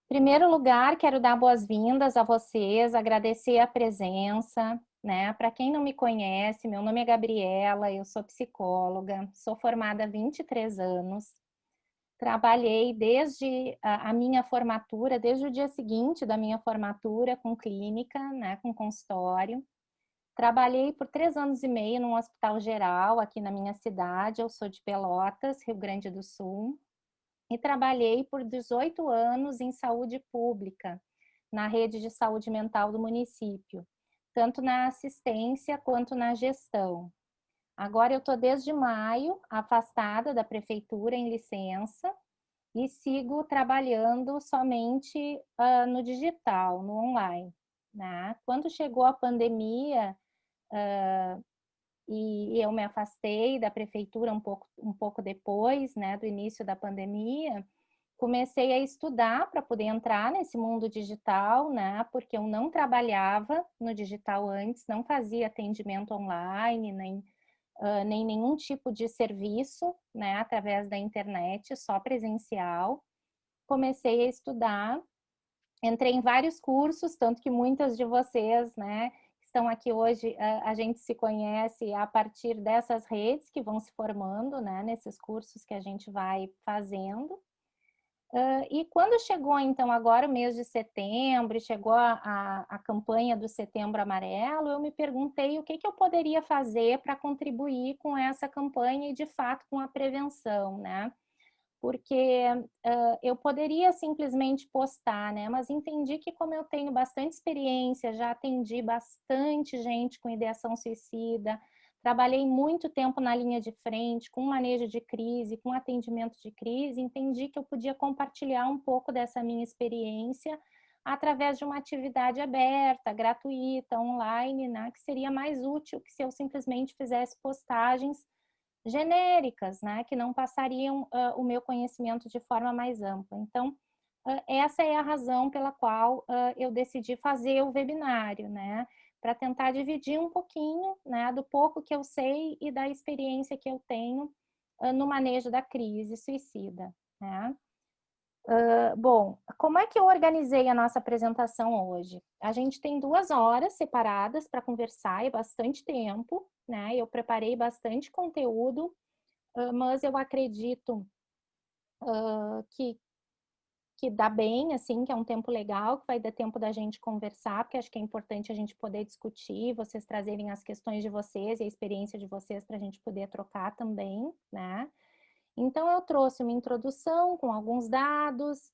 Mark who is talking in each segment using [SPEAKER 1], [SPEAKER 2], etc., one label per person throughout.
[SPEAKER 1] Primeiro lugar, quero dar boas-vindas a vocês, agradecer a presença, né? Para quem não me conhece, meu nome é Gabriela, eu sou psicóloga, sou formada há 23 anos, trabalhei desde a minha formatura, desde o dia seguinte da minha formatura com clínica, né? Com consultório. Trabalhei por 3 anos e meio num hospital geral aqui na minha cidade, eu sou de Pelotas, Rio Grande do Sul. E trabalhei por 18 anos em saúde pública, na rede de saúde mental do município, tanto na assistência quanto na gestão. Agora eu estou desde maio afastada da prefeitura em licença e sigo trabalhando somente no digital, no online, né? Quando chegou a pandemia, e eu me afastei da prefeitura um pouco depois, né, do início da pandemia, comecei a estudar para poder entrar nesse mundo digital, né, porque eu não trabalhava no digital antes, não fazia atendimento online, nem nenhum tipo de serviço, né, através da internet, só presencial. Comecei a estudar, entrei em vários cursos, tanto que muitas de vocês, né, estão aqui hoje, a gente se conhece a partir dessas redes que vão se formando, né, nesses cursos que a gente vai fazendo. E quando chegou, então, agora o mês de setembro, chegou a campanha do Setembro Amarelo, eu me perguntei o que eu poderia fazer para contribuir com essa campanha e, de fato, com a prevenção, né? Porque eu poderia simplesmente postar, né? Mas entendi que, como eu tenho bastante experiência, já atendi bastante gente com ideação suicida, trabalhei muito tempo na linha de frente, com manejo de crise, com atendimento de crise, entendi que eu podia compartilhar um pouco dessa minha experiência através de uma atividade aberta, gratuita, online, né? Que seria mais útil que se eu simplesmente fizesse postagens genéricas, né, que não passariam o meu conhecimento de forma mais ampla. Então, essa é a razão pela qual eu decidi fazer o webinário, né, para tentar dividir um pouquinho, né, do pouco que eu sei e da experiência que eu tenho no manejo da crise suicida, né. Bom, como é que eu organizei a nossa apresentação hoje? A gente tem 2 horas separadas para conversar, é bastante tempo, né? Eu preparei bastante conteúdo, mas eu acredito que, que dá bem, assim, que é um tempo legal, que vai dar tempo da gente conversar, porque acho que é importante a gente poder discutir, vocês trazerem as questões de vocês e a experiência de vocês para a gente poder trocar também, né? Então, eu trouxe uma introdução com alguns dados,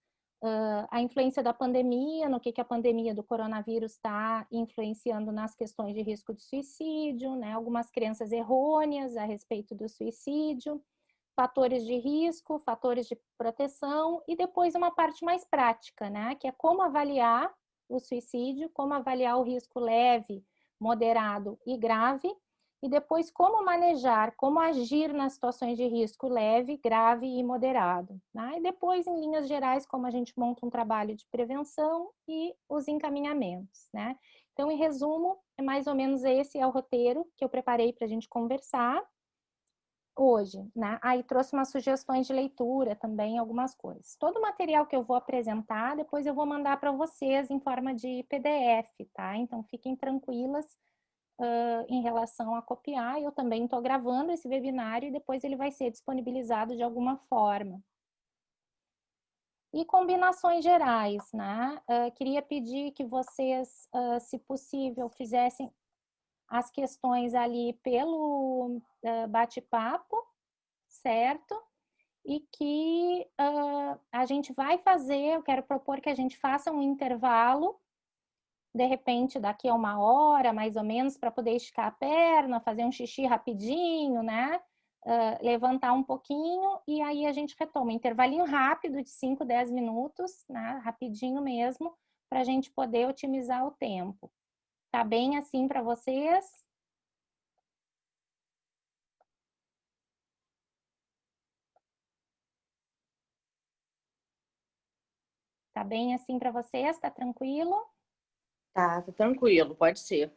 [SPEAKER 1] a influência da pandemia, no que a pandemia do coronavírus está influenciando nas questões de risco de suicídio, né? Algumas crenças errôneas a respeito do suicídio, fatores de risco, fatores de proteção e depois uma parte mais prática, né? Que é como avaliar o suicídio, como avaliar o risco leve, moderado e grave, e depois como manejar, como agir nas situações de risco leve, grave e moderado. Né? E depois, em linhas gerais, como a gente monta um trabalho de prevenção e os encaminhamentos. Né? Então, em resumo, é mais ou menos esse é o roteiro que eu preparei para a gente conversar hoje, né? Aí trouxe umas sugestões de leitura também, algumas coisas. Todo o material que eu vou apresentar, depois eu vou mandar para vocês em forma de PDF, tá? Então fiquem tranquilas em relação a copiar. Eu também estou gravando esse webinário e depois ele vai ser disponibilizado de alguma forma. E combinações gerais, né? Queria pedir que vocês, se possível, fizessem as questões ali pelo bate-papo, certo? E que a gente vai fazer, eu quero propor que a gente faça um intervalo, de repente daqui a 1 hora, mais ou menos, para poder esticar a perna, fazer um xixi rapidinho, né? Levantar um pouquinho e aí a gente retoma. Intervalinho rápido de 5, 10 minutos, né? Rapidinho mesmo, para a gente poder otimizar o tempo. Tá bem assim para vocês? Tá bem assim para vocês? Tá tranquilo?
[SPEAKER 2] Tá tranquilo, pode ser.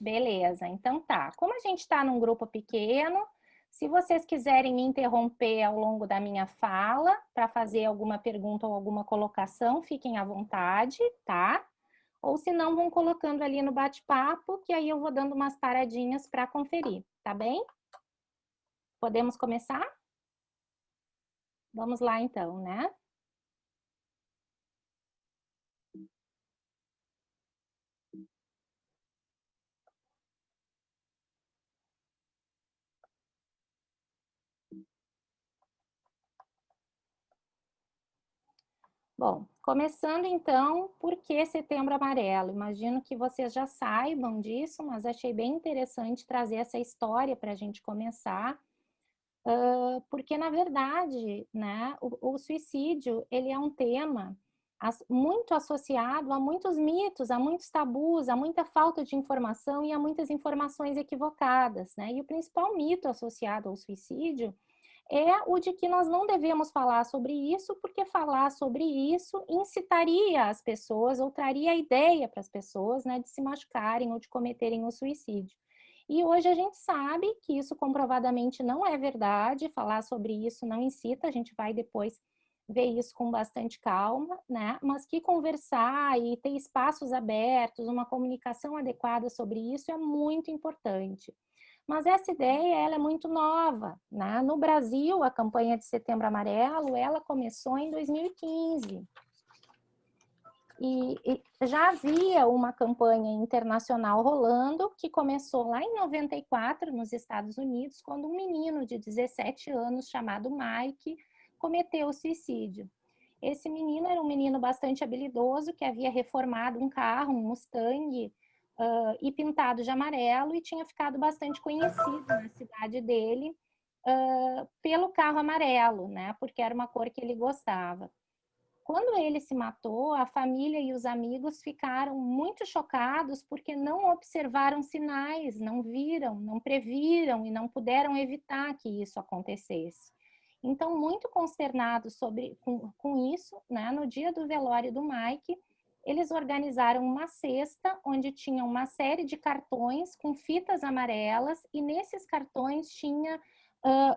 [SPEAKER 1] Beleza, então tá. Como a gente está num grupo pequeno, Se vocês quiserem me interromper ao longo da minha fala para fazer alguma pergunta ou alguma colocação, fiquem à vontade, tá? Ou se não, vão colocando ali no bate-papo, que aí eu vou dando umas paradinhas para conferir, tá bem? Podemos começar? Vamos lá então, né? Bom, começando então, por que Setembro Amarelo? Imagino que vocês já saibam disso, mas achei bem interessante trazer essa história para a gente começar, porque na verdade, né, o suicídio ele é um tema muito associado a muitos mitos, a muitos tabus, a muita falta de informação e a muitas informações equivocadas, né? E o principal mito associado ao suicídio é o de que nós não devemos falar sobre isso, porque falar sobre isso incitaria as pessoas ou traria a ideia para as pessoas, né, de se machucarem ou de cometerem o suicídio. E hoje a gente sabe que isso comprovadamente não é verdade, falar sobre isso não incita, a gente vai depois ver isso com bastante calma, né? Mas que conversar e ter espaços abertos, uma comunicação adequada sobre isso é muito importante. Mas essa ideia, ela é muito nova, né? No Brasil, a campanha de Setembro Amarelo, ela começou em 2015. E já havia uma campanha internacional rolando, que começou lá em 94, nos Estados Unidos, quando um menino de 17 anos, chamado Mike, cometeu suicídio. Esse menino era um menino bastante habilidoso, que havia reformado um carro, um Mustang, e pintado de amarelo, e tinha ficado bastante conhecido na cidade dele pelo carro amarelo, né? Porque era uma cor que ele gostava. Quando ele se matou, a família e os amigos ficaram muito chocados porque não observaram sinais, não viram, não previram e não puderam evitar que isso acontecesse. Então, muito consternados com isso, né, no dia do velório do Mike, eles organizaram uma cesta onde tinha uma série de cartões com fitas amarelas e nesses cartões tinha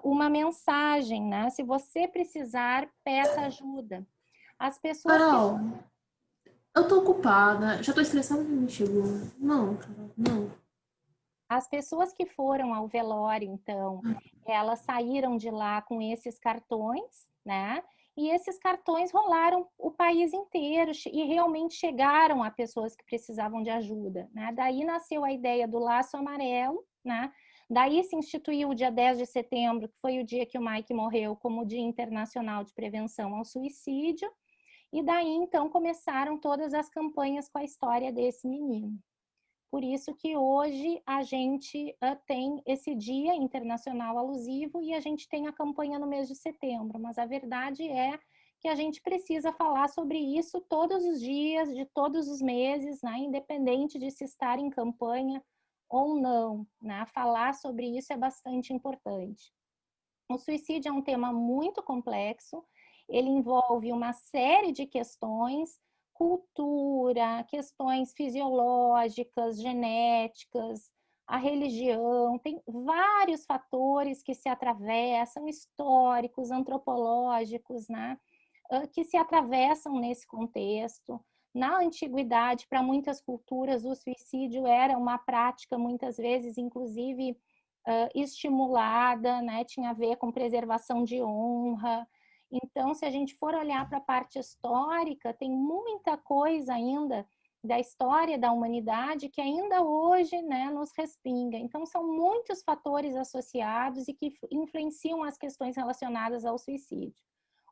[SPEAKER 1] uma mensagem, né? Se você precisar, peça ajuda. As pessoas que...
[SPEAKER 2] Carol, eu tô ocupada. Já tô estressada que me chegou. Não, Carol, não.
[SPEAKER 1] As pessoas que foram ao velório, então, elas saíram de lá com esses cartões, né? E esses cartões rolaram o país inteiro e realmente chegaram a pessoas que precisavam de ajuda, né? Daí nasceu a ideia do laço amarelo, né? Daí se instituiu o dia 10 de setembro, que foi o dia que o Mike morreu, como o Dia Internacional de Prevenção ao Suicídio. E daí, então, começaram todas as campanhas com a história desse menino. Por isso que hoje a gente tem esse Dia Internacional Alusivo e a gente tem a campanha no mês de setembro, mas a verdade é que a gente precisa falar sobre isso todos os dias, de todos os meses, né? Independente de se estar em campanha ou não, né? Falar sobre isso é bastante importante. O suicídio é um tema muito complexo, ele envolve uma série de questões, cultura, questões fisiológicas, genéticas, a religião, tem vários fatores que se atravessam, históricos, antropológicos, né, que se atravessam nesse contexto. Na antiguidade, para muitas culturas, o suicídio era uma prática, muitas vezes, inclusive, estimulada, né? Tinha a ver com preservação de honra. Então, se a gente for olhar para a parte histórica, tem muita coisa ainda da história da humanidade que ainda hoje, né, nos respinga. Então, são muitos fatores associados e que influenciam as questões relacionadas ao suicídio.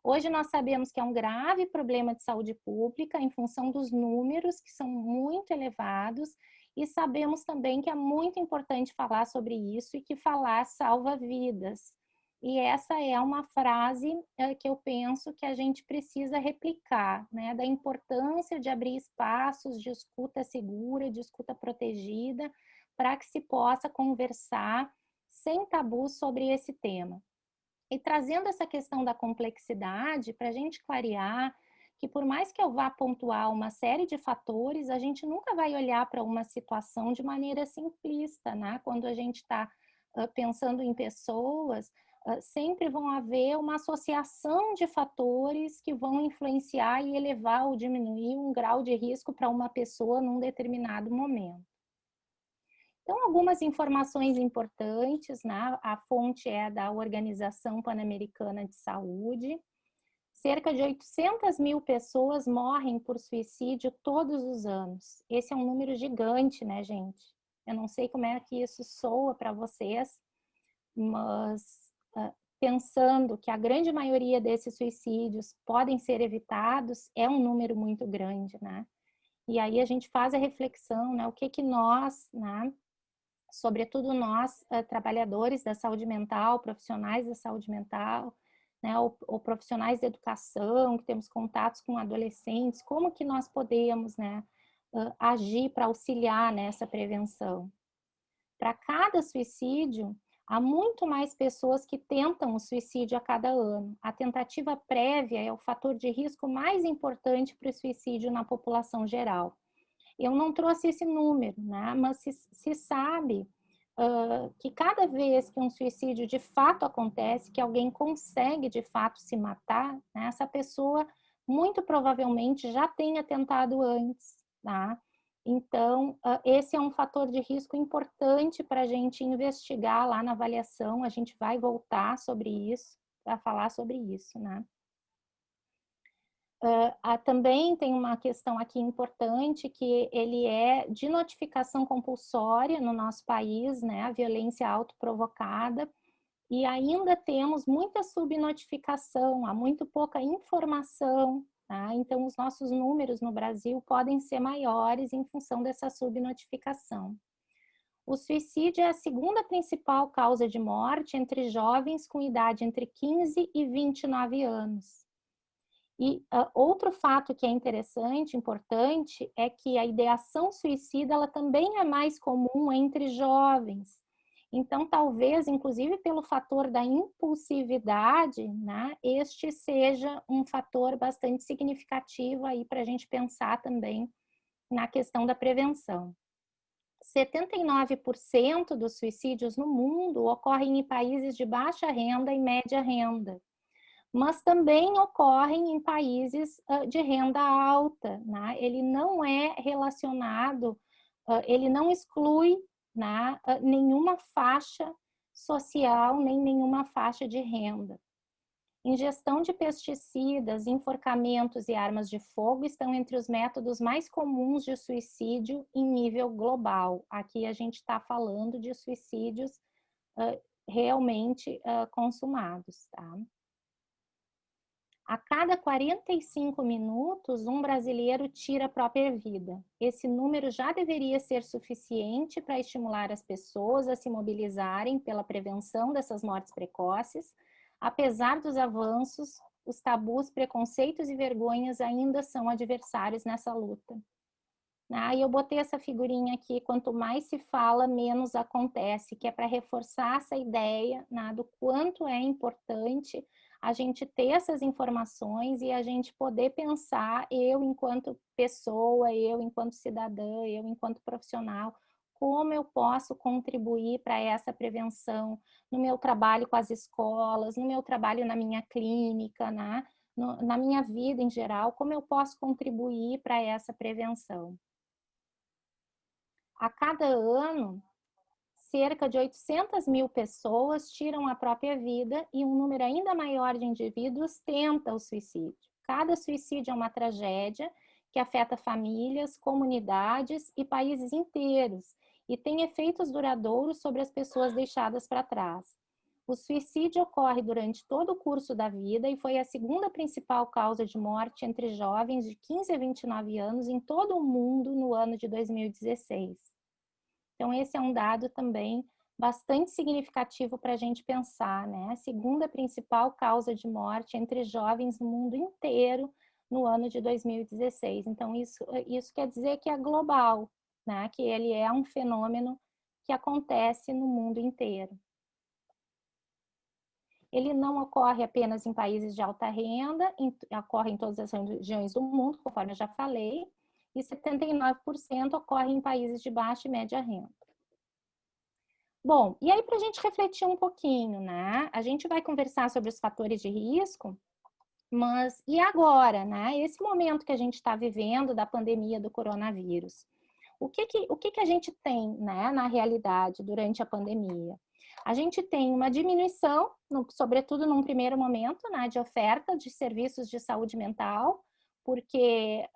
[SPEAKER 1] Hoje nós sabemos que é um grave problema de saúde pública em função dos números que são muito elevados e sabemos também que é muito importante falar sobre isso e que falar salva vidas. E essa é uma frase que eu penso que a gente precisa replicar, né? Da importância de abrir espaços de escuta segura, de escuta protegida, para que se possa conversar sem tabu sobre esse tema. E trazendo essa questão da complexidade, para a gente clarear que por mais que eu vá pontuar uma série de fatores, a gente nunca vai olhar para uma situação de maneira simplista, né? Quando a gente está pensando em pessoas, sempre vão haver uma associação de fatores que vão influenciar e elevar ou diminuir um grau de risco para uma pessoa num determinado momento. Então, algumas informações importantes, né? A fonte é da Organização Pan-Americana de Saúde. Cerca de 800 mil pessoas morrem por suicídio todos os anos. Esse é um número gigante, né, gente? Eu não sei como é que isso soa para vocês, mas pensando que a grande maioria desses suicídios podem ser evitados, é um número muito grande, né? E aí a gente faz a reflexão, né? O que nós, né? Sobretudo nós, trabalhadores da saúde mental, profissionais da saúde mental, né, ou profissionais de educação, que temos contatos com adolescentes, como que nós podemos, né, agir para auxiliar nessa prevenção? Para cada suicídio, há muito mais pessoas que tentam o suicídio a cada ano. A tentativa prévia é o fator de risco mais importante para o suicídio na população geral. Eu não trouxe esse número, né? Mas se sabe que cada vez que um suicídio de fato acontece, que alguém consegue de fato se matar, né? Essa pessoa muito provavelmente já tenha tentado antes, tá? Então, esse é um fator de risco importante para a gente investigar lá na avaliação. A gente vai voltar sobre isso, para falar sobre isso, né? Também tem uma questão aqui importante, que ele é de notificação compulsória no nosso país, né, a violência autoprovocada, e ainda temos muita subnotificação, há muito pouca informação, tá? Então os nossos números no Brasil podem ser maiores em função dessa subnotificação. O suicídio é a segunda principal causa de morte entre jovens com idade entre 15 e 29 anos. E outro fato que é interessante, importante, é que a ideação suicida ela também é mais comum entre jovens. Então, talvez, inclusive pelo fator da impulsividade, né, este seja um fator bastante significativo aí para a gente pensar também na questão da prevenção. 79% dos suicídios no mundo ocorrem em países de baixa renda e média renda, mas também ocorrem em países de renda alta, né? Ele não é relacionado, ele não exclui, né, nenhuma faixa social, nem nenhuma faixa de renda. Ingestão de pesticidas, enforcamentos e armas de fogo estão entre os métodos mais comuns de suicídio em nível global. Aqui a gente está falando de suicídios realmente consumados, tá? A cada 45 minutos, um brasileiro tira a própria vida. Esse número já deveria ser suficiente para estimular as pessoas a se mobilizarem pela prevenção dessas mortes precoces. Apesar dos avanços, os tabus, preconceitos e vergonhas ainda são adversários nessa luta. E eu botei essa figurinha aqui, quanto mais se fala, menos acontece, que é para reforçar essa ideia, né, do quanto é importante a gente ter essas informações e a gente poder pensar, eu enquanto pessoa, eu enquanto cidadã, eu enquanto profissional, como eu posso contribuir para essa prevenção no meu trabalho com as escolas, no meu trabalho na minha clínica, né, na minha vida em geral, como eu posso contribuir para essa prevenção. A cada ano, cerca de 800 mil pessoas tiram a própria vida e um número ainda maior de indivíduos tenta o suicídio. Cada suicídio é uma tragédia que afeta famílias, comunidades e países inteiros e tem efeitos duradouros sobre as pessoas deixadas para trás. O suicídio ocorre durante todo o curso da vida e foi a segunda principal causa de morte entre jovens de 15 a 29 anos em todo o mundo no ano de 2016. Então, esse é um dado também bastante significativo para a gente pensar, né? A segunda principal causa de morte entre jovens no mundo inteiro no ano de 2016. Então, isso quer dizer que é global, né? Que ele é um fenômeno que acontece no mundo inteiro. Ele não ocorre apenas em países de alta renda, ocorre em todas as regiões do mundo, conforme eu já falei, e 79% ocorre em países de baixa e média renda. Bom, e aí para a gente refletir um pouquinho, né? A gente vai conversar sobre os fatores de risco, mas e agora, né? Esse momento que a gente está vivendo da pandemia do coronavírus. O que a gente tem, né, na realidade, durante a pandemia? A gente tem uma diminuição, sobretudo num primeiro momento, né, de oferta de serviços de saúde mental, porque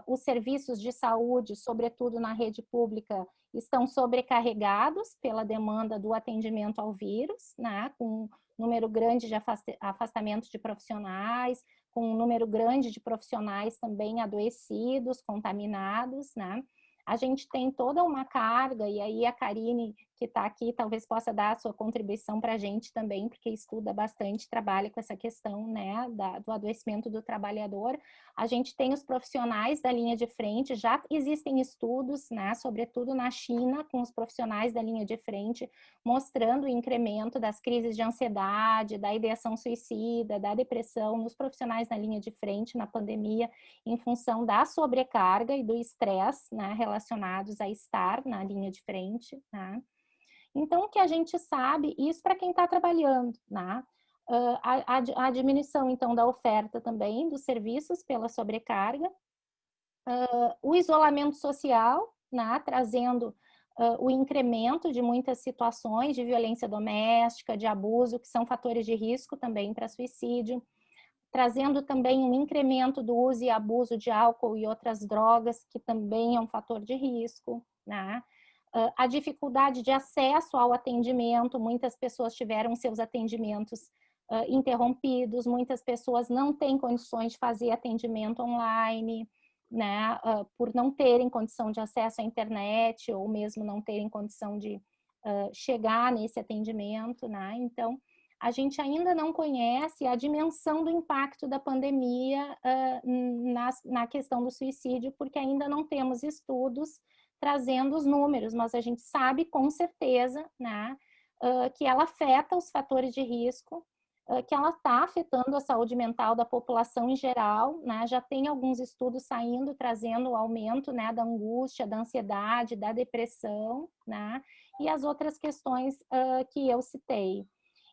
[SPEAKER 1] os serviços de saúde, sobretudo na rede pública, estão sobrecarregados pela demanda do atendimento ao vírus, né, com um número grande de afastamento de profissionais, com um número grande de profissionais também adoecidos, contaminados, né? A gente tem toda uma carga, e aí a Karine, que está aqui, talvez possa dar a sua contribuição para a gente também, porque estuda bastante, trabalha com essa questão, né, do adoecimento do trabalhador. A gente tem os profissionais da linha de frente, já existem estudos, né, sobretudo na China, com os profissionais da linha de frente, mostrando o incremento das crises de ansiedade, da ideação suicida, da depressão nos profissionais na linha de frente na pandemia, em função da sobrecarga e do estresse, né, relacionados a estar na linha de frente, né? Então, o que a gente sabe, isso para quem está trabalhando, né? A diminuição, então, da oferta também dos serviços pela sobrecarga, o isolamento social, né, trazendo o incremento de muitas situações de violência doméstica, de abuso, que são fatores de risco também para suicídio, trazendo também um incremento do uso e abuso de álcool e outras drogas, que também é um fator de risco, né? A dificuldade de acesso ao atendimento, muitas pessoas tiveram seus atendimentos interrompidos, muitas pessoas não têm condições de fazer atendimento online, né? Por não terem condição de acesso à internet, ou mesmo não terem condição de chegar nesse atendimento, né? Então, a gente ainda não conhece a dimensão do impacto da pandemia na questão do suicídio, porque ainda não temos estudos trazendo os números, mas a gente sabe com certeza, né, que ela afeta os fatores de risco, que ela está afetando a saúde mental da população em geral, né? Já tem alguns estudos saindo, trazendo o aumento, né, da angústia, da ansiedade, da depressão, né? E as outras questões que eu citei.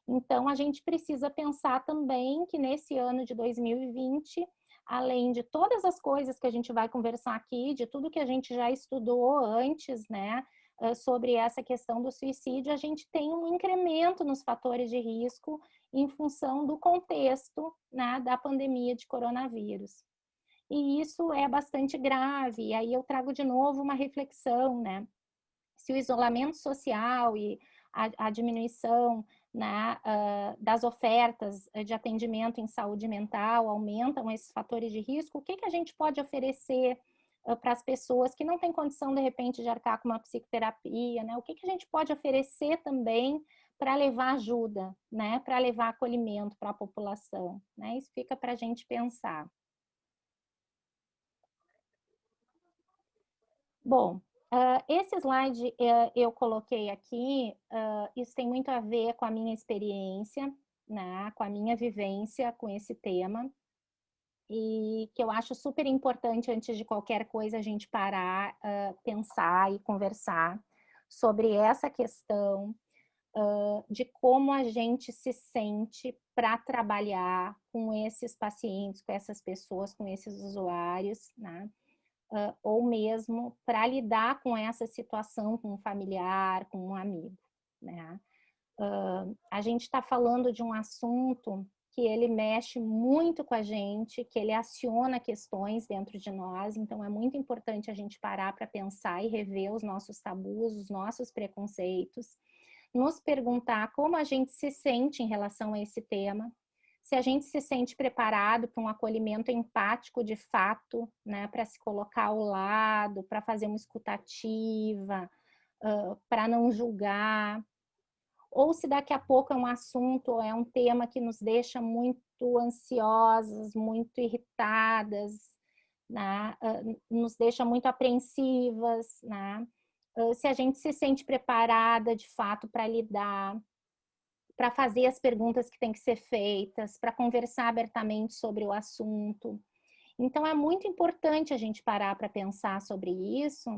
[SPEAKER 1] Então, a gente precisa pensar também que nesse ano de 2020, além de todas as coisas que a gente vai conversar aqui, de tudo que a gente já estudou antes, né, sobre essa questão do suicídio, a gente tem um incremento nos fatores de risco em função do contexto, né, da pandemia de coronavírus. E isso é bastante grave, e aí eu trago de novo uma reflexão, né? Se o isolamento social e a diminuição, né, das ofertas de atendimento em saúde mental aumentam esses fatores de risco, o que a gente pode oferecer para as pessoas que não têm condição, de repente, de arcar com uma psicoterapia, né? O que a gente pode oferecer também para levar ajuda, né? Para levar acolhimento para a população, né? Isso fica para a gente pensar. Bom, esse slide eu coloquei aqui, isso tem muito a ver com a minha experiência, né, com a minha vivência com esse tema, e que eu acho super importante, antes de qualquer coisa, a gente parar, pensar e conversar sobre essa questão de como a gente se sente para trabalhar com esses pacientes, com essas pessoas, com esses usuários, né? Ou mesmo para lidar com essa situação com um familiar, com um amigo, né? A gente está falando de um assunto que ele mexe muito com a gente, que ele aciona questões dentro de nós, então é muito importante a gente parar para pensar e rever os nossos tabus, os nossos preconceitos, nos perguntar como a gente se sente em relação a esse tema, se a gente se sente preparado para um acolhimento empático de fato, né, para se colocar ao lado, para fazer uma escutativa, para não julgar, ou se daqui a pouco é um assunto, é um tema que nos deixa muito ansiosas, muito irritadas, né, nos deixa muito apreensivas, né, se a gente se sente preparada de fato para lidar, para fazer as perguntas que têm que ser feitas, para conversar abertamente sobre o assunto. Então, é muito importante a gente parar para pensar sobre isso,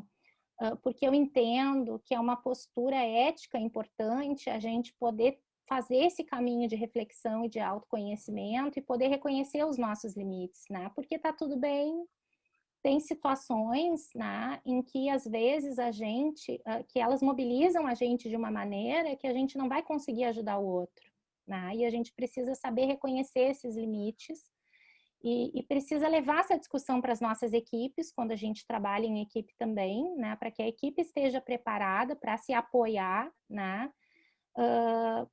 [SPEAKER 1] porque eu entendo que é uma postura ética importante a gente poder fazer esse caminho de reflexão e de autoconhecimento e poder reconhecer os nossos limites, né? Porque tá tudo bem, tem situações, né, em que às vezes a gente, que elas mobilizam a gente de uma maneira que a gente não vai conseguir ajudar o outro, né? E a gente precisa saber reconhecer esses limites e precisa levar essa discussão para as nossas equipes, quando a gente trabalha em equipe também, né, para que a equipe esteja preparada para se apoiar, né?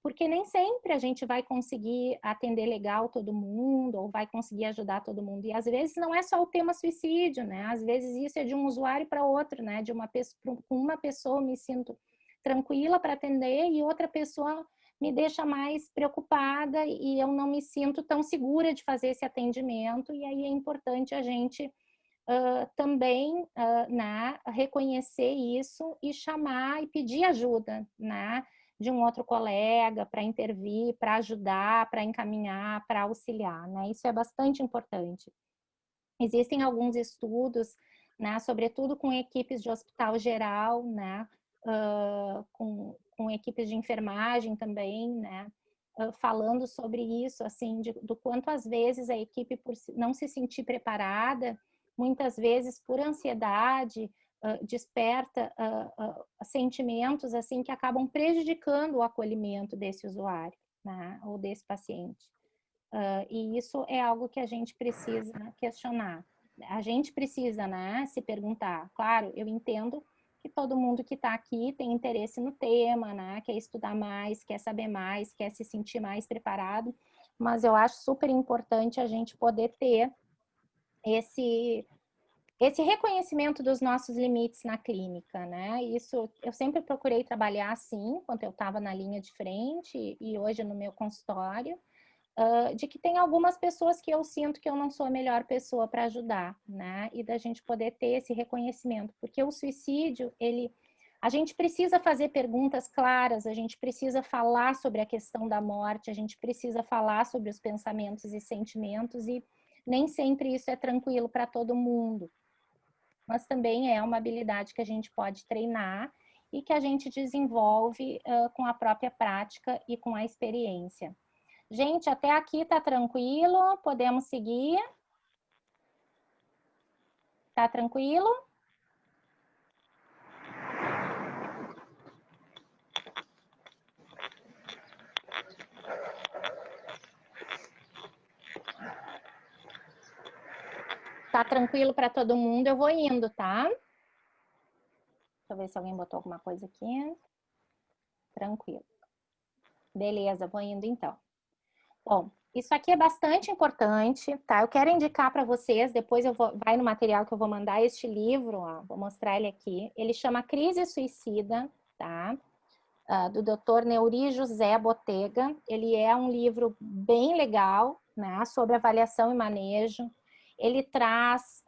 [SPEAKER 1] Porque nem sempre a gente vai conseguir atender legal todo mundo ou vai conseguir ajudar todo mundo. E às vezes não é só o tema suicídio, né? Às vezes isso é de um usuário para outro, né? De uma pessoa, com uma pessoa eu me sinto tranquila para atender e outra pessoa me deixa mais preocupada e eu não me sinto tão segura de fazer esse atendimento. E aí é importante a gente também né, reconhecer isso e chamar e pedir ajuda, né? De um outro colega para intervir, para ajudar, para encaminhar, para auxiliar, né? Isso é bastante importante. Existem alguns estudos, né, sobretudo com equipes de hospital geral, né, com equipes de enfermagem também, né, falando sobre isso, assim, do quanto às vezes a equipe, por não se sentir preparada, muitas vezes por ansiedade, desperta sentimentos assim que acabam prejudicando o acolhimento desse usuário, né, ou desse paciente. E isso é algo que a gente precisa questionar. A gente precisa, né, se perguntar. Claro, eu entendo que todo mundo que está aqui tem interesse no tema, né, quer estudar mais, quer saber mais, quer se sentir mais preparado, mas eu acho super importante a gente poder ter esse reconhecimento dos nossos limites na clínica, né? Isso eu sempre procurei trabalhar assim, quando eu estava na linha de frente e hoje no meu consultório, de que tem algumas pessoas que eu sinto que eu não sou a melhor pessoa para ajudar, né? E da gente poder ter esse reconhecimento, porque o suicídio, a gente precisa fazer perguntas claras, a gente precisa falar sobre a questão da morte, a gente precisa falar sobre os pensamentos e sentimentos e nem sempre isso é tranquilo para todo mundo. Mas também é uma habilidade que a gente pode treinar e que a gente desenvolve com a própria prática e com a experiência. Gente, até aqui tá tranquilo? Podemos seguir? Tá tranquilo? Tá tranquilo para todo mundo? Eu vou indo, tá? Deixa eu ver se alguém botou alguma coisa aqui. Tranquilo. Beleza, vou indo então. Bom, isso aqui é bastante importante, tá? Eu quero indicar para vocês, depois vai no material que eu vou mandar este livro, ó, vou mostrar ele aqui. Ele chama Crise Suicida, tá? Do Dr. Neuri José Botega. Ele é um livro bem legal, né? Sobre avaliação e manejo. Ele traz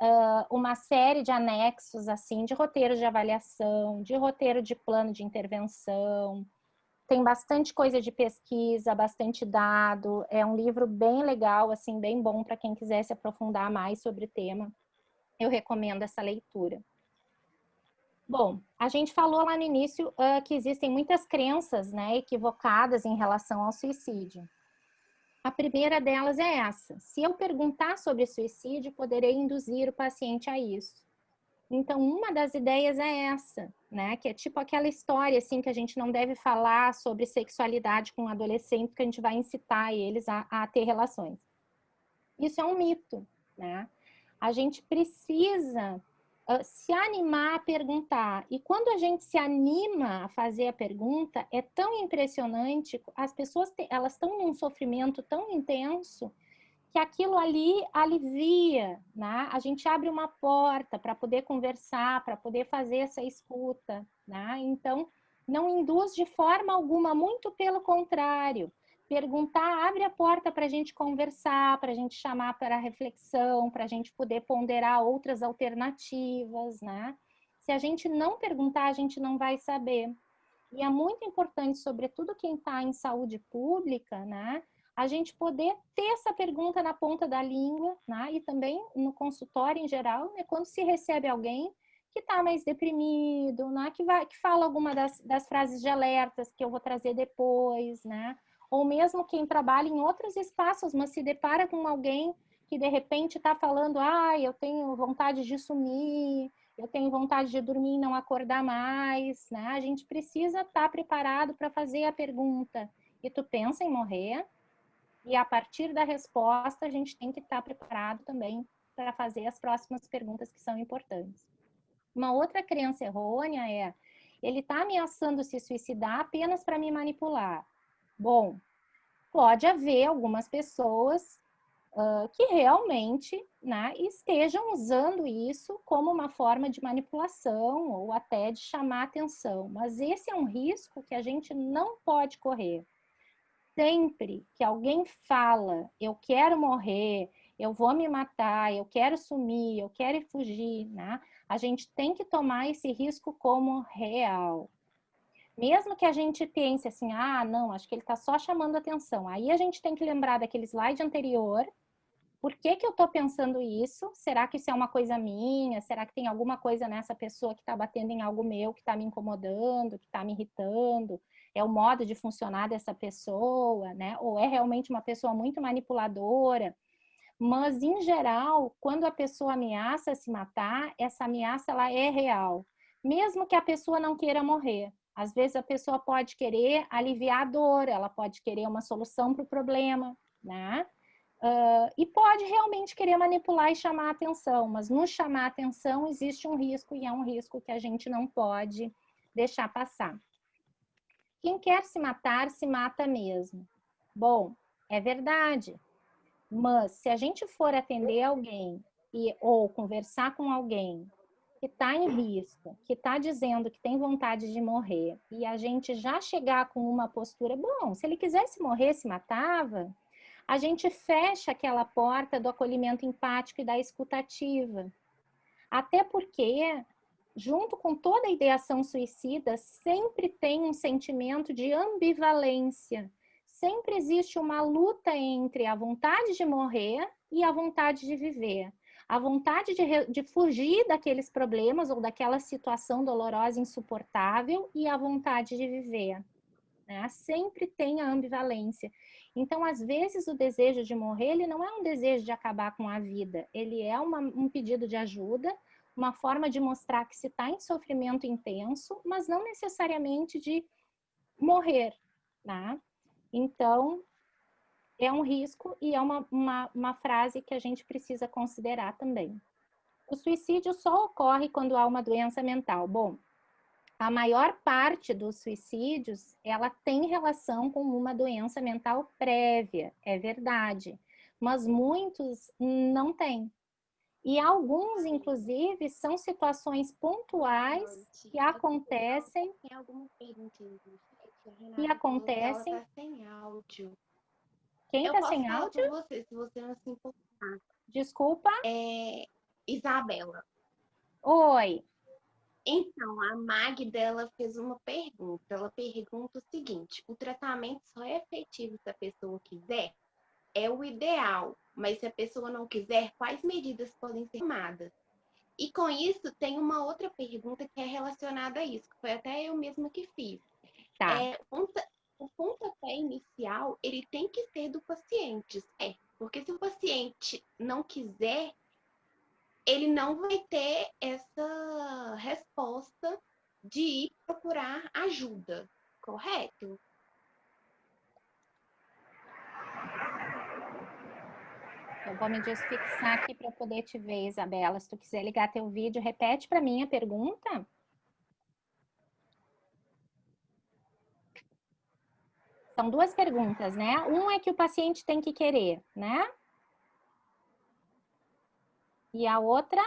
[SPEAKER 1] uma série de anexos, assim, de roteiro de avaliação, de roteiro de plano de intervenção. Tem bastante coisa de pesquisa, bastante dado. É um livro bem legal, assim, bem bom para quem quiser se aprofundar mais sobre o tema. Eu recomendo essa leitura. Bom, a gente falou lá no início que existem muitas crenças, né, equivocadas em relação ao suicídio. A primeira delas é essa: se eu perguntar sobre suicídio, poderei induzir o paciente a isso. Então, uma das ideias é essa, né? Que é tipo aquela história, assim, que a gente não deve falar sobre sexualidade com adolescentes, que a gente vai incitar eles a ter relações. Isso é um mito, né? A gente precisa se animar a perguntar. E quando a gente se anima a fazer a pergunta, é tão impressionante, as pessoas, elas estão num sofrimento tão intenso, que aquilo ali alivia, né? A gente abre uma porta para poder conversar, para poder fazer essa escuta, né? Então, não induz de forma alguma, muito pelo contrário. Perguntar abre a porta para a gente conversar, para a gente chamar para a reflexão, para a gente poder ponderar outras alternativas, né? Se a gente não perguntar, a gente não vai saber. E é muito importante, sobretudo quem está em saúde pública, né? A gente poder ter essa pergunta na ponta da língua, né? E também no consultório em geral, né? Quando se recebe alguém que está mais deprimido, né? Que fala alguma das frases de alertas que eu vou trazer depois, né? Ou mesmo quem trabalha em outros espaços, mas se depara com alguém que de repente está falando, eu tenho vontade de sumir, eu tenho vontade de dormir e não acordar mais, né? A gente precisa estar preparado para fazer a pergunta, e tu pensa em morrer? E a partir da resposta, a gente tem que estar preparado também para fazer as próximas perguntas que são importantes. Uma outra crença errônea é: ele está ameaçando se suicidar apenas para me manipular. Bom, pode haver algumas pessoas que realmente, né, estejam usando isso como uma forma de manipulação ou até de chamar atenção. Mas esse é um risco que a gente não pode correr. Sempre que alguém fala, eu quero morrer, eu vou me matar, eu quero sumir, eu quero fugir, né? A gente tem que tomar esse risco como real. Mesmo que a gente pense assim, não, acho que ele está só chamando atenção. Aí a gente tem que lembrar daquele slide anterior. Por que que eu estou pensando isso? Será que isso é uma coisa minha? Será que tem alguma coisa nessa pessoa que está batendo em algo meu, que está me incomodando, que está me irritando? É o modo de funcionar dessa pessoa, né? Ou é realmente uma pessoa muito manipuladora? Mas, em geral, quando a pessoa ameaça se matar, essa ameaça ela é real. Mesmo que a pessoa não queira morrer. Às vezes a pessoa pode querer aliviar a dor, ela pode querer uma solução para o problema, né? E pode realmente querer manipular e chamar a atenção, mas no chamar a atenção existe um risco e é um risco que a gente não pode deixar passar. Quem quer se matar, se mata mesmo. Bom, é verdade, mas se a gente for atender alguém ou conversar com alguém que está em risco, que está dizendo que tem vontade de morrer, e a gente já chegar com uma postura, bom, se ele quisesse morrer, se matava, a gente fecha aquela porta do acolhimento empático e da escutativa. Até porque, junto com toda a ideação suicida, sempre tem um sentimento de ambivalência. Sempre existe uma luta entre a vontade de morrer e a vontade de viver. A vontade de fugir daqueles problemas ou daquela situação dolorosa, insuportável, e a vontade de viver. Né? Sempre tem a ambivalência. Então, às vezes, o desejo de morrer, ele não é um desejo de acabar com a vida, ele é um pedido de ajuda, uma forma de mostrar que se está em sofrimento intenso, mas não necessariamente de morrer, né? Então, é um risco e é uma frase que a gente precisa considerar também. O suicídio só ocorre quando há uma doença mental. Bom, a maior parte dos suicídios, ela tem relação com uma doença mental prévia, é verdade, mas muitos não têm. E alguns, inclusive, são situações pontuais que acontecem.
[SPEAKER 3] Tem alguma pergunta no chat? A
[SPEAKER 1] Que
[SPEAKER 3] Renata falou que ela
[SPEAKER 1] acontecem.
[SPEAKER 3] tá sem áudio.
[SPEAKER 1] Quem
[SPEAKER 3] Eu
[SPEAKER 1] está
[SPEAKER 3] posso
[SPEAKER 1] sem
[SPEAKER 3] falar
[SPEAKER 1] áudio?
[SPEAKER 3] por você, se você não se importar.
[SPEAKER 1] Desculpa.
[SPEAKER 3] Isabela.
[SPEAKER 1] Oi.
[SPEAKER 3] Então, a Mag dela fez uma pergunta. Ela pergunta o seguinte: o tratamento só é efetivo se a pessoa quiser? É o ideal, mas se a pessoa não quiser, quais medidas podem ser tomadas? E com isso, tem uma outra pergunta que é relacionada a isso, que foi até eu mesma que fiz.
[SPEAKER 1] Tá.
[SPEAKER 3] O pontapé inicial, ele tem que ser do paciente, certo? Porque se o paciente não quiser, ele não vai ter essa resposta de ir procurar ajuda, correto?
[SPEAKER 1] Eu vou me desfixar aqui para eu poder te ver, Isabela. Se tu quiser ligar teu vídeo, repete para mim a pergunta. São duas perguntas, né? Um é que o paciente tem que querer, né? E a outra,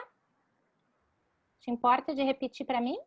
[SPEAKER 1] te importa de repetir para mim?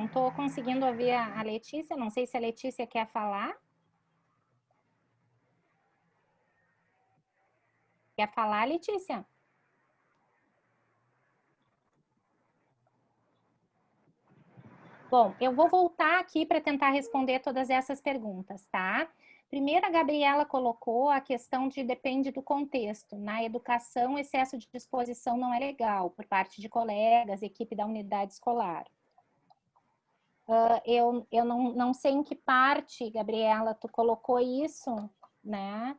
[SPEAKER 1] não estou conseguindo ouvir a Letícia, não sei se a Letícia quer falar. Quer falar, Letícia? Bom, eu vou voltar aqui para tentar responder todas essas perguntas, tá? Primeiro, a Gabriela colocou a questão de depende do contexto. Na educação, excesso de disposição não é legal, por parte de colegas, equipe da unidade escolar. Eu não sei em que parte, Gabriela, tu colocou isso, né?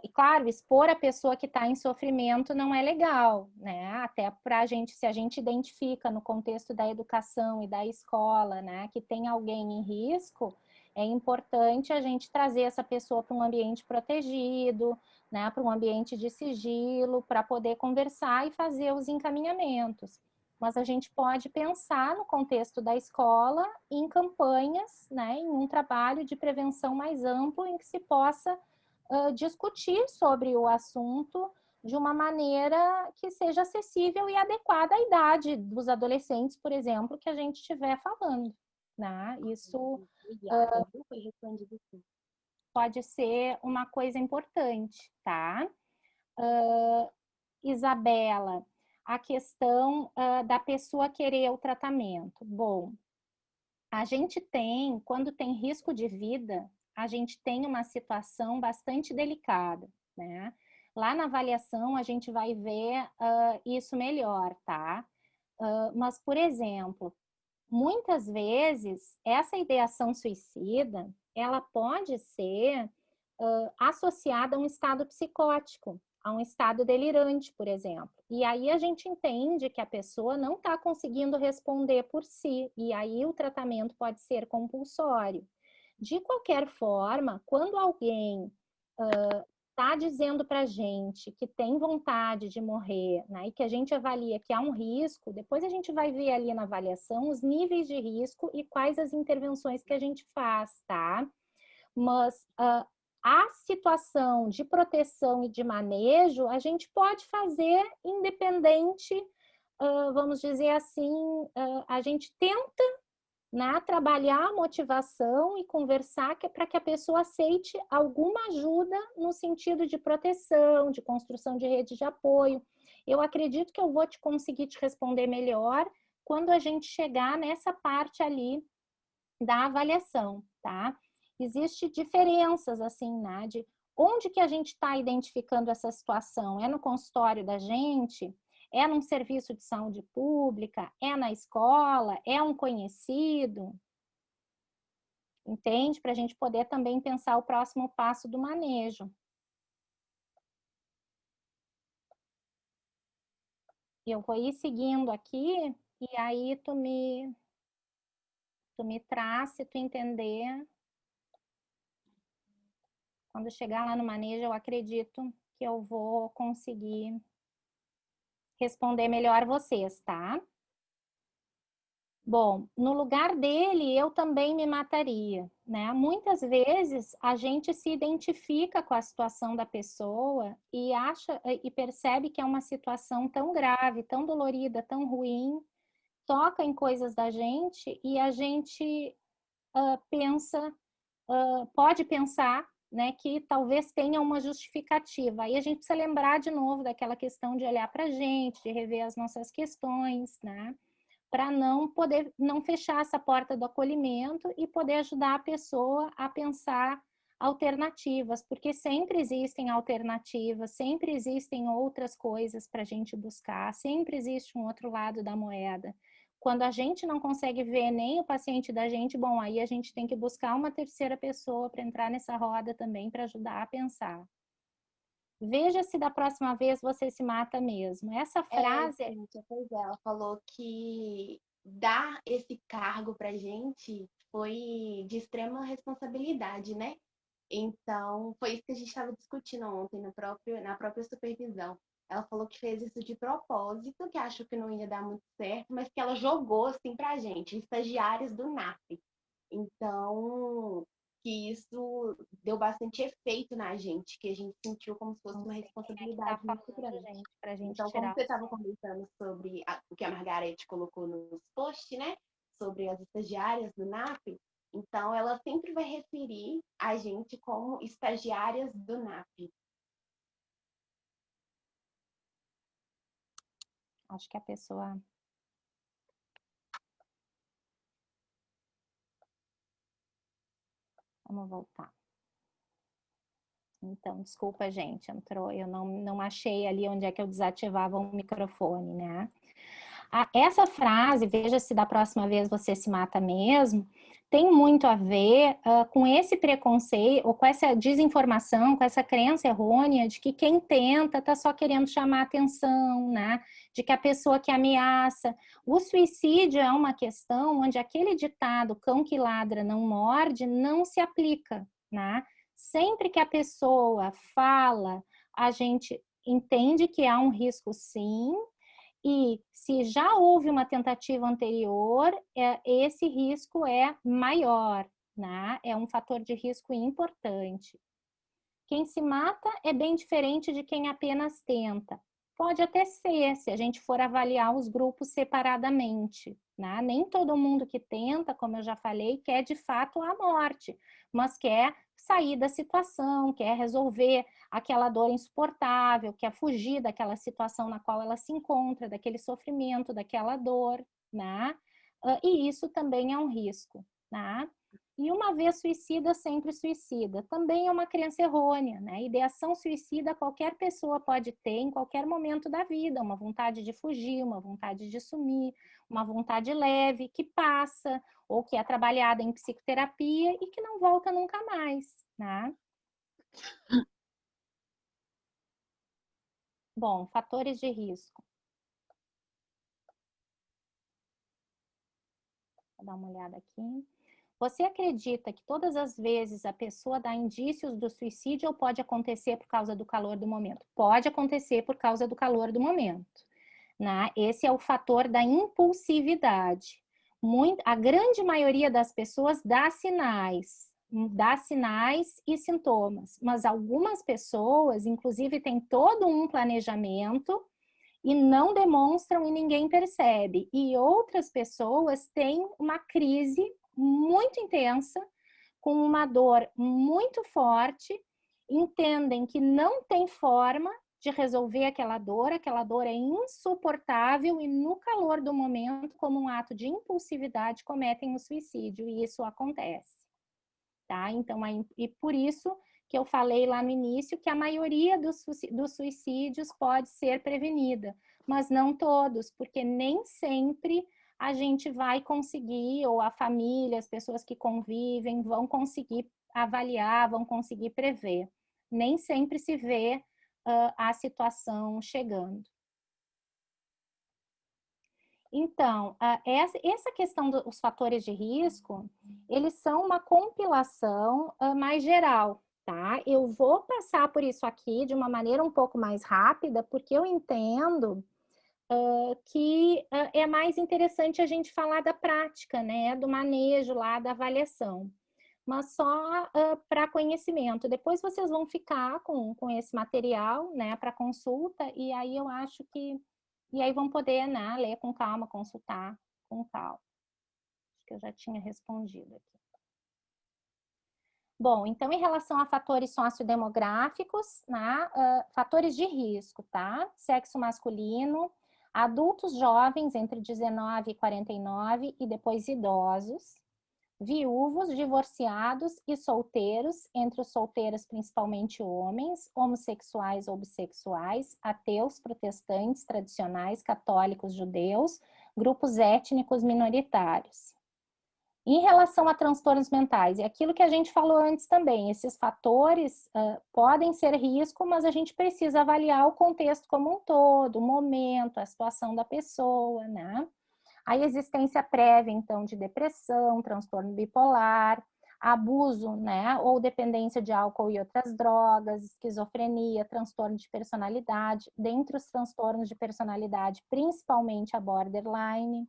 [SPEAKER 1] E claro, expor a pessoa que está em sofrimento não é legal, né? Até para a gente, se a gente identifica no contexto da educação e da escola, né, que tem alguém em risco, é importante a gente trazer essa pessoa para um ambiente protegido, né, para um ambiente de sigilo, para poder conversar e fazer os encaminhamentos. Mas a gente pode pensar no contexto da escola em campanhas, né, em um trabalho de prevenção mais amplo em que se possa discutir sobre o assunto de uma maneira que seja acessível e adequada à idade dos adolescentes, por exemplo, que a gente estiver falando, né? Isso pode ser uma coisa importante, tá? Isabela, a questão da pessoa querer o tratamento. Bom, a gente tem, quando tem risco de vida, a gente tem uma situação bastante delicada, né? Lá na avaliação a gente vai ver isso melhor, tá? Mas, por exemplo, muitas vezes essa ideação suicida, ela pode ser associada a um estado psicótico, a um estado delirante, por exemplo. E aí a gente entende que a pessoa não está conseguindo responder por si, e aí o tratamento pode ser compulsório. De qualquer forma, quando alguém está dizendo para a gente que tem vontade de morrer, né, e que a gente avalia que há um risco, depois a gente vai ver ali na avaliação os níveis de risco e quais as intervenções que a gente faz, tá? Mas a situação de proteção e de manejo, a gente pode fazer independente, vamos dizer assim, a gente tenta, né, trabalhar a motivação e conversar para que a pessoa aceite alguma ajuda no sentido de proteção, de construção de rede de apoio. Eu acredito que eu vou conseguir te responder melhor quando a gente chegar nessa parte ali da avaliação, tá? Existem diferenças, assim, né, de onde que a gente está identificando essa situação? É no consultório da gente? É num serviço de saúde pública? É na escola? É um conhecido? Entende? Para a gente poder também pensar o próximo passo do manejo. Eu vou ir seguindo aqui e aí tu me traz, se tu entender. Quando chegar lá no manejo, eu acredito que eu vou conseguir responder melhor vocês, tá? Bom, no lugar dele, eu também me mataria, né? Muitas vezes a gente se identifica com a situação da pessoa e acha e percebe que é uma situação tão grave, tão dolorida, tão ruim, toca em coisas da gente e a gente pensa, pode pensar, né, que talvez tenha uma justificativa. Aí a gente precisa lembrar de novo daquela questão de olhar para a gente, de rever as nossas questões, né? Para não fechar essa porta do acolhimento e poder ajudar a pessoa a pensar alternativas, porque sempre existem alternativas, sempre existem outras coisas para a gente buscar, sempre existe um outro lado da moeda. Quando a gente não consegue ver nem o paciente da gente, bom, aí a gente tem que buscar uma terceira pessoa para entrar nessa roda também para ajudar a pensar. Veja se da próxima vez você se mata mesmo. Essa frase
[SPEAKER 3] pois é, ela falou que dar esse cargo pra gente foi de extrema responsabilidade, né? Então, foi isso que a gente estava discutindo ontem na própria supervisão. Ela falou que fez isso de propósito, que achou que não ia dar muito certo, mas que ela jogou assim pra gente, estagiários do NAP. Então, que isso deu bastante efeito na gente, que a gente sentiu como se fosse uma responsabilidade muito grande.
[SPEAKER 1] Pra gente
[SPEAKER 3] Então, como
[SPEAKER 1] tirar
[SPEAKER 3] você estava conversando sobre o que a Margarete colocou nos posts, né? Sobre as estagiárias do NAP, então ela sempre vai referir a gente como estagiárias do NAP.
[SPEAKER 1] Acho que a pessoa... Vamos voltar. Então, desculpa, gente, entrou, eu não achei ali onde é que eu desativava o microfone, né? Essa frase, veja se da próxima vez você se mata mesmo, tem muito a ver com esse preconceito, ou com essa desinformação, com essa crença errônea de que quem tenta está só querendo chamar atenção, né? De que a pessoa que ameaça. O suicídio é uma questão onde aquele ditado, cão que ladra não morde, não se aplica, né? Sempre que a pessoa fala, a gente entende que há um risco sim, e se já houve uma tentativa anterior, esse risco é maior, né? É um fator de risco importante. Quem se mata é bem diferente de quem apenas tenta. Pode até ser, se a gente for avaliar os grupos separadamente, né? Nem todo mundo que tenta, como eu já falei, quer de fato a morte, mas quer sair da situação, quer resolver aquela dor insuportável, quer fugir daquela situação na qual ela se encontra, daquele sofrimento, daquela dor, né? E isso também é um risco, né? E uma vez suicida, sempre suicida. Também é uma crença errônea, né? Ideação suicida qualquer pessoa pode ter em qualquer momento da vida, uma vontade de fugir, uma vontade de sumir, uma vontade leve que passa, ou que é trabalhada em psicoterapia e que não volta nunca mais, né? Bom, fatores de risco. Vou dar uma olhada aqui. Você acredita que todas as vezes a pessoa dá indícios do suicídio ou pode acontecer por causa do calor do momento? Pode acontecer por causa do calor do momento, né? Esse é o fator da impulsividade. A grande maioria das pessoas dá sinais e sintomas, mas algumas pessoas, inclusive, têm todo um planejamento e não demonstram e ninguém percebe. E outras pessoas têm uma crise muito intensa, com uma dor muito forte, entendem que não tem forma de resolver aquela dor é insuportável e no calor do momento, como um ato de impulsividade, cometem o suicídio e isso acontece, tá? Então, e por isso que eu falei lá no início que a maioria dos suicídios pode ser prevenida, mas não todos, porque nem sempre a gente vai conseguir, ou a família, as pessoas que convivem, vão conseguir avaliar, vão conseguir prever. Nem sempre se vê a situação chegando. Então, essa questão dos fatores de risco, eles são uma compilação mais geral, tá? Eu vou passar por isso aqui de uma maneira um pouco mais rápida, porque eu entendo que é mais interessante a gente falar da prática, né? Do manejo lá, da avaliação. Mas só para conhecimento. Depois vocês vão ficar com esse material, né? Para consulta, e aí eu acho que... E aí vão poder, né, ler com calma, consultar com calma. Acho que eu já tinha respondido aqui. Bom, então em relação a fatores sociodemográficos, né, fatores de risco, tá? Sexo masculino, adultos jovens entre 19 e 49 e depois idosos, viúvos, divorciados e solteiros, entre os solteiros principalmente homens, homossexuais ou bissexuais, ateus, protestantes, tradicionais, católicos, judeus, grupos étnicos minoritários. Em relação a transtornos mentais, é aquilo que a gente falou antes também, esses fatores podem ser risco, mas a gente precisa avaliar o contexto como um todo, o momento, a situação da pessoa, né? A existência prévia, então, de depressão, transtorno bipolar, abuso, né, ou dependência de álcool e outras drogas, esquizofrenia, transtorno de personalidade, dentre os transtornos de personalidade, principalmente a borderline,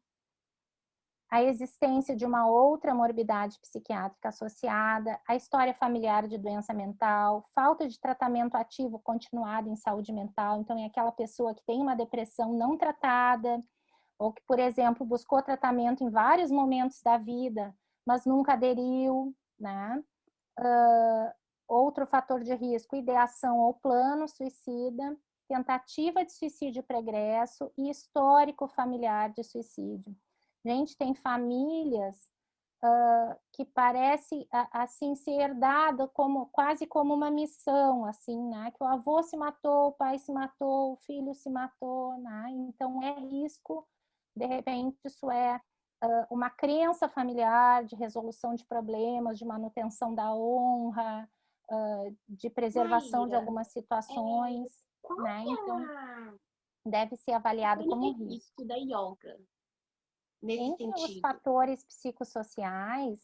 [SPEAKER 1] a existência de uma outra morbidade psiquiátrica associada, a história familiar de doença mental, falta de tratamento ativo continuado em saúde mental, então é aquela pessoa que tem uma depressão não tratada, ou que, por exemplo, buscou tratamento em vários momentos da vida, mas nunca aderiu, né? Outro fator de risco, ideação ou plano suicida, tentativa de suicídio pregresso e histórico familiar de suicídio. Gente, tem famílias que parece assim ser herdada como quase como uma missão, assim, né? Que o avô se matou, o pai se matou, o filho se matou, né? Então é risco, de repente isso é uma crença familiar de resolução de problemas, de manutenção da honra, de preservação de
[SPEAKER 3] Maíra,
[SPEAKER 1] algumas situações,
[SPEAKER 3] qual
[SPEAKER 1] né?
[SPEAKER 3] que é
[SPEAKER 1] Então deve ser avaliado
[SPEAKER 3] o
[SPEAKER 1] como risco.
[SPEAKER 3] benefício da yoga nesse
[SPEAKER 1] Entre os
[SPEAKER 3] sentido?
[SPEAKER 1] fatores psicossociais,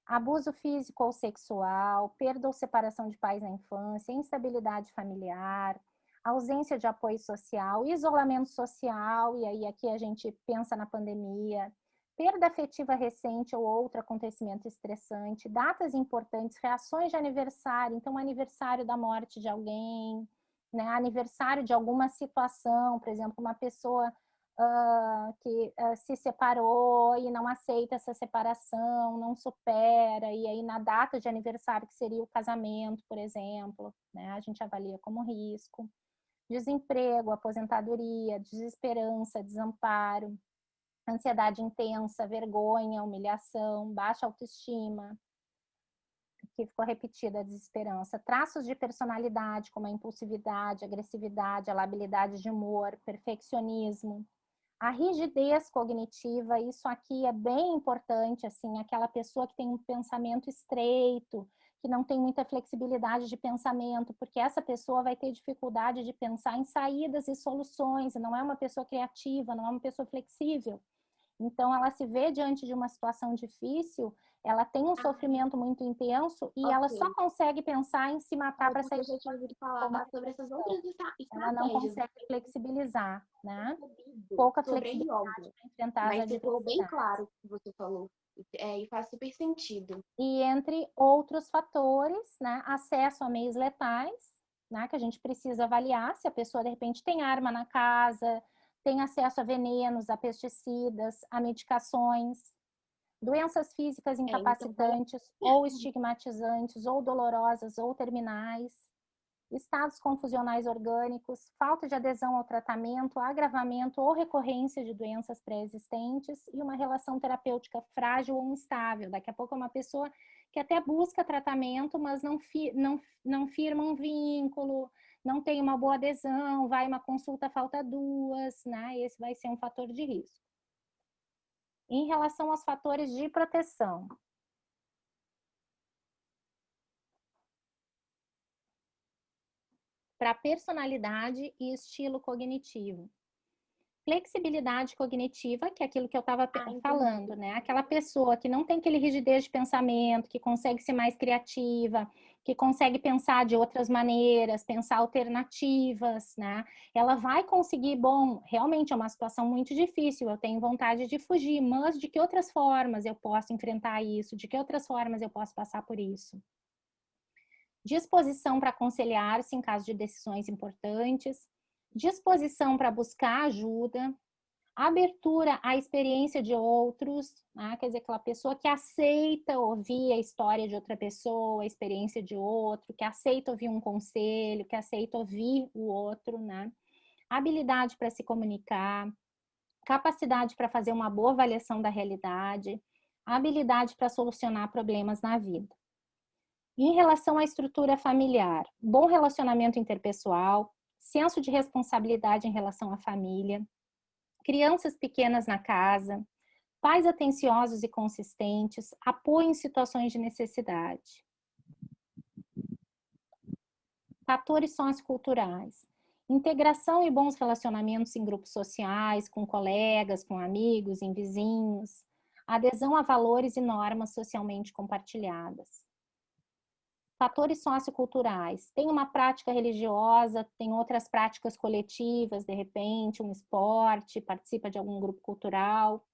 [SPEAKER 1] abuso físico ou sexual, perda ou separação de pais na infância, instabilidade familiar, ausência de apoio social, isolamento social, e aí aqui a gente pensa na pandemia, perda afetiva recente ou outro acontecimento estressante, datas importantes, reações de aniversário, então aniversário da morte de alguém, né, aniversário de alguma situação, por exemplo, uma pessoa que se separou e não aceita essa separação, não supera, e aí na data de aniversário, que seria o casamento, por exemplo, né, a gente avalia como risco. Desemprego, aposentadoria, desesperança, desamparo, ansiedade intensa, vergonha, humilhação, baixa autoestima, que ficou repetida a desesperança. Traços de personalidade, como a impulsividade, agressividade, a labilidade de humor, perfeccionismo, a rigidez cognitiva, isso aqui é bem importante, assim, aquela pessoa que tem um pensamento estreito, que não tem muita flexibilidade de pensamento, porque essa pessoa vai ter dificuldade de pensar em saídas e soluções, não é uma pessoa criativa, não é uma pessoa flexível. Então, ela se vê diante de uma situação difícil, ela tem um sofrimento muito intenso e ela só
[SPEAKER 3] Ok.
[SPEAKER 1] consegue pensar em se matar para
[SPEAKER 3] Porque
[SPEAKER 1] sair
[SPEAKER 3] eu já tinha ouvido falar sobre essas
[SPEAKER 1] depressão.
[SPEAKER 3] outras
[SPEAKER 1] Ela não
[SPEAKER 3] estratégias
[SPEAKER 1] consegue flexibilizar, né?
[SPEAKER 3] percebido
[SPEAKER 1] Pouca
[SPEAKER 3] sobre a
[SPEAKER 1] flexibilidade
[SPEAKER 3] yoga,
[SPEAKER 1] para enfrentar as
[SPEAKER 3] mas ficou bem
[SPEAKER 1] adversidades.
[SPEAKER 3] claro o que você falou. E faz super sentido.
[SPEAKER 1] E entre outros fatores, né, acesso a meios letais, né, que a gente precisa avaliar se a pessoa de repente tem arma na casa, tem acesso a venenos, a pesticidas, a medicações, doenças físicas
[SPEAKER 3] Então vale
[SPEAKER 1] incapacitantes ou estigmatizantes ou dolorosas ou terminais, estados confusionais orgânicos, falta de adesão ao tratamento, agravamento ou recorrência de doenças pré-existentes e uma relação terapêutica frágil ou instável. Daqui a pouco é uma pessoa que até busca tratamento, mas não firma um vínculo, não tem uma boa adesão, vai uma consulta, falta duas, né? Esse vai ser um fator de risco. Em relação aos fatores de proteção, para personalidade e estilo cognitivo. Flexibilidade cognitiva, que é aquilo que eu estava falando, né? Aquela pessoa que não tem aquele rigidez de pensamento, que consegue ser mais criativa, que consegue pensar de outras maneiras, pensar alternativas, né? Ela vai conseguir, bom, realmente é uma situação muito difícil, eu tenho vontade de fugir, mas de que outras formas eu posso enfrentar isso? De que outras formas eu posso passar por isso? Disposição para aconselhar-se em caso de decisões importantes, disposição para buscar ajuda, abertura à experiência de outros, né? Quer dizer, aquela pessoa que aceita ouvir a história de outra pessoa, a experiência de outro, que aceita ouvir um conselho, que aceita ouvir o outro, né? Habilidade para se comunicar, capacidade para fazer uma boa avaliação da realidade, habilidade para solucionar problemas na vida. Em relação à estrutura familiar, bom relacionamento interpessoal, senso de responsabilidade em relação à família, crianças pequenas na casa, pais atenciosos e consistentes, apoio em situações de necessidade. Fatores socioculturais. Integração e bons relacionamentos em grupos sociais, com colegas, com amigos, em vizinhos. Adesão a valores e normas socialmente compartilhadas. Fatores socioculturais. Tem uma prática religiosa, tem outras práticas coletivas, de repente, um esporte, participa de algum grupo cultural.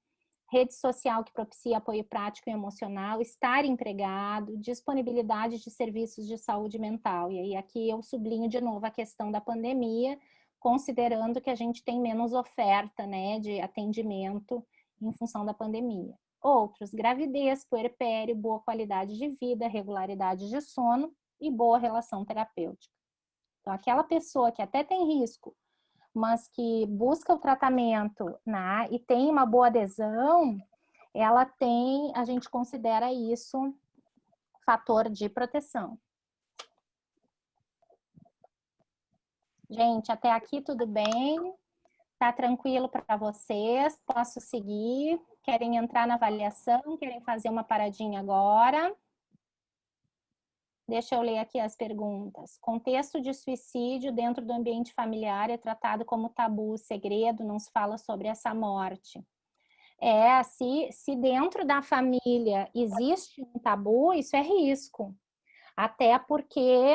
[SPEAKER 1] Rede social que propicia apoio prático e emocional, estar empregado, disponibilidade de serviços de saúde mental. E aí aqui eu sublinho de novo a questão da pandemia considerando que a gente tem menos oferta, né, de atendimento em função da pandemia. Outros, gravidez, puerpério, boa qualidade de vida, regularidade de sono e boa relação terapêutica. Então, aquela pessoa que até tem risco, mas que busca o tratamento, né, e tem uma boa adesão, ela tem, a gente considera isso fator de proteção. Gente, até aqui tudo bem? Tá tranquilo para vocês? Posso seguir? Querem entrar na avaliação? Querem fazer uma paradinha agora? Deixa eu ler aqui as perguntas. Contexto de suicídio dentro do ambiente familiar é tratado como tabu, segredo, não se fala sobre essa morte. Se dentro da família existe um tabu, isso é risco. Até porque,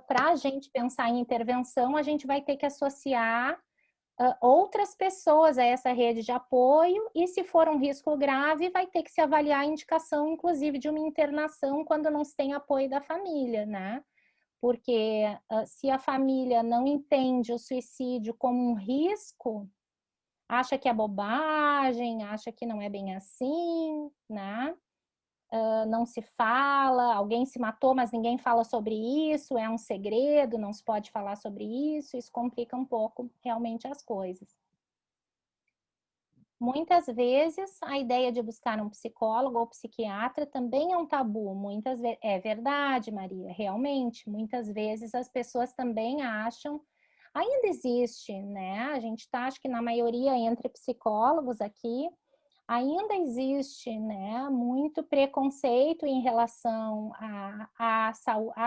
[SPEAKER 1] para a gente pensar em intervenção, a gente vai ter que associar outras pessoas a essa rede de apoio, e se for um risco grave, vai ter que se avaliar a indicação, inclusive, de uma internação quando não se tem apoio da família, né? Porque se a família não entende o suicídio como um risco, acha que é bobagem, acha que não é bem assim, né? Não se fala, alguém se matou, mas ninguém fala sobre isso, é um segredo, não se pode falar sobre isso complica um pouco realmente as coisas. Muitas vezes, a ideia de buscar um psicólogo ou psiquiatra também é um tabu. Muitas vezes, é verdade, Maria, realmente, muitas vezes as pessoas também acham, ainda existe, né? A gente está, acho que na maioria entre psicólogos aqui, ainda existe, né, muito preconceito em relação à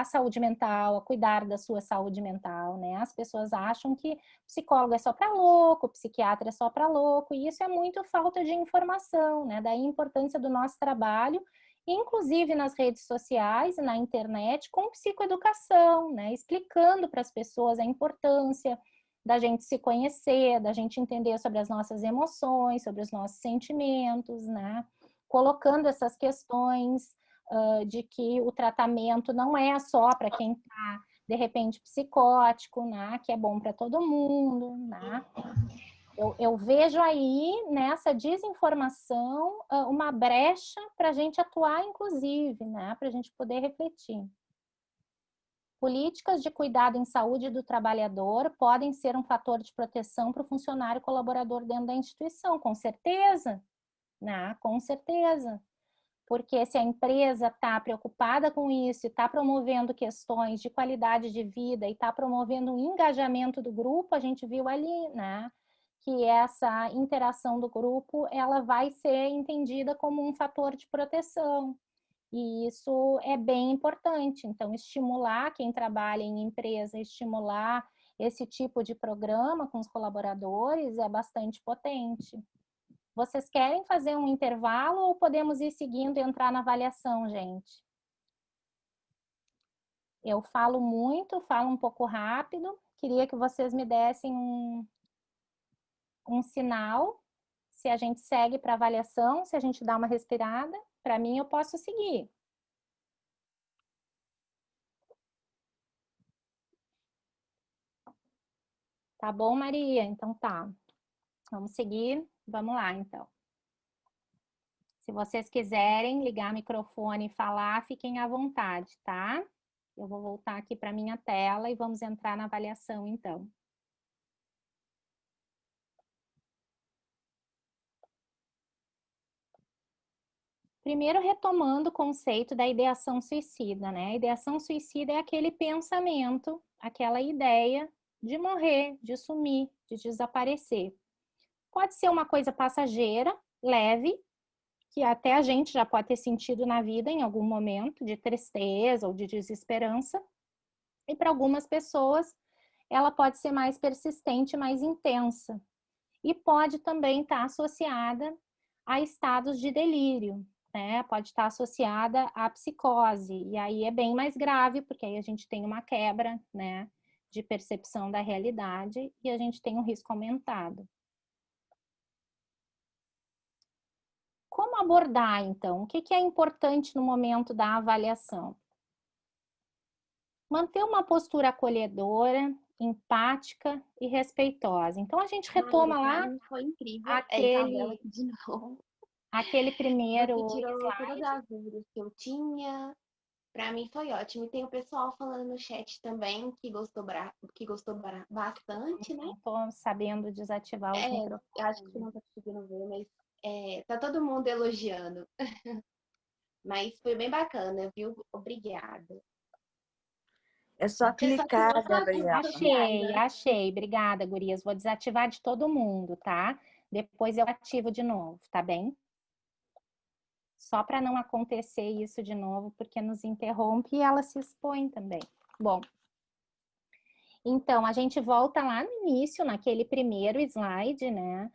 [SPEAKER 1] saúde mental, a cuidar da sua saúde mental, né? As pessoas acham que psicólogo é só para louco, psiquiatra é só para louco, e isso é muito falta de informação, né? Daí a importância do nosso trabalho, inclusive nas redes sociais e na internet, com psicoeducação, né? Explicando para as pessoas a importância da gente se conhecer, da gente entender sobre as nossas emoções, sobre os nossos sentimentos, né? Colocando essas questões de que o tratamento não é só para quem está, de repente, psicótico, né? Que é bom para todo mundo, né? Eu vejo aí, nessa desinformação, uma brecha para a gente atuar, inclusive, né? Para a gente poder refletir. Políticas de cuidado em saúde do trabalhador podem ser um fator de proteção para o funcionário colaborador dentro da instituição, com certeza, né? Com certeza. Porque se a empresa está preocupada com isso, está promovendo questões de qualidade de vida e está promovendo um engajamento do grupo, a gente viu ali, né? Que essa interação do grupo, ela vai ser entendida como um fator de proteção. E isso é bem importante. Então, estimular quem trabalha em empresa, estimular esse tipo de programa com os colaboradores é bastante potente. Vocês querem fazer um intervalo ou podemos ir seguindo e entrar na avaliação, gente? Eu falo muito, falo um pouco rápido. Queria que vocês me dessem um sinal se a gente segue para avaliação, se a gente dá uma respirada. Para mim, eu posso seguir. Tá bom, Maria? Então tá. Vamos seguir. Vamos lá, então. Se vocês quiserem ligar o microfone e falar, fiquem à vontade, tá? Eu vou voltar aqui para minha tela e vamos entrar na avaliação, então. Primeiro, retomando o conceito da ideação suicida, né? A ideação suicida é aquele pensamento, aquela ideia de morrer, de sumir, de desaparecer. Pode ser uma coisa passageira, leve, que até a gente já pode ter sentido na vida em algum momento, de tristeza ou de desesperança. E para algumas pessoas, ela pode ser mais persistente, mais intensa. E pode também estar associada a estados de delírio, né? Pode estar associada à psicose. E aí é bem mais grave, porque aí a gente tem uma quebra, né, de percepção da realidade e a gente tem um risco aumentado. Como abordar, então? O que é importante no momento da avaliação? Manter uma postura acolhedora, empática e respeitosa. Então, a gente
[SPEAKER 3] Ai,
[SPEAKER 1] retoma
[SPEAKER 3] pra
[SPEAKER 1] lá
[SPEAKER 3] mim foi incrível. É a Isabela
[SPEAKER 1] aquele,
[SPEAKER 3] aqui de novo.
[SPEAKER 1] aquele primeiro
[SPEAKER 3] Você tirou todas
[SPEAKER 1] slide.
[SPEAKER 3] as dúvidas que eu tinha. Pra mim foi ótimo. E tem o pessoal falando no chat também que gostou, bastante, né?
[SPEAKER 1] Não estou sabendo desativar os
[SPEAKER 3] Eu acho que você
[SPEAKER 1] microfones.
[SPEAKER 3] não tá conseguindo ver, mas tá todo mundo elogiando. Mas foi bem bacana, viu? Obrigada.
[SPEAKER 4] É só
[SPEAKER 3] Você só
[SPEAKER 4] clicar,
[SPEAKER 3] tirou só as redes
[SPEAKER 4] Gabriela.
[SPEAKER 3] sociais,
[SPEAKER 1] Achei,
[SPEAKER 3] né?
[SPEAKER 1] achei. Obrigada, gurias. Vou desativar de todo mundo, tá? Depois eu ativo de novo, tá bem? Só para não acontecer isso de novo, porque nos interrompe e ela se expõe também. Bom, então a gente volta lá no início, naquele primeiro slide, né?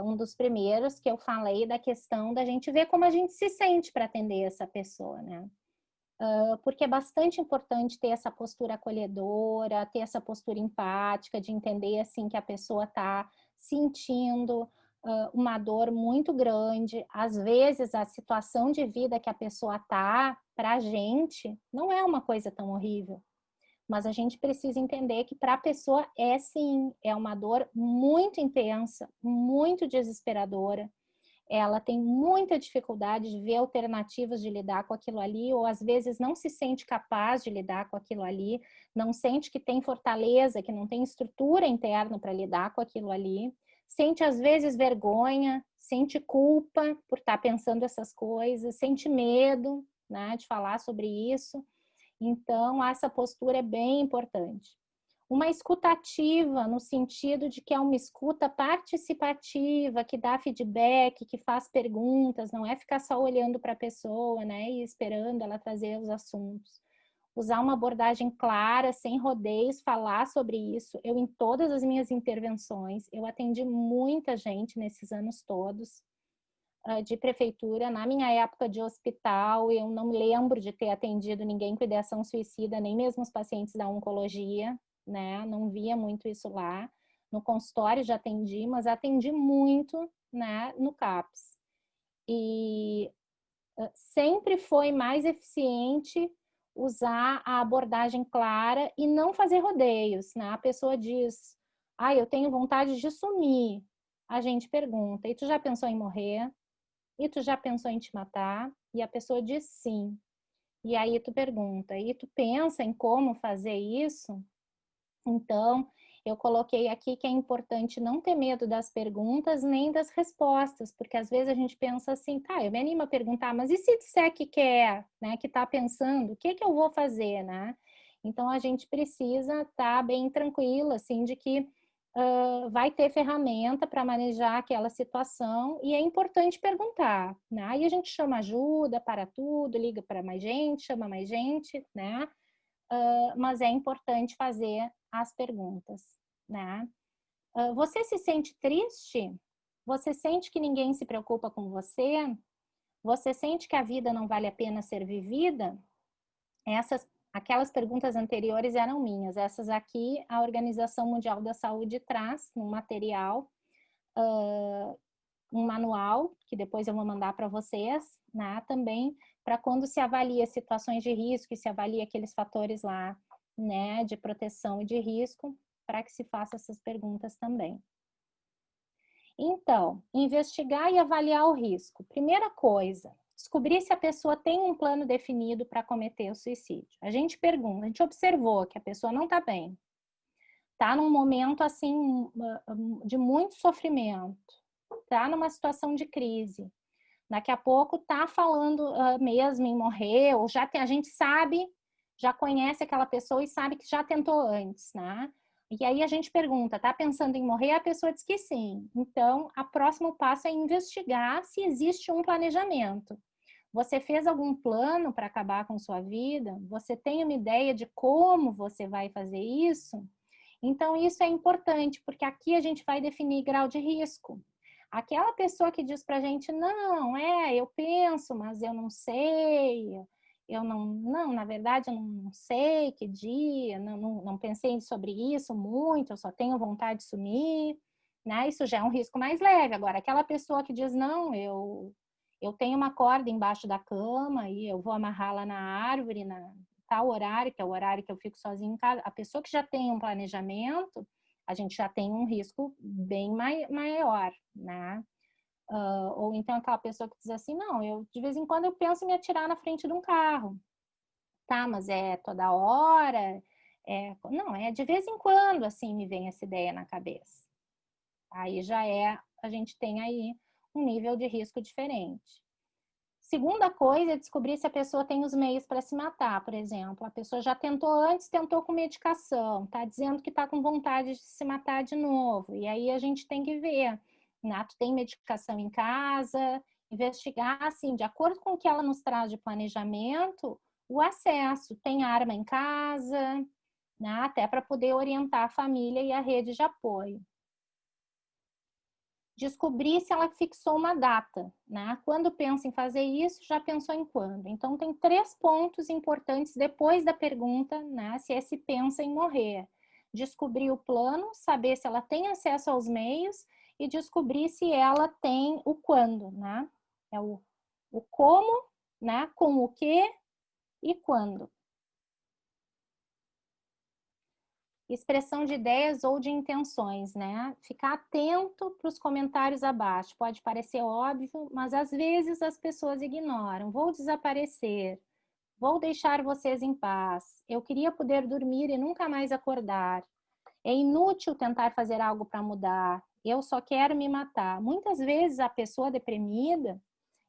[SPEAKER 1] Um dos primeiros que eu falei da questão da gente ver como a gente se sente para atender essa pessoa, né? Porque é bastante importante ter essa postura acolhedora, ter essa postura empática, de entender assim que a pessoa está sentindo uma dor muito grande. Às vezes a situação de vida que a pessoa está, para a gente, não é uma coisa tão horrível. Mas a gente precisa entender que para a pessoa é sim, é uma dor muito intensa, muito desesperadora. Ela tem muita dificuldade de ver alternativas de lidar com aquilo ali, ou às vezes não se sente capaz de lidar com aquilo ali, não sente que tem fortaleza, que não tem estrutura interna para lidar com aquilo ali, sente às vezes vergonha, sente culpa por estar pensando essas coisas, sente medo, né, de falar sobre isso. Então, essa postura é bem importante. Uma escuta ativa, no sentido de que é uma escuta participativa, que dá feedback, que faz perguntas, não é ficar só olhando para a pessoa, né, e esperando ela trazer os assuntos. Usar uma abordagem clara, sem rodeios, falar sobre isso. Eu, em todas as minhas intervenções, eu atendi muita gente nesses anos todos, de prefeitura. Na minha época de hospital, eu não me lembro de ter atendido ninguém com ideação suicida, nem mesmo os pacientes da oncologia, né? Não via muito isso lá. No consultório já atendi, mas atendi muito, né, no CAPS. E sempre foi mais eficiente usar a abordagem clara e não fazer rodeios, né? A pessoa diz, eu tenho vontade de sumir. A gente pergunta, e tu já pensou em morrer? E tu já pensou em te matar? E a pessoa diz sim. E aí tu pergunta, e tu pensa em como fazer isso? Então, eu coloquei aqui que é importante não ter medo das perguntas nem das respostas, porque às vezes a gente pensa assim, tá, eu me animo a perguntar, mas e se disser que quer, né, que tá pensando, o que que eu vou fazer, né? Então, a gente precisa estar bem tranquila, assim, de que vai ter ferramenta para manejar aquela situação e é importante perguntar, né? Aí a gente chama ajuda para tudo, liga para mais gente, chama mais gente, né? Mas é importante fazer as perguntas, né? Você se sente triste? Você sente que ninguém se preocupa com você? Você sente que a vida não vale a pena ser vivida? Aquelas perguntas anteriores eram minhas. Essas aqui a Organização Mundial da Saúde traz num material, um manual, que depois eu vou mandar para vocês, né? Também para quando se avalia situações de risco e se avalia aqueles fatores lá, né, de proteção e de risco, para que se faça essas perguntas também. Então, investigar e avaliar o risco. Primeira coisa, descobrir se a pessoa tem um plano definido para cometer o suicídio. A gente pergunta, a gente observou que a pessoa não está bem, está num momento assim de muito sofrimento, está numa situação de crise. Daqui a pouco está falando mesmo em morrer, ou já tem, a gente sabe, já conhece aquela pessoa e sabe que já tentou antes, né? E aí a gente pergunta, tá pensando em morrer? A pessoa diz que sim. Então, o próximo passo é investigar se existe um planejamento. Você fez algum plano para acabar com sua vida? Você tem uma ideia de como você vai fazer isso? Então, isso é importante, porque aqui a gente vai definir grau de risco. Aquela pessoa que diz pra gente, não, eu penso, mas eu não sei, na verdade eu não sei que dia, não pensei sobre isso muito, eu só tenho vontade de sumir, né? Isso já é um risco mais leve. Agora, aquela pessoa que diz, não, eu tenho uma corda embaixo da cama e eu vou amarrá-la na árvore, tal horário, que é o horário que eu fico sozinha em casa, a pessoa que já tem um planejamento, a gente já tem um risco bem maior, né? Ou então aquela pessoa que diz assim, não, eu de vez em quando eu penso em me atirar na frente de um carro. Tá, mas é toda hora? Não, é de vez em quando, assim, me vem essa ideia na cabeça. Aí a gente tem aí um nível de risco diferente. Segunda coisa é descobrir se a pessoa tem os meios para se matar, por exemplo. A pessoa já tentou antes, tentou com medicação, tá dizendo que tá com vontade de se matar de novo. E aí a gente tem que ver, né? Tu tem medicação em casa, investigar, assim, de acordo com o que ela nos traz de planejamento, o acesso. Tem arma em casa, né? Até para poder orientar a família e a rede de apoio. Descobrir se ela fixou uma data, né? Quando pensa em fazer isso, já pensou em quando? Então, tem 3 pontos importantes depois da pergunta, né? Se se pensa em morrer. Descobrir o plano, saber se ela tem acesso aos meios e descobrir se ela tem o quando, né? É o como, né? Com o que e quando. Expressão de ideias ou de intenções, né? Ficar atento para os comentários abaixo. Pode parecer óbvio, mas às vezes as pessoas ignoram. Vou desaparecer. Vou deixar vocês em paz. Eu queria poder dormir e nunca mais acordar. É inútil tentar fazer algo para mudar. Eu só quero me matar. Muitas vezes a pessoa deprimida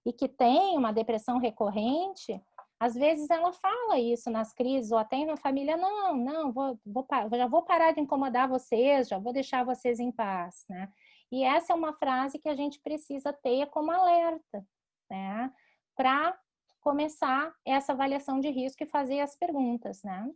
[SPEAKER 1] e que tem uma depressão recorrente, às vezes ela fala isso nas crises, ou até na família, não, já vou parar de incomodar vocês, já vou deixar vocês em paz, né? E essa é uma frase que a gente precisa ter como alerta, né? Para começar essa avaliação de risco e fazer as perguntas, né?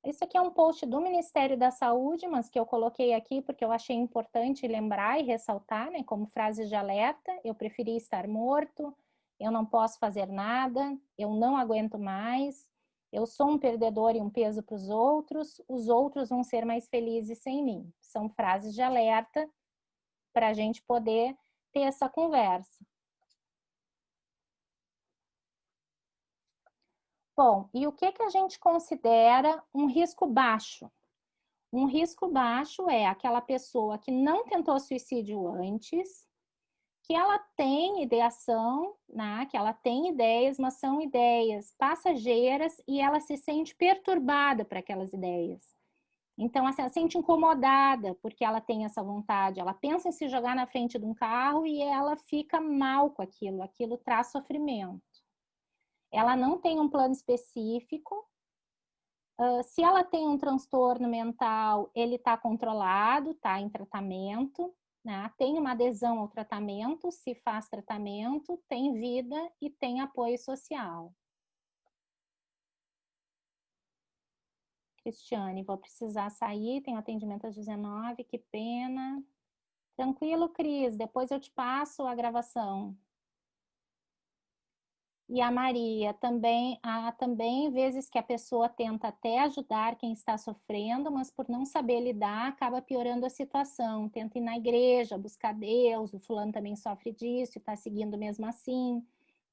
[SPEAKER 1] Isso aqui é um post do Ministério da Saúde, mas que eu coloquei aqui porque eu achei importante lembrar e ressaltar, né, como frases de alerta. Eu preferi estar morto, eu não posso fazer nada, eu não aguento mais, eu sou um perdedor e um peso para os outros vão ser mais felizes sem mim. São frases de alerta para a gente poder ter essa conversa. Bom, e o que a gente considera um risco baixo? Um risco baixo é aquela pessoa que não tentou suicídio antes, que ela tem ideação, né? Que ela tem ideias, mas são ideias passageiras e ela se sente perturbada por aquelas ideias. Então, assim, ela se sente incomodada porque ela tem essa vontade. Ela pensa em se jogar na frente de um carro e ela fica mal com aquilo. Aquilo traz sofrimento. Ela não tem um plano específico. Se ela tem um transtorno mental, ele está controlado, está em tratamento, né? Tem uma adesão ao tratamento, se faz tratamento, tem vida e tem apoio social. Cristiane, vou precisar sair, tenho atendimento às 19, que pena. Tranquilo, Cris, depois eu te passo a gravação. E a Maria, também, há também vezes que a pessoa tenta até ajudar quem está sofrendo, mas por não saber lidar, acaba piorando a situação. Tenta ir na igreja, buscar Deus, o fulano também sofre disso e está seguindo mesmo assim.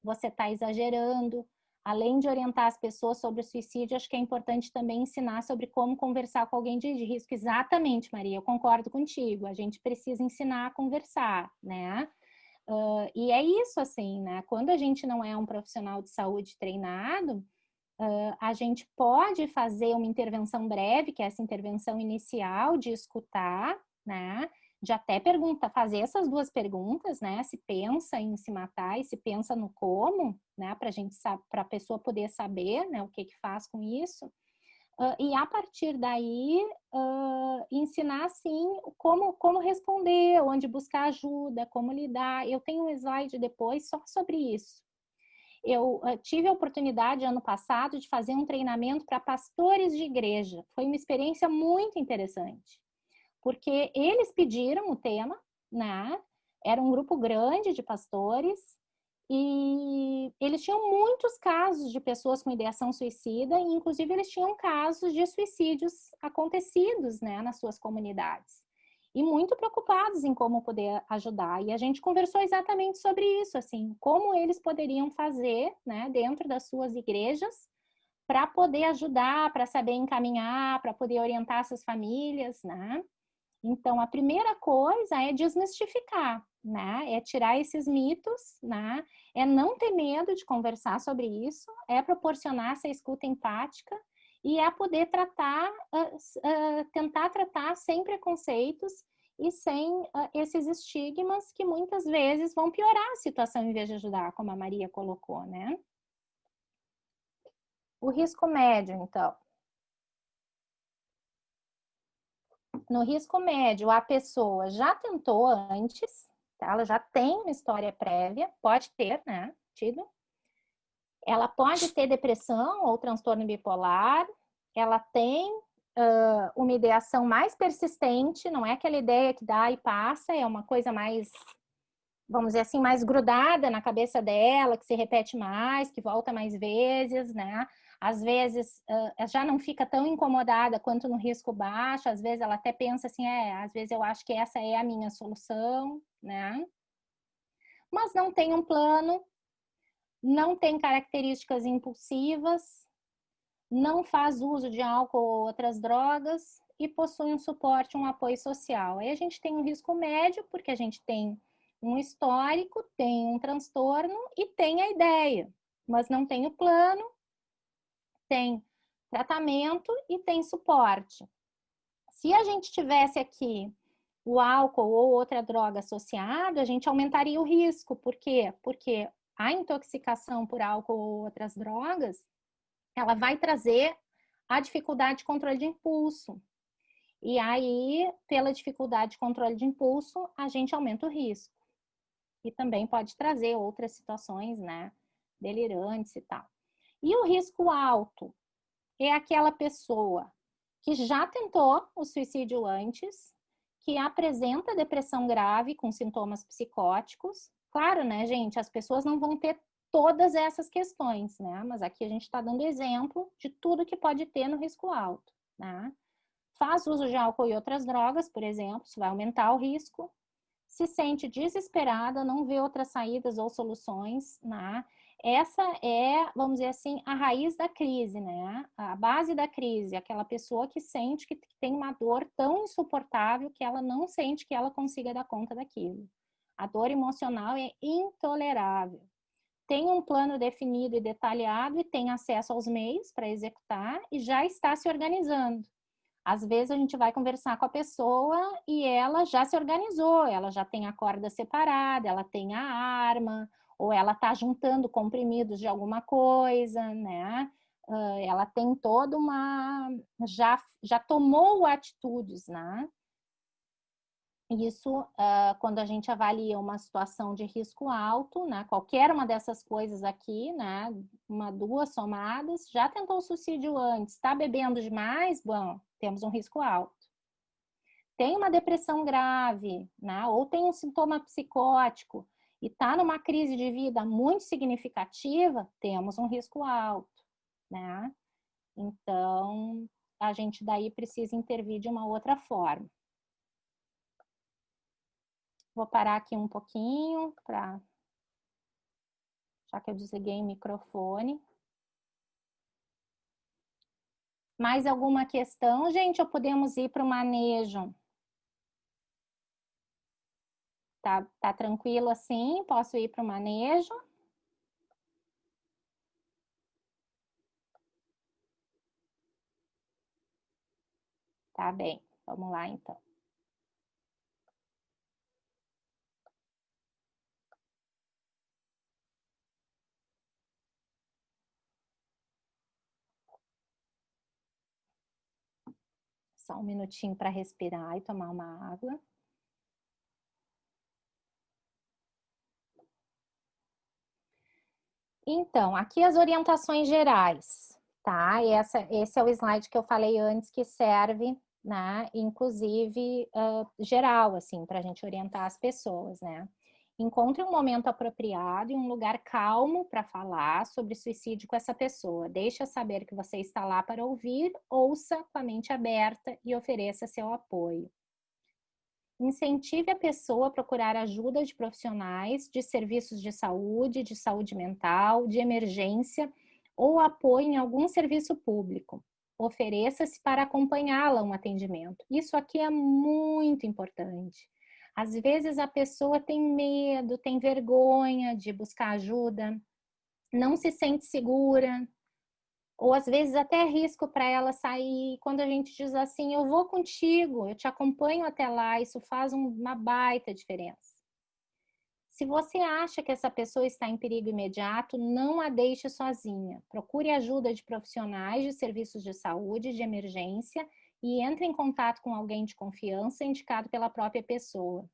[SPEAKER 1] Você está exagerando. Além de orientar as pessoas sobre o suicídio, acho que é importante também ensinar sobre como conversar com alguém de risco. Exatamente, Maria, eu concordo contigo. A gente precisa ensinar a conversar, né? E é isso, assim, né? Quando a gente não é um profissional de saúde treinado, a gente pode fazer uma intervenção breve, que é essa intervenção inicial de escutar, né? De até fazer essas 2 perguntas, né? Se pensa em se matar e se pensa no como, né? Para a pessoa poder saber, né? O que faz com isso. E a partir daí, ensinar, assim, como responder, onde buscar ajuda, como lidar. Eu tenho um slide depois só sobre isso. Eu tive a oportunidade, ano passado, de fazer um treinamento para pastores de igreja. Foi uma experiência muito interessante, porque eles pediram o tema, né? Era um grupo grande de pastores, e eles tinham muitos casos de pessoas com ideação suicida, e inclusive eles tinham casos de suicídios acontecidos, né, nas suas comunidades. e muito preocupados em como poder ajudar. E a gente conversou exatamente sobre isso, assim, como eles poderiam fazer, né, dentro das suas igrejas, para poder ajudar, para saber encaminhar, para poder orientar essas famílias, né? Então, a primeira coisa é desmistificar, né? É tirar esses mitos, né? É não ter medo de conversar sobre isso, é proporcionar essa escuta empática e é poder tratar, tentar tratar sem preconceitos e sem esses estigmas que muitas vezes vão piorar a situação em vez de ajudar, como a Maria colocou, né? O risco médio, então. No risco médio, a pessoa já tentou antes, tá? Ela já tem uma história prévia, pode ter, né? Tido. Ela pode ter depressão ou transtorno bipolar, ela tem uma ideação mais persistente, não é aquela ideia que dá e passa, é uma coisa mais, vamos dizer assim, mais grudada na cabeça dela, que se repete mais, que volta mais vezes, né? Às vezes já não fica tão incomodada quanto no risco baixo, às vezes ela até pensa assim, às vezes eu acho que essa é a minha solução, né? Mas não tem um plano, não tem características impulsivas, não faz uso de álcool ou outras drogas e possui um suporte, um apoio social. Aí a gente tem um risco médio, porque a gente tem um histórico, tem um transtorno e tem a ideia, mas não tem o plano, tem tratamento e tem suporte. Se a gente tivesse aqui o álcool ou outra droga associado, a gente aumentaria o risco. Por quê? Porque a intoxicação por álcool ou outras drogas, ela vai trazer a dificuldade de controle de impulso. E aí, pela dificuldade de controle de impulso, a gente aumenta o risco. E também pode trazer outras situações, né, delirantes e tal. E o risco alto é aquela pessoa que já tentou o suicídio antes, que apresenta depressão grave com sintomas psicóticos. Claro, né, gente, as pessoas não vão ter todas essas questões, né? Mas aqui a gente está dando exemplo de tudo que pode ter no risco alto, né? Faz uso de álcool e outras drogas, por exemplo, isso vai aumentar o risco. Se sente desesperada, não vê outras saídas ou soluções, né? Essa é, vamos dizer assim, a raiz da crise, né? A base da crise, aquela pessoa que sente que tem uma dor tão insuportável que ela não sente que ela consiga dar conta daquilo. A dor emocional é intolerável. Tem um plano definido e detalhado e tem acesso aos meios para executar e já está se organizando. Às vezes a gente vai conversar com a pessoa e ela já se organizou, ela já tem a corda separada, ela tem a arma, ou ela está juntando comprimidos de alguma coisa, né? Ela tem toda uma... já tomou atitudes, né? Isso, quando a gente avalia uma situação de risco alto, né? Qualquer uma dessas coisas aqui, né? Uma, duas somadas, já tentou suicídio antes, está bebendo demais? Bom, temos um risco alto. Tem uma depressão grave, né? Ou tem um sintoma psicótico e está numa crise de vida muito significativa, temos um risco alto, né? Então, a gente daí precisa intervir de uma outra forma. Vou parar aqui um pouquinho, já que eu desliguei o microfone. Mais alguma questão, gente? Ou podemos ir para o manejo? Tá tranquilo assim? Posso ir para o manejo? Tá bem, vamos lá então. Só um minutinho para respirar e tomar uma água. Então, aqui as orientações gerais, tá? Esse é o slide que eu falei antes que serve, né? Inclusive geral, assim, para a gente orientar as pessoas, né? Encontre um momento apropriado e um lugar calmo para falar sobre suicídio com essa pessoa. Deixa saber que você está lá para ouvir, ouça com a mente aberta e ofereça seu apoio. incentive a pessoa a procurar ajuda de profissionais de serviços de saúde mental, de emergência ou apoio em algum serviço público. Ofereça-se para acompanhá-la um atendimento. Isso aqui é muito importante. Às vezes a pessoa tem medo, tem vergonha de buscar ajuda, não se sente segura, ou às vezes até é risco para ela sair. Quando a gente diz assim, eu vou contigo, eu te acompanho até lá, isso faz uma baita diferença. Se você acha que essa pessoa está em perigo imediato, não a deixe sozinha. Procure ajuda de profissionais de serviços de saúde, de emergência, e entre em contato com alguém de confiança indicado pela própria pessoa.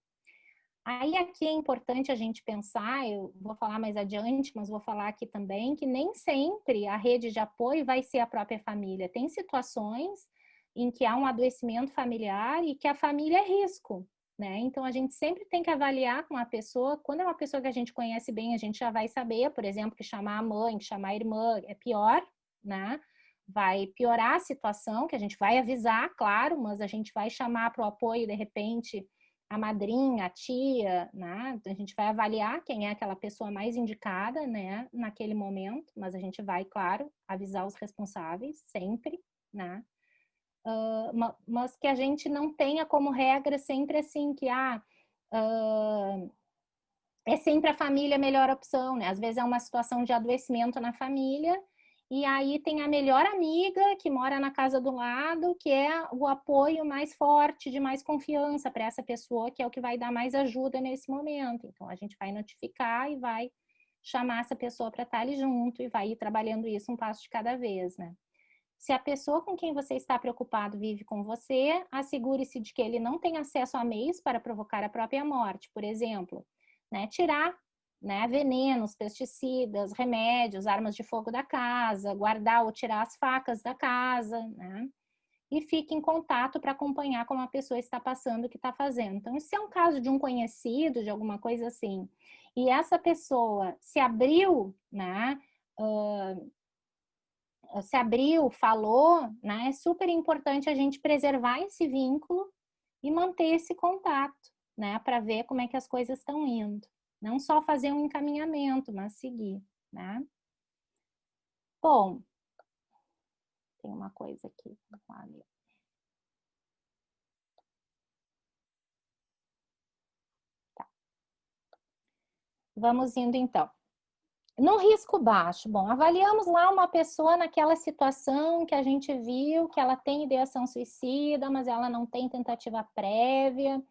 [SPEAKER 1] Aí aqui é importante a gente pensar, eu vou falar mais adiante, mas vou falar aqui também, que nem sempre a rede de apoio vai ser a própria família. Tem situações em que há um adoecimento familiar e que a família é risco, né? Então a gente sempre tem que avaliar com a pessoa, quando é uma pessoa que a gente conhece bem, a gente já vai saber, por exemplo, que chamar a mãe, que chamar a irmã é pior, né? Vai piorar a situação, que a gente vai avisar, claro, mas a gente vai chamar para o apoio, de repente, a madrinha, a tia, né? A gente vai avaliar quem é aquela pessoa mais indicada, né? Naquele momento, mas a gente vai, claro, avisar os responsáveis sempre, né? Mas que a gente não tenha como regra sempre assim que é sempre a família a melhor opção, né? Às vezes é uma situação de adoecimento na família e aí tem a melhor amiga que mora na casa do lado, que é o apoio mais forte, de mais confiança para essa pessoa, que é o que vai dar mais ajuda nesse momento. Então, a gente vai notificar e vai chamar essa pessoa para estar ali junto e vai ir trabalhando isso um passo de cada vez, né? Se a pessoa com quem você está preocupado vive com você, assegure-se de que ele não tem acesso a meios para provocar a própria morte, por exemplo, né? Tirar, né, venenos, pesticidas, remédios, armas de fogo da casa, guardar ou tirar as facas da casa, né? E fique em contato para acompanhar como a pessoa está passando, o que está fazendo. Então, se é um caso de um conhecido, de alguma coisa assim, e essa pessoa se abriu, né? Se abriu, falou, né? É super importante a gente preservar esse vínculo e manter esse contato, né? Para ver como é que as coisas estão indo. Não só fazer um encaminhamento, mas seguir, né? Bom, tem uma coisa aqui. Tá. Vamos indo então. No risco baixo, bom, avaliamos lá uma pessoa naquela situação que a gente viu que ela tem ideação suicida, mas ela não tem tentativa prévia,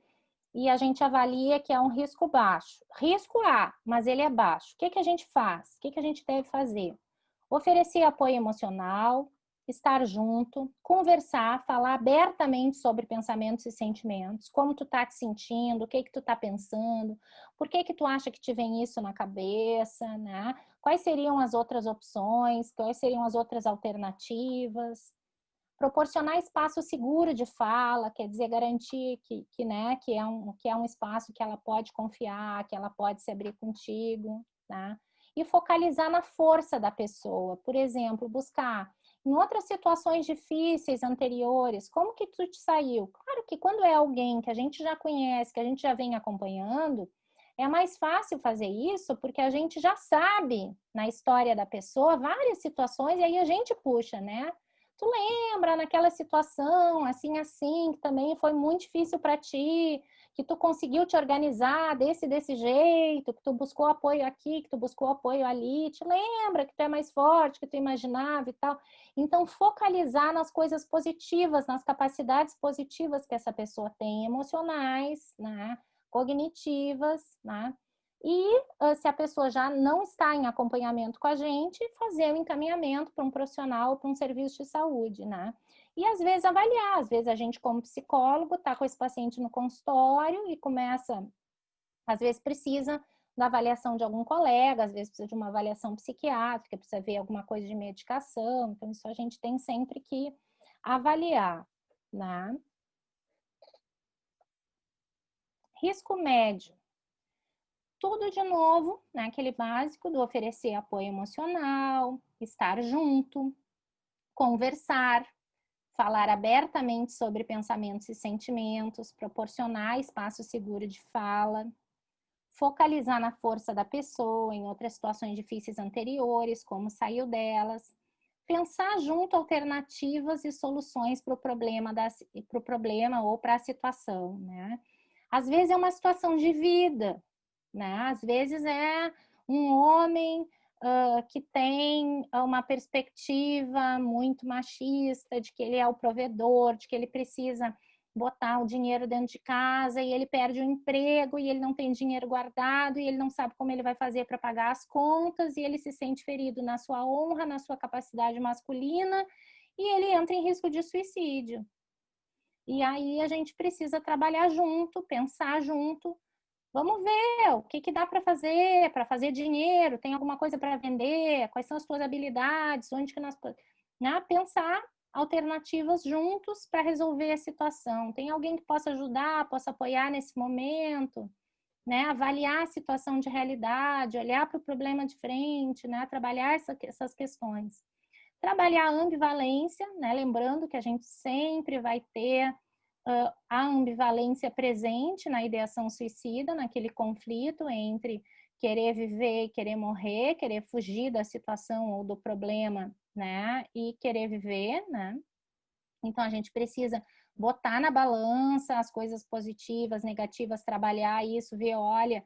[SPEAKER 1] e a gente avalia que é um risco baixo. Risco há, mas ele é baixo. O que a gente faz? O que a gente deve fazer? Oferecer apoio emocional, estar junto, conversar, falar abertamente sobre pensamentos e sentimentos, como tu tá te sentindo, o que tu tá pensando, por que tu acha que te vem isso na cabeça, né? Quais seriam as outras opções, quais seriam as outras alternativas? Proporcionar espaço seguro de fala, quer dizer, garantir né, que é um espaço que ela pode confiar, que ela pode se abrir contigo, tá? E focalizar na força da pessoa. Por exemplo, buscar em outras situações difíceis anteriores, como que tu te saiu? Claro que quando é alguém que a gente já conhece, que a gente já vem acompanhando, é mais fácil fazer isso porque a gente já sabe na história da pessoa várias situações e aí a gente puxa, né? Tu lembra naquela situação, assim, que também foi muito difícil para ti, que tu conseguiu te organizar desse jeito, que tu buscou apoio aqui, que tu buscou apoio ali, te lembra que tu é mais forte, que tu imaginava e tal. Então, focalizar nas coisas positivas, nas capacidades positivas que essa pessoa tem, emocionais, né, cognitivas, né, e se a pessoa já não está em acompanhamento com a gente, fazer o encaminhamento para um profissional, para um serviço de saúde, né? E às vezes avaliar, às vezes a gente como psicólogo está com esse paciente no consultório e começa, às vezes precisa da avaliação de algum colega, às vezes precisa de uma avaliação psiquiátrica, precisa ver alguma coisa de medicação, então isso a gente tem sempre que avaliar, né? Risco médio. Tudo de novo, né? Aquele básico do oferecer apoio emocional, estar junto, conversar, falar abertamente sobre pensamentos e sentimentos, proporcionar espaço seguro de fala, focalizar na força da pessoa, em outras situações difíceis anteriores, como saiu delas, pensar junto alternativas e soluções para o problema ou para a situação, né? Às vezes é uma situação de vida, né? Às vezes é um homem que tem uma perspectiva muito machista, de que ele é o provedor, de que ele precisa botar o dinheiro dentro de casa e ele perde o emprego e ele não tem dinheiro guardado e ele não sabe como ele vai fazer para pagar as contas e ele se sente ferido na sua honra, na sua capacidade masculina e ele entra em risco de suicídio. E aí a gente precisa trabalhar junto, pensar junto. Vamos ver o que dá para fazer dinheiro, tem alguma coisa para vender, quais são as suas habilidades, onde que nós... Né? Pensar alternativas juntos para resolver a situação. Tem alguém que possa ajudar, possa apoiar nesse momento, né? Avaliar a situação de realidade, olhar para o problema de frente, né? Trabalhar essas questões. Trabalhar a ambivalência, né? Lembrando que a gente sempre vai ter a ambivalência presente na ideação suicida, naquele conflito entre querer viver e querer morrer, querer fugir da situação ou do problema, né, e querer viver, né? Então a gente precisa botar na balança as coisas positivas, negativas, trabalhar isso, ver, olha,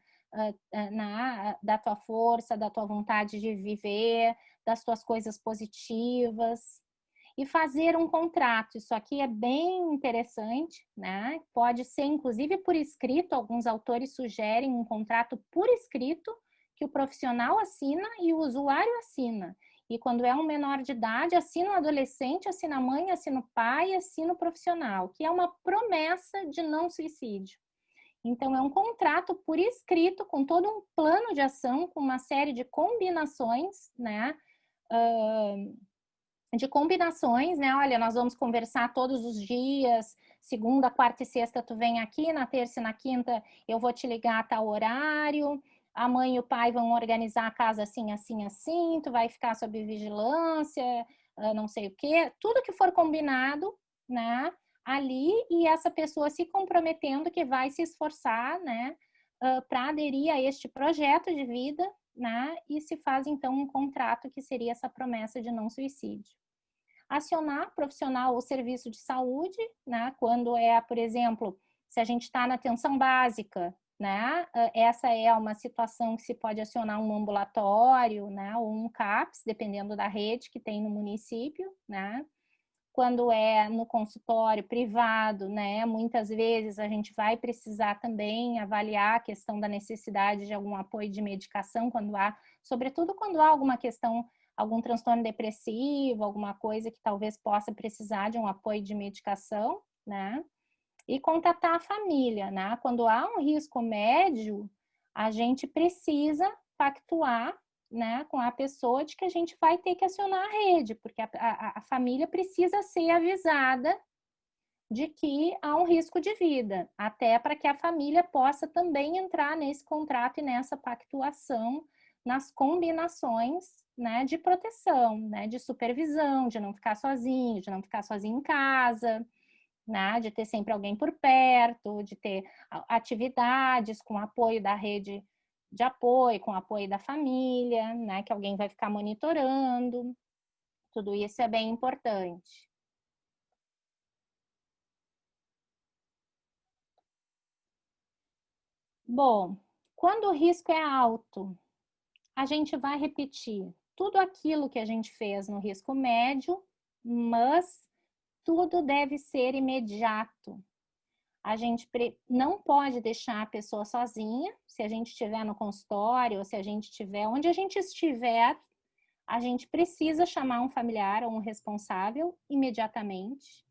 [SPEAKER 1] da tua força, da tua vontade de viver, das tuas coisas positivas, e fazer um contrato. Isso aqui é bem interessante, né? Pode ser, inclusive, por escrito. Alguns autores sugerem um contrato por escrito que o profissional assina e o usuário assina. E quando é um menor de idade, assina o adolescente, assina a mãe, assina o pai, assina o profissional, que é uma promessa de não suicídio. Então, é um contrato por escrito, com todo um plano de ação, com uma série de combinações, né? De combinações, né? Olha, nós vamos conversar todos os dias, segunda, quarta e sexta tu vem aqui, na terça e na quinta eu vou te ligar a tal horário, a mãe e o pai vão organizar a casa assim, assim, assim, tu vai ficar sob vigilância, não sei o quê, tudo que for combinado, né? Ali, e essa pessoa se comprometendo que vai se esforçar, né? Para aderir a este projeto de vida, né? E se faz então um contrato que seria essa promessa de não suicídio. Acionar profissional ou serviço de saúde, né? Quando é, por exemplo, se a gente está na atenção básica, né? Essa é uma situação que se pode acionar um ambulatório, né? Ou um CAPS, dependendo da rede que tem no município, né? Quando é no consultório privado, né? Muitas vezes a gente vai precisar também avaliar a questão da necessidade de algum apoio de medicação, quando há, sobretudo quando há alguma questão, algum transtorno depressivo, alguma coisa que talvez possa precisar de um apoio de medicação, né? E contatar a família, né? Quando há um risco médio, a gente precisa pactuar, né, com a pessoa de que a gente vai ter que acionar a rede, porque a família precisa ser avisada de que há um risco de vida, até para que a família possa também entrar nesse contrato e nessa pactuação, nas combinações, né, de proteção, né, de supervisão, de não ficar sozinho em casa, né, de ter sempre alguém por perto, de ter atividades com apoio da rede de apoio, com apoio da família, né, que alguém vai ficar monitorando. Tudo isso é bem importante. Bom, quando o risco é alto, a gente vai repetir tudo aquilo que a gente fez no risco médio, mas tudo deve ser imediato. A gente não pode deixar a pessoa sozinha, se a gente estiver no consultório, ou se a gente estiver onde a gente estiver, a gente precisa chamar um familiar ou um responsável imediatamente.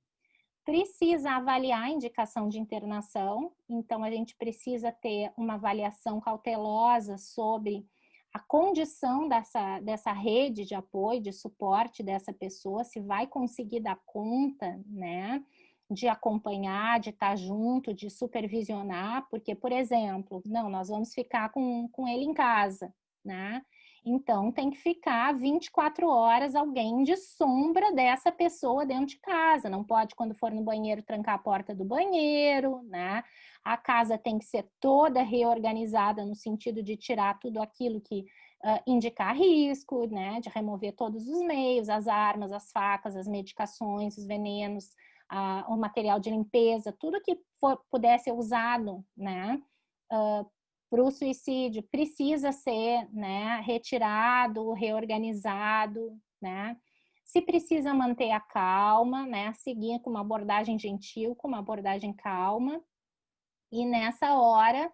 [SPEAKER 1] Precisa avaliar a indicação de internação, então a gente precisa ter uma avaliação cautelosa sobre a condição dessa rede de apoio, de suporte dessa pessoa, se vai conseguir dar conta, né? De acompanhar, de estar junto, de supervisionar, porque, por exemplo, não, nós vamos ficar com ele em casa, né? Então, tem que ficar 24 horas alguém de sombra dessa pessoa dentro de casa. Não pode, quando for no banheiro, trancar a porta do banheiro, né? A casa tem que ser toda reorganizada no sentido de tirar tudo aquilo que indicar risco, né? De remover todos os meios, as armas, as facas, as medicações, os venenos, o material de limpeza, tudo que puder ser usado, né? Para o suicídio precisa ser, né, retirado, reorganizado, né? Se precisa manter a calma, né, seguir com uma abordagem gentil, com uma abordagem calma. E nessa hora,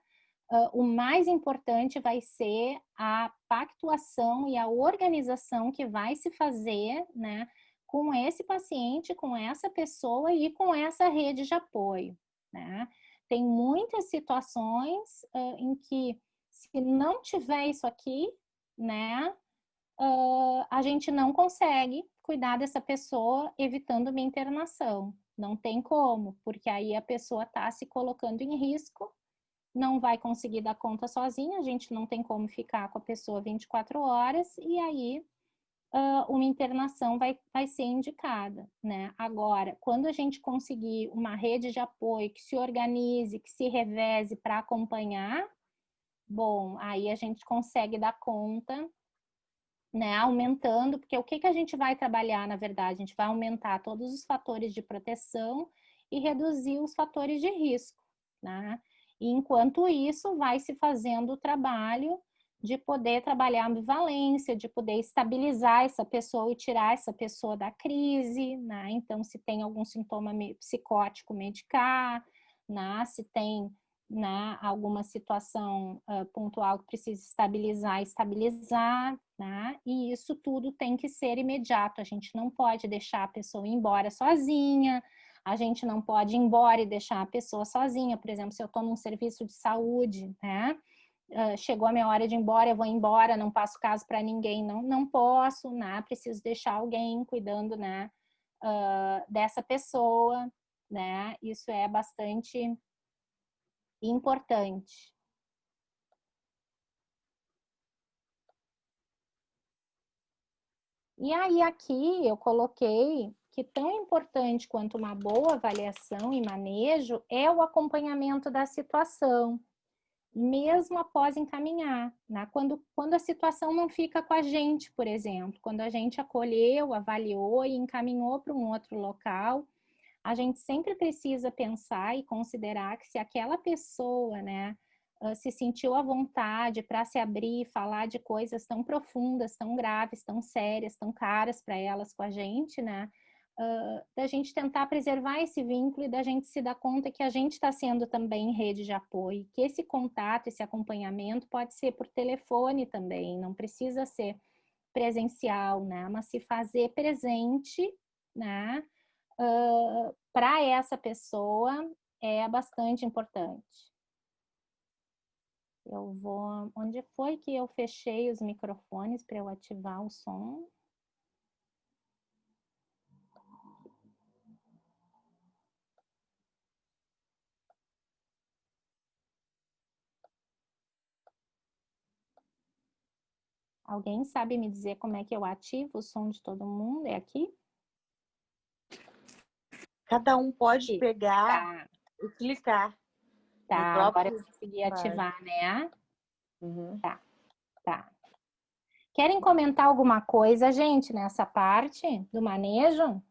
[SPEAKER 1] o mais importante vai ser a pactuação e a organização que vai se fazer, né, com esse paciente, com essa pessoa e com essa rede de apoio, né? Tem muitas situações em que, se não tiver isso aqui, né, a gente não consegue cuidar dessa pessoa evitando uma internação. Não tem como, porque aí a pessoa está se colocando em risco, não vai conseguir dar conta sozinha, a gente não tem como ficar com a pessoa 24 horas, e aí uma internação vai ser indicada, né? Agora, quando a gente conseguir uma rede de apoio que se organize, que se reveze para acompanhar, bom, aí a gente consegue dar conta, né? Aumentando, porque o que a gente vai trabalhar, na verdade? A gente vai aumentar todos os fatores de proteção e reduzir os fatores de risco, né? E enquanto isso, vai se fazendo o trabalho de poder trabalhar a ambivalência, de poder estabilizar essa pessoa e tirar essa pessoa da crise, né? Então, se tem algum sintoma psicótico, medicar, né? Se tem, né, alguma situação pontual que precisa estabilizar, né? E isso tudo tem que ser imediato. A gente não pode deixar a pessoa ir embora sozinha, a gente não pode ir embora e deixar a pessoa sozinha. Por exemplo, se eu estou num serviço de saúde, né? Chegou a minha hora de ir embora, eu vou embora, não passo caso para ninguém, não posso, né? Preciso deixar alguém cuidando, né? Dessa pessoa, né? Isso é bastante importante. E aí aqui eu coloquei que tão importante quanto uma boa avaliação e manejo é o acompanhamento da situação, mesmo após encaminhar, né? Quando a situação não fica com a gente, por exemplo, quando a gente acolheu, avaliou e encaminhou para um outro local, a gente sempre precisa pensar e considerar que se aquela pessoa, né, se sentiu à vontade para se abrir e falar de coisas tão profundas, tão graves, tão sérias, tão caras para elas com a gente, né? Da gente tentar preservar esse vínculo e da gente se dar conta que a gente está sendo também rede de apoio, que esse contato, esse acompanhamento pode ser por telefone também, não precisa ser presencial, né? Mas se fazer presente, né? Para essa pessoa é bastante importante. Eu vou... Onde foi que eu fechei os microfones para eu ativar o som? Alguém sabe me dizer como é que eu ativo o som de todo mundo? É aqui?
[SPEAKER 4] Cada um pode pegar
[SPEAKER 1] Tá,
[SPEAKER 4] e clicar no
[SPEAKER 1] tá. Agora
[SPEAKER 4] próprio.
[SPEAKER 1] eu consegui ativar, né?
[SPEAKER 4] Uhum.
[SPEAKER 1] Tá. Querem comentar alguma coisa, gente, nessa parte do manejo?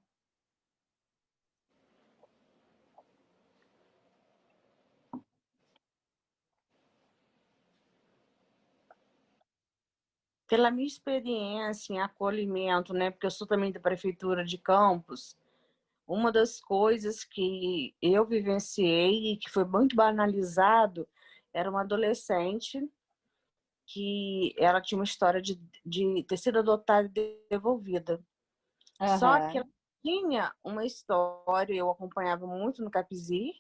[SPEAKER 4] Pela minha experiência em acolhimento, né, porque eu sou também da Prefeitura de Campos, uma das coisas que eu vivenciei e que foi muito banalizado era uma adolescente que ela tinha uma história de ter sido adotada e devolvida. Só que ela tinha uma história, eu acompanhava muito no Capizir,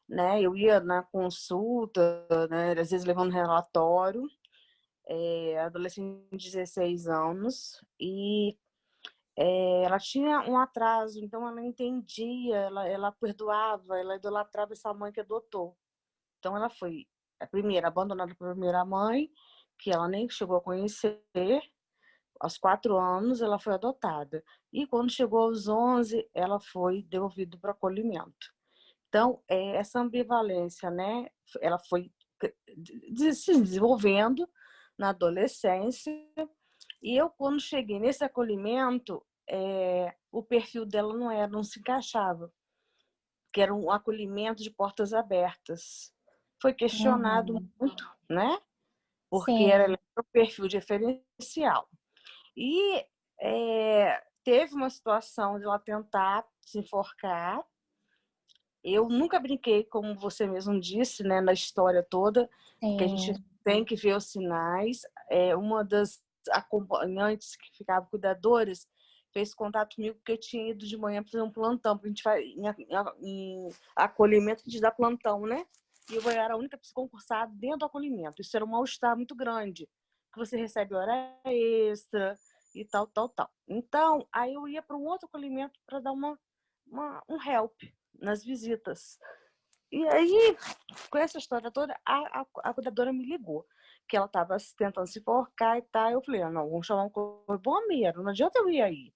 [SPEAKER 4] né? Eu ia na consulta, né? Às vezes levando relatório, adolescente de 16 anos, e ela tinha um atraso, então ela entendia, ela perdoava, ela idolatrava essa mãe que adotou. Então ela foi a primeira, abandonada pela primeira mãe, que ela nem chegou a conhecer. Aos 4 anos, ela foi adotada. E quando chegou aos 11, ela foi devolvida para acolhimento. Então, essa ambivalência, né, ela foi se desenvolvendo na adolescência. E eu, quando cheguei nesse acolhimento, o perfil dela não se encaixava, que era um acolhimento de portas abertas. Foi questionado muito, né? Porque era o perfil diferencial. E teve uma situação de ela tentar se enforcar. Eu nunca brinquei, como você mesmo disse, né, na história toda, porque a gente tem que ver os sinais. Uma das acompanhantes que ficavam cuidadoras fez contato comigo porque eu tinha ido de manhã para fazer um plantão, porque a gente faz em acolhimento, a gente dá plantão, né? E eu era a única concursada dentro do acolhimento. Isso era um mal-estar muito grande, que você recebe hora extra e tal, tal, tal. Então, aí eu ia para um outro acolhimento para dar um help nas visitas. E aí, com essa história toda, a cuidadora me ligou, que ela estava tentando se enforcar e tal. Eu falei, não, vamos chamar um bombeiro, não adianta eu ir aí.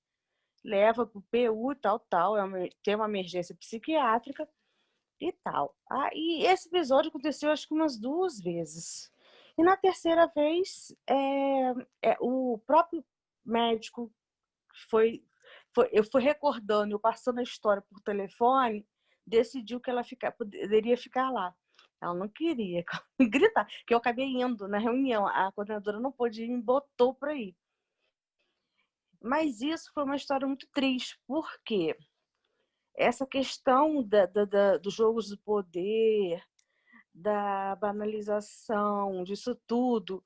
[SPEAKER 4] Leva para o PU e tal, tal, tem uma emergência psiquiátrica e tal. E esse episódio aconteceu acho que umas 2 vezes. E na terceira vez, o próprio médico eu fui recordando, eu passando a história por telefone, decidiu que ela poderia ficar lá. Ela não queria gritar, que eu acabei indo na reunião. A coordenadora não pôde ir, me botou para ir. Mas isso foi uma história muito triste, porque essa questão dos jogos do poder, da banalização, disso tudo,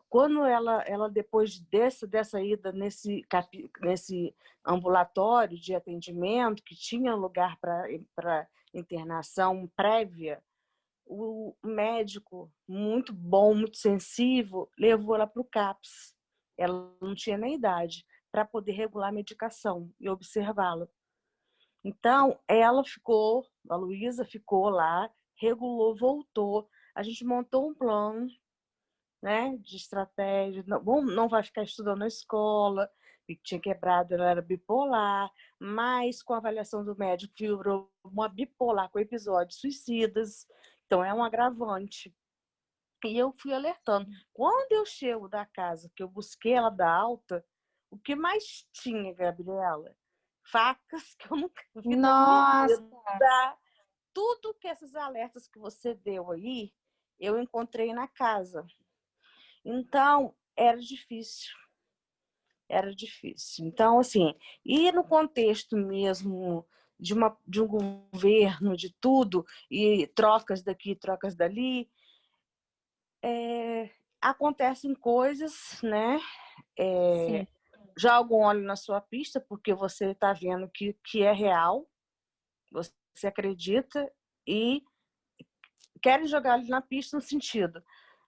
[SPEAKER 4] quando ela depois dessa ida nesse ambulatório de atendimento, que tinha lugar para internação prévia, o médico, muito bom, muito sensível, levou ela para o CAPS. Ela não tinha nem idade para poder regular a medicação e observá-la. Então, a Luísa ficou lá, regulou, voltou. A gente montou um plano, né, de estratégia. Não vai ficar estudando na escola, que tinha quebrado, ela era bipolar, mas com a avaliação do médico, virou uma bipolar com episódios suicidas. Então, é um agravante. E eu fui alertando. Quando eu chego da casa, que eu busquei ela da alta, o que mais tinha, Gabriela? Facas que eu nunca vi na minha vida. Tudo que esses alertas que você deu aí, eu encontrei na casa. Então, era difícil. Era difícil. Então, assim, e no contexto mesmo de um governo, de tudo, e trocas daqui, trocas dali, acontecem coisas, né? Jogam óleo na sua pista, porque você está vendo que é real, você acredita, e querem jogar ali na pista no sentido,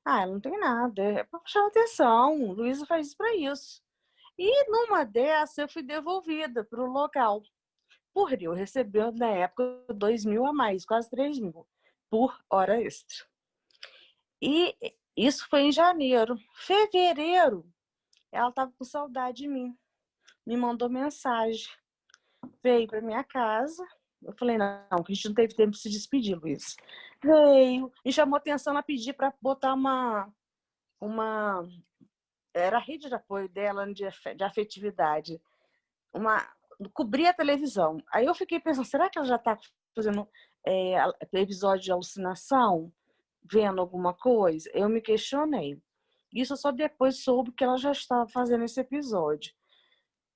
[SPEAKER 4] ela não tem nada, é para chamar atenção, Luísa faz isso para isso. E numa dessa eu fui devolvida para o local, por eu receber na época 2.000 a mais, quase 3.000 por hora extra. E isso foi em janeiro. Fevereiro, ela estava com saudade de mim, me mandou mensagem, veio para minha casa. Eu falei, não, que a gente não teve tempo de se despedir, Luiz. Veio, me chamou atenção a pedir para botar uma... Era a rede de apoio dela de afetividade. Cobrir a televisão. Aí eu fiquei pensando, será que ela já está fazendo episódio de alucinação? Vendo alguma coisa? Eu me questionei. Isso só depois soube que ela já estava fazendo esse episódio.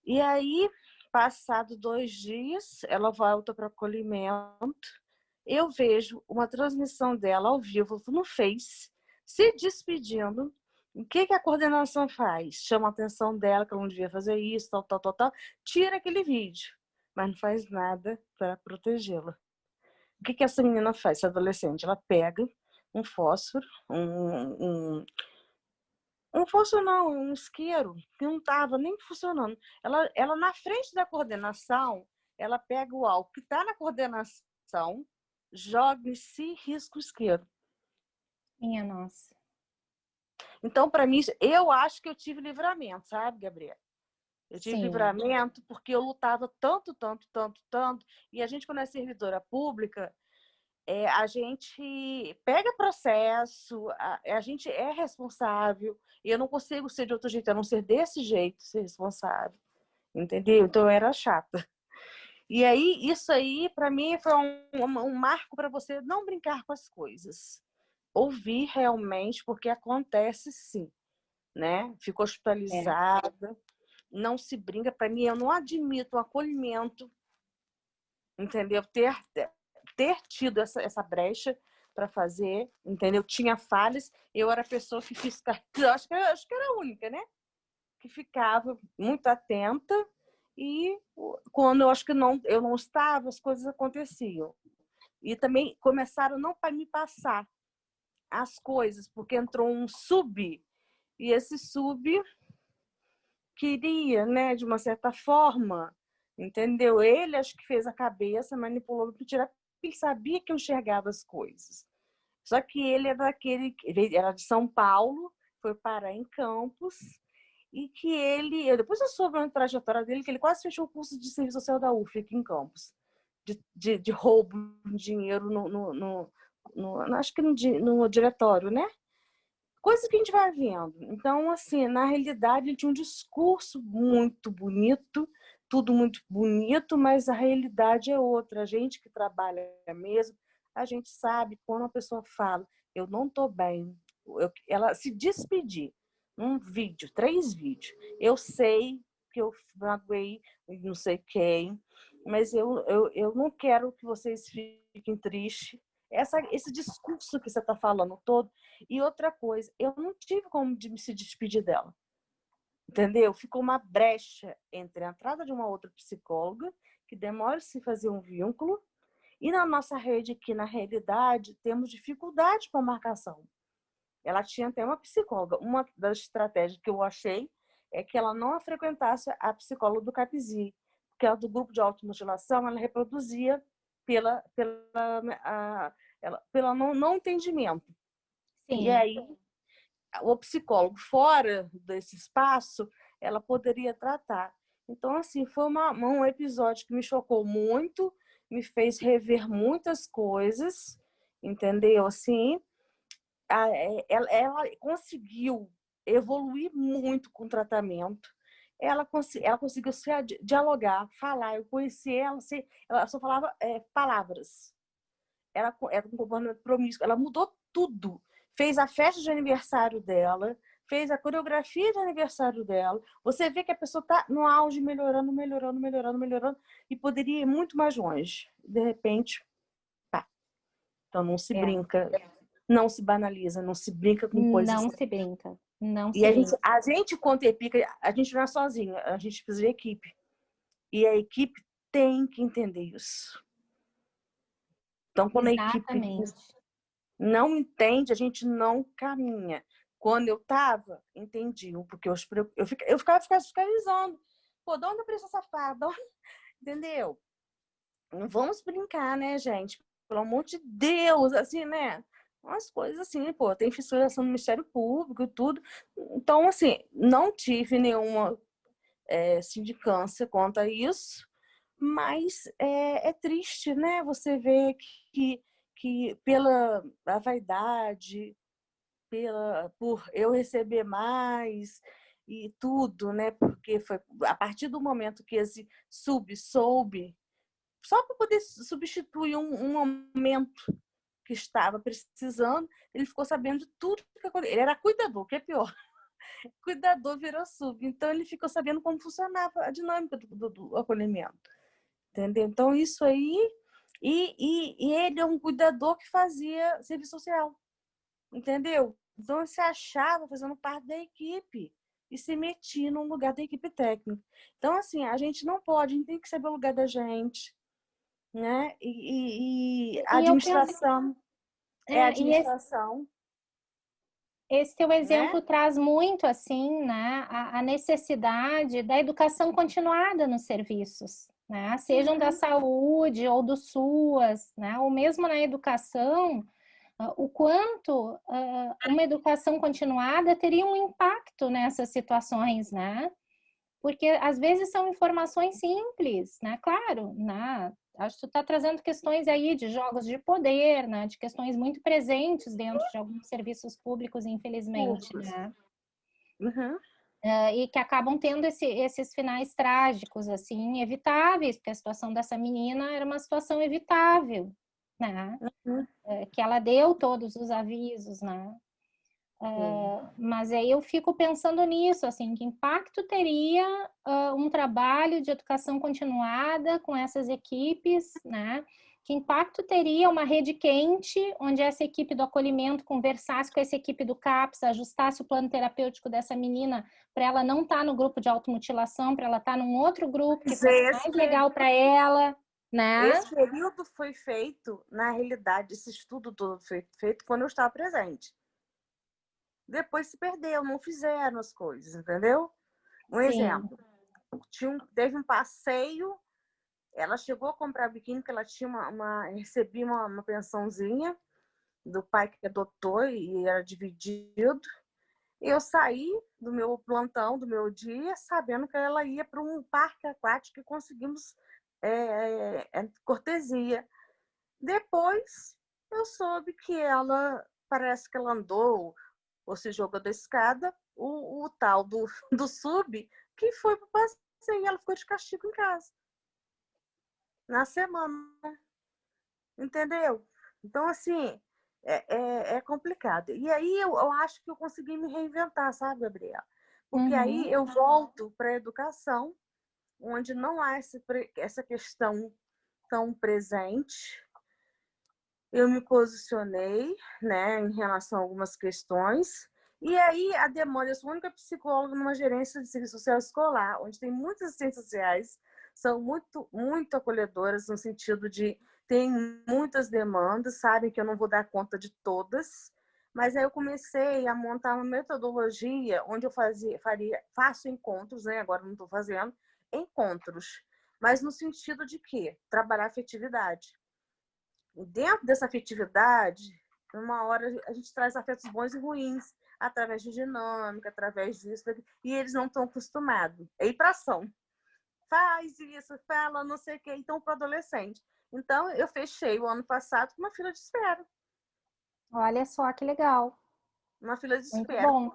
[SPEAKER 4] E aí, passado 2 dias, ela volta para acolhimento. Eu vejo uma transmissão dela ao vivo no Face, se despedindo. O que a coordenação faz? Chama a atenção dela, que ela não devia fazer isso, tal, tal, tal, tal. Tira aquele vídeo, mas não faz nada para protegê-la. O que essa menina faz, essa adolescente? Ela pega um fósforo, um fósforo não, um isqueiro, que não estava nem funcionando. Ela, na frente da coordenação, ela pega o álcool que está na coordenação, joga em si e risca o isqueiro.
[SPEAKER 1] Minha nossa.
[SPEAKER 4] Então, para mim, eu acho que eu tive livramento, sabe, Gabriela? Eu tive
[SPEAKER 1] Sim.
[SPEAKER 4] livramento porque eu lutava tanto, tanto, tanto, tanto. E a gente, quando é servidora pública, a gente pega processo, a gente é responsável. E eu não consigo ser de outro jeito, a não ser desse jeito, ser responsável. Entendeu? Então, eu era chata. E aí, isso aí, para mim, foi um marco para você não brincar com as coisas. Ouvir realmente, porque acontece sim, né? Ficou hospitalizada, não se brinca. Para mim, eu não admito o acolhimento, entendeu? Ter tido essa brecha para fazer, entendeu? Tinha falhas, eu era a pessoa que fiz, acho que era a única, né? Que ficava muito atenta e quando eu acho que eu não estava, as coisas aconteciam. E também começaram não para me passar as coisas, porque entrou um sub, e esse sub queria, né, de uma certa forma, entendeu? Ele acho que fez a cabeça, manipulou para tirar, porque ele sabia que eu enxergava as coisas. Só que ele ele era de São Paulo, foi parar em Campos, e que depois eu soube na trajetória dele que ele quase fechou o curso de serviço social da UF aqui em Campos, de roubo de dinheiro acho que no diretório, né? Coisas que a gente vai vendo. Então, assim, na realidade, ele tinha um discurso muito bonito, tudo muito bonito, mas a realidade é outra. A gente que trabalha mesmo, a gente sabe quando a pessoa fala, eu não estou bem, ela se despedir, um vídeo, 3 vídeos. Eu sei que eu magoei não sei quem, mas eu não quero que vocês fiquem tristes. Esse discurso que você está falando todo. E outra coisa, eu não tive como me se despedir dela. Entendeu? Ficou uma brecha entre a entrada de uma outra psicóloga, que demora se fazer um vínculo, e na nossa rede aqui, na realidade, temos dificuldade com a marcação. Ela tinha até uma psicóloga. Uma das estratégias que eu achei é que ela não frequentasse a psicóloga do CAPSI, porque ela do grupo de automutilação, ela reproduzia pelo não entendimento.
[SPEAKER 1] Sim.
[SPEAKER 4] E aí, o psicólogo fora desse espaço, ela poderia tratar. Então, assim, foi um episódio que me chocou muito, me fez rever muitas coisas, entendeu? Assim, ela conseguiu evoluir muito com o tratamento. Ela conseguiu dialogar, falar. Eu conheci ela só falava palavras. Ela era um comportamento promíscuo. Ela mudou tudo. Fez a festa de aniversário dela, fez a coreografia de aniversário dela. Você vê que a pessoa está no auge, melhorando, melhorando, melhorando, melhorando, e poderia ir muito mais longe. De repente, pá. Então não se brinca, não se banaliza, não se brinca com coisas.
[SPEAKER 1] Não se brinca. Não
[SPEAKER 4] E
[SPEAKER 1] se brinca.
[SPEAKER 4] a gente, quando é pica, a gente não é sozinho, a gente precisa de equipe. E a equipe tem que entender isso. Então, quando
[SPEAKER 1] Exatamente.
[SPEAKER 4] a equipe não entende, a gente não caminha. Quando eu estava, entendiam, porque eu ficava fiscalizando. Pô, de onde eu preciso safada? Entendeu? Não vamos brincar, né, gente? Pelo amor de Deus, assim, né? Umas coisas assim, pô, tem fiscalização do Ministério Público e tudo. Então, assim, não tive nenhuma sindicância quanto a isso, mas é triste, né? Você vê que pela a vaidade, por eu receber mais e tudo, né? Porque foi a partir do momento que esse soube, só para poder substituir um momento que estava precisando, ele ficou sabendo de tudo que aconteceu. Ele era cuidador, que é pior. Cuidador virou sub. Então, ele ficou sabendo como funcionava a dinâmica do acolhimento. Entendeu? Então, isso aí... E ele é um cuidador que fazia serviço social. Entendeu? Então, ele se achava fazendo parte da equipe e se metia no lugar da equipe técnica. Então, assim, a gente não pode, a gente tem que saber o lugar da gente, né? E a administração é a administração.
[SPEAKER 1] Esse teu exemplo,
[SPEAKER 4] né?
[SPEAKER 1] traz muito, assim, né, a necessidade da educação continuada nos serviços, né? Sejam da saúde ou do SUAS, né? Ou mesmo na educação, o quanto uma educação continuada teria um impacto nessas situações, né? Porque às vezes são informações simples, né? Claro, né? Acho que tu está trazendo questões aí de jogos de poder, né? De questões muito presentes dentro de alguns serviços públicos, infelizmente, né?
[SPEAKER 4] Uhum.
[SPEAKER 1] E que acabam tendo esses finais trágicos, assim, evitáveis, porque a situação dessa menina era uma situação evitável, né?
[SPEAKER 4] Uhum.
[SPEAKER 1] Que ela deu todos os avisos, né? Mas aí eu fico pensando nisso, assim, que impacto teria um trabalho de educação continuada com essas equipes, né? Que impacto teria uma rede quente, onde essa equipe do acolhimento conversasse com essa equipe do CAPS, ajustasse o plano terapêutico dessa menina para ela não estar no grupo de automutilação, para ela estar num outro grupo que fosse mais legal para ela, né?
[SPEAKER 4] Esse período foi feito, na realidade, esse estudo todo foi feito quando eu estava presente. Depois se perdeu, não fizeram as coisas, entendeu? Um
[SPEAKER 1] Sim.
[SPEAKER 4] exemplo, teve um passeio, ela chegou a comprar biquíni, porque ela tinha recebia uma pensãozinha do pai que adotou e era dividido. Eu saí do meu plantão, do meu dia, sabendo que ela ia para um parque aquático e conseguimos cortesia. Depois eu soube que parece que ela andou ou se jogou da escada, o tal do sub, que foi para o passeio e ela ficou de castigo em casa. Na semana. Entendeu? Então, assim, é complicado. E aí eu acho que eu consegui me reinventar, sabe, Gabriela? Porque aí eu volto para a educação, onde não há essa questão tão presente. Eu me posicionei, né, em relação a algumas questões. E aí a demanda, eu sou a única psicóloga numa gerência de serviço social escolar, onde tem muitas assistentes sociais, são muito, muito acolhedoras, no sentido de tem muitas demandas, sabem que eu não vou dar conta de todas, mas aí eu comecei a montar uma metodologia onde eu faço encontros, né? Agora não estou fazendo, encontros, mas no sentido de quê? Trabalhar afetividade. Dentro dessa afetividade, uma hora a gente traz afetos bons e ruins, através de dinâmica, através disso, e eles não estão acostumados. É ir para ação. Faz isso, fala, não sei o quê. Então, para o adolescente. Então, eu fechei o ano passado com uma fila de espera.
[SPEAKER 1] Olha só que legal.
[SPEAKER 4] Uma fila de
[SPEAKER 1] Muito
[SPEAKER 4] espera.
[SPEAKER 1] bom.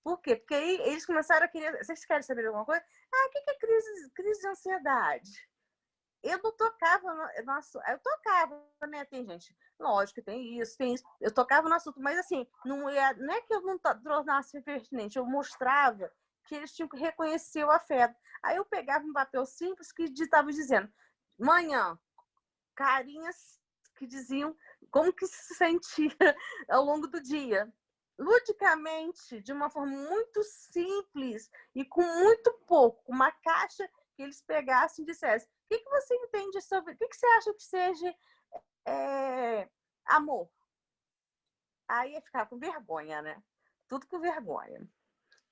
[SPEAKER 4] Por quê? Porque aí eles começaram a querer... Vocês querem saber alguma coisa? O que é crise de ansiedade? Eu não tocava, eu tocava, né? Tem gente, lógico, tem isso. Eu tocava no assunto, mas assim, não é que eu não tornasse pertinente, eu mostrava que eles tinham que reconhecer o afeto. Aí eu pegava um papel simples que estava dizendo, manhã, carinhas que diziam como que se sentia ao longo do dia. Ludicamente, de uma forma muito simples e com muito pouco, uma caixa que eles pegassem e dissessem: o que você entende sobre... O que você acha que seja amor? Aí ia ficar com vergonha, né? Tudo com vergonha.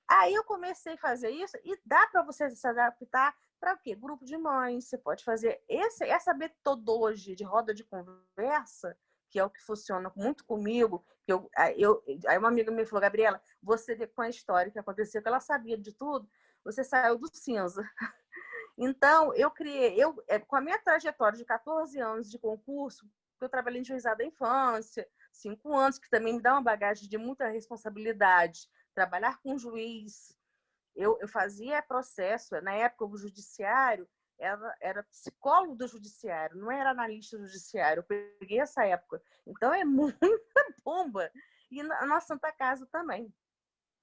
[SPEAKER 4] Aí eu comecei a fazer isso e dá para você se adaptar para o quê? Grupo de mães. Você pode fazer essa metodologia de roda de conversa, que é o que funciona muito comigo. Aí uma amiga me falou, Gabriela, você vê com a história que aconteceu, que ela sabia de tudo, você saiu do cinza. Então, com a minha trajetória de 14 anos de concurso, eu trabalhei em juizado da infância, 5 anos, que também me dá uma bagagem de muita responsabilidade. Trabalhar com juiz, eu fazia processo, na época o judiciário era psicólogo do judiciário, não era analista do judiciário, eu peguei essa época. Então, é muita bomba. E na nossa Santa Casa também.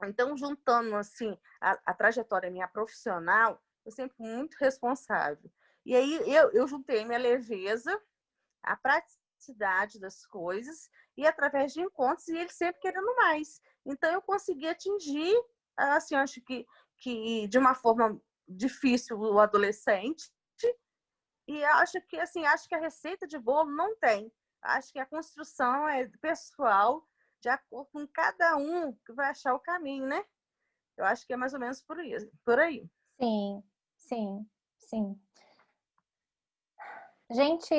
[SPEAKER 4] Então, juntando assim a trajetória minha profissional, eu sempre fui muito responsável. E aí eu juntei minha leveza, a praticidade das coisas, e através de encontros, e ele sempre querendo mais. Então, eu consegui atingir, assim, acho que de uma forma difícil o adolescente, e acho que a receita de bolo não tem. Acho que a construção é pessoal, de acordo com cada um que vai achar o caminho, né? Eu acho que é mais ou menos por aí.
[SPEAKER 1] Sim, sim, sim. Gente,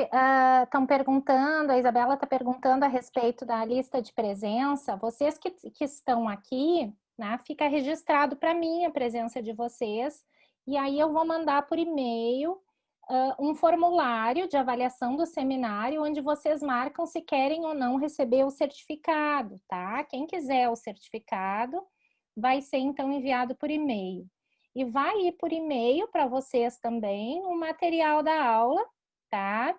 [SPEAKER 1] estão perguntando, a Isabela está perguntando a respeito da lista de presença. Vocês que estão aqui, né, fica registrado para mim a presença de vocês, e aí eu vou mandar por e-mail um formulário de avaliação do seminário, onde vocês marcam se querem ou não receber o certificado, tá? Quem quiser o certificado vai ser então enviado por e-mail. E vai ir por e-mail para vocês também o material da aula, tá?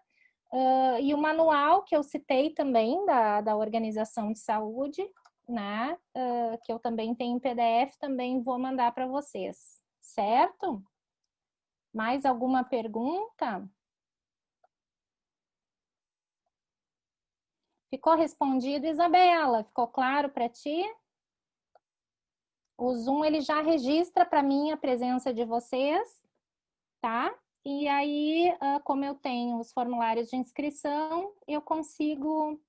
[SPEAKER 1] E o manual que eu citei também da Organização de Saúde, né? Que eu também tenho em PDF, também vou mandar para vocês, certo? Mais alguma pergunta? Ficou respondido, Isabela? Ficou claro para ti? O Zoom, ele já registra para mim a presença de vocês, tá? E aí, como eu tenho os formulários de inscrição, eu consigo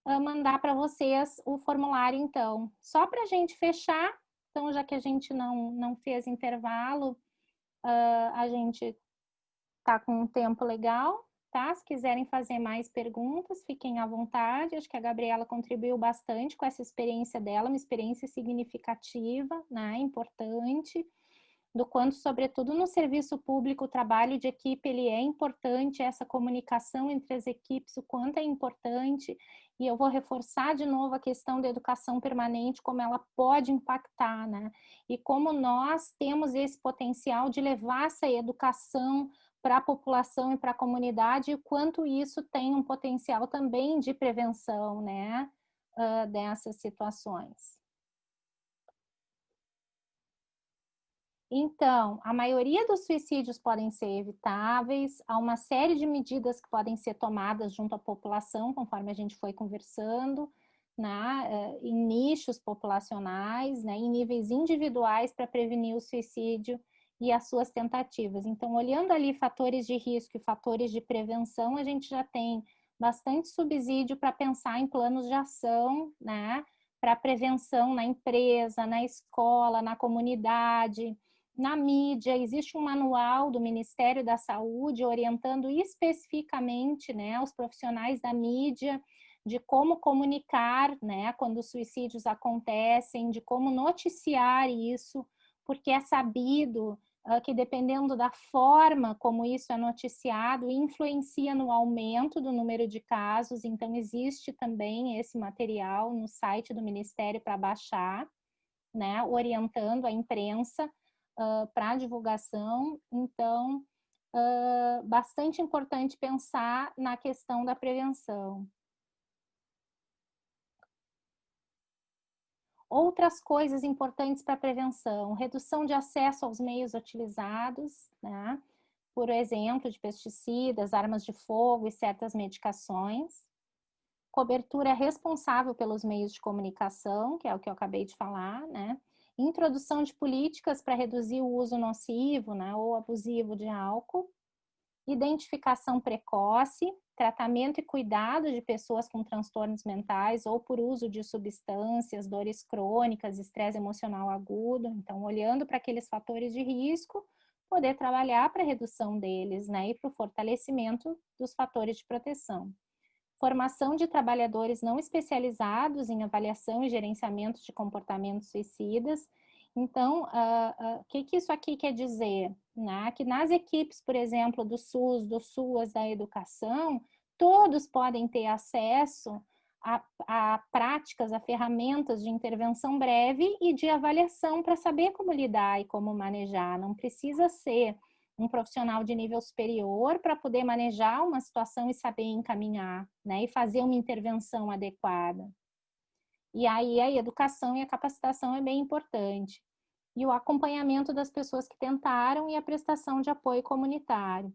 [SPEAKER 1] mandar para vocês o formulário, então. Só para a gente fechar, então, já que a gente não fez intervalo, a gente tá com um tempo legal, tá? Se quiserem fazer mais perguntas, fiquem à vontade. Acho que a Gabriela contribuiu bastante com essa experiência dela, uma experiência significativa, né? Importante, do quanto, sobretudo no serviço público, o trabalho de equipe ele é importante, essa comunicação entre as equipes, o quanto é importante. E eu vou reforçar de novo a questão da educação permanente, como ela pode impactar, né? E como nós temos esse potencial de levar essa educação para a população e para a comunidade, e o quanto isso tem um potencial também de prevenção, né? Dessas situações. Então, a maioria dos suicídios podem ser evitáveis, há uma série de medidas que podem ser tomadas junto à população, conforme a gente foi conversando, né, em nichos populacionais, né, em níveis individuais para prevenir o suicídio e as suas tentativas. Então, olhando ali fatores de risco e fatores de prevenção, a gente já tem bastante subsídio para pensar em planos de ação, né, para prevenção na empresa, na escola, na comunidade, na mídia. Existe um manual do Ministério da Saúde orientando especificamente, né, os profissionais da mídia de como comunicar, né, quando os suicídios acontecem, de como noticiar isso, porque é sabido que dependendo da forma como isso é noticiado, influencia no aumento do número de casos. Então, existe também esse material no site do Ministério para baixar, né, orientando a imprensa para divulgação. Então, bastante importante pensar na questão da prevenção. Outras coisas importantes para a prevenção: redução de acesso aos meios utilizados, né, por exemplo, de pesticidas, armas de fogo e certas medicações. Cobertura responsável pelos meios de comunicação, que é o que eu acabei de falar, né? Introdução de políticas para reduzir o uso nocivo, né, ou abusivo de álcool. Identificação precoce, tratamento e cuidado de pessoas com transtornos mentais ou por uso de substâncias, dores crônicas, estresse emocional agudo. Então, olhando para aqueles fatores de risco, poder trabalhar para a redução deles, né, e para o fortalecimento dos fatores de proteção. Formação de trabalhadores não especializados em avaliação e gerenciamento de comportamentos suicidas. Então, o que isso aqui quer dizer? Né? Que nas equipes, por exemplo, do SUS, do SUAS, da educação, todos podem ter acesso a práticas, a ferramentas de intervenção breve e de avaliação para saber como lidar e como manejar. Não precisa ser um profissional de nível superior para poder manejar uma situação e saber encaminhar, né? E fazer uma intervenção adequada. E aí a educação e a capacitação é bem importante. E o acompanhamento das pessoas que tentaram e a prestação de apoio comunitário.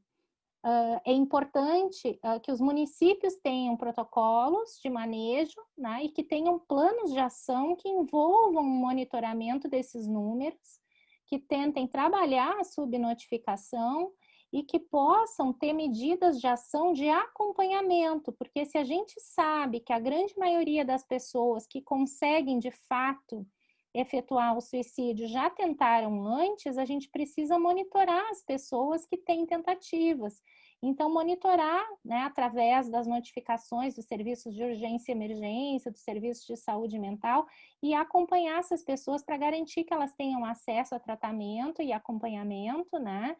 [SPEAKER 1] É importante que os municípios tenham protocolos de manejo, né, e que tenham planos de ação que envolvam o monitoramento desses números, que tentem trabalhar a subnotificação e que possam ter medidas de ação de acompanhamento, porque se a gente sabe que a grande maioria das pessoas que conseguem de fato efetuar o suicídio já tentaram antes, a gente precisa monitorar as pessoas que têm tentativas Então, monitorar, né, através das notificações dos serviços de urgência e emergência, dos serviços de saúde mental, e acompanhar essas pessoas para garantir que elas tenham acesso a tratamento e acompanhamento, né?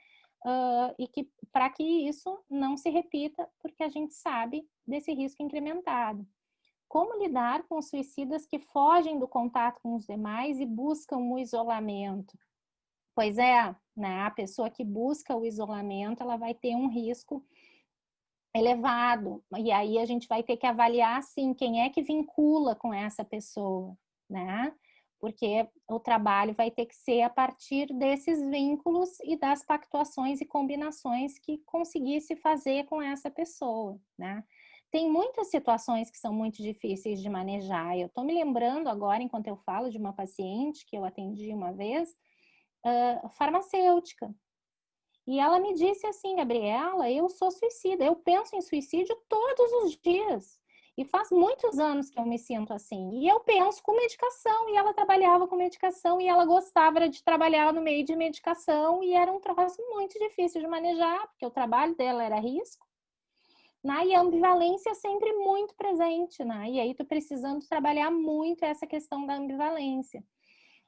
[SPEAKER 1] E que para que isso não se repita, porque a gente sabe desse risco incrementado. Como lidar com os suicidas que fogem do contato com os demais e buscam o isolamento? Pois é, né? A pessoa que busca o isolamento, ela vai ter um risco elevado. E aí a gente vai ter que avaliar, assim, quem é que vincula com essa pessoa, né? Porque o trabalho vai ter que ser a partir desses vínculos e das pactuações e combinações que conseguisse fazer com essa pessoa, né? Tem muitas situações que são muito difíceis de manejar. Eu estou me lembrando agora, enquanto eu falo, de uma paciente que eu atendi uma vez, farmacêutica. E ela me disse assim: Gabriela, eu sou suicida, eu penso em suicídio todos os dias. E faz muitos anos que eu me sinto assim. E eu penso com medicação, e ela trabalhava com medicação, e ela gostava de trabalhar no meio de medicação, e era um troço muito difícil de manejar, porque o trabalho dela era risco. Né? E a ambivalência é sempre muito presente, né? E aí tu precisando trabalhar muito essa questão da ambivalência.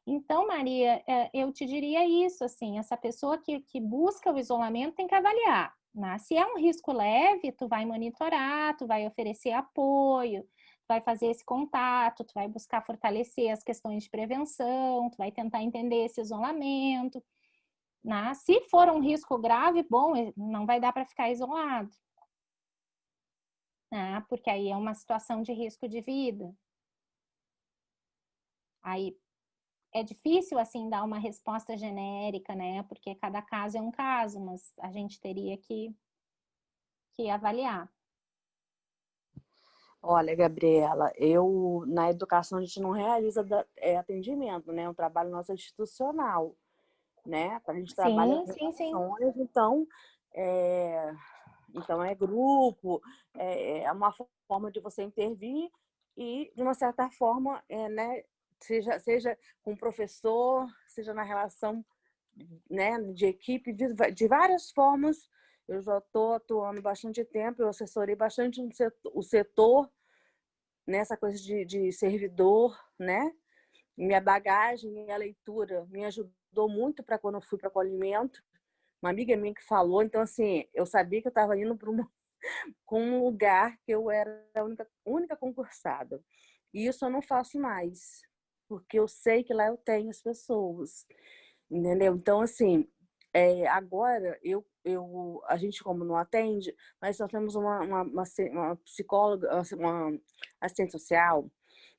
[SPEAKER 1] Então, Maria, eu te diria isso, assim, essa pessoa que busca o isolamento tem que avaliar, né? Se é um risco leve, tu vai monitorar, tu vai oferecer apoio, tu vai fazer esse contato, tu vai buscar fortalecer as questões de prevenção, tu vai tentar entender esse isolamento, né? Se for um risco grave, bom, não vai dar para ficar isolado, né? Porque aí é uma situação de risco de vida. Aí é difícil, assim, dar uma resposta genérica, né? Porque cada caso é um caso, mas a gente teria que avaliar.
[SPEAKER 4] Olha, Gabriela, na educação a gente não realiza atendimento, né? É um trabalho nosso institucional, né? A gente trabalha com relações, então é grupo, é uma forma de você intervir e, de uma certa forma, né? Seja com o professor, seja na relação, né, de equipe, de várias formas. Eu já estou atuando bastante tempo, eu assessorei bastante o setor nessa coisa de servidor, né? Minha bagagem, minha leitura me ajudou muito para quando eu fui para o acolhimento. Uma amiga minha que falou, então assim, eu sabia que eu estava indo para um lugar que eu era a única concursada. E isso eu não faço mais, porque eu sei que lá eu tenho as pessoas, entendeu? Então, assim, agora a gente, como não atende, mas nós temos uma psicóloga, uma assistente social,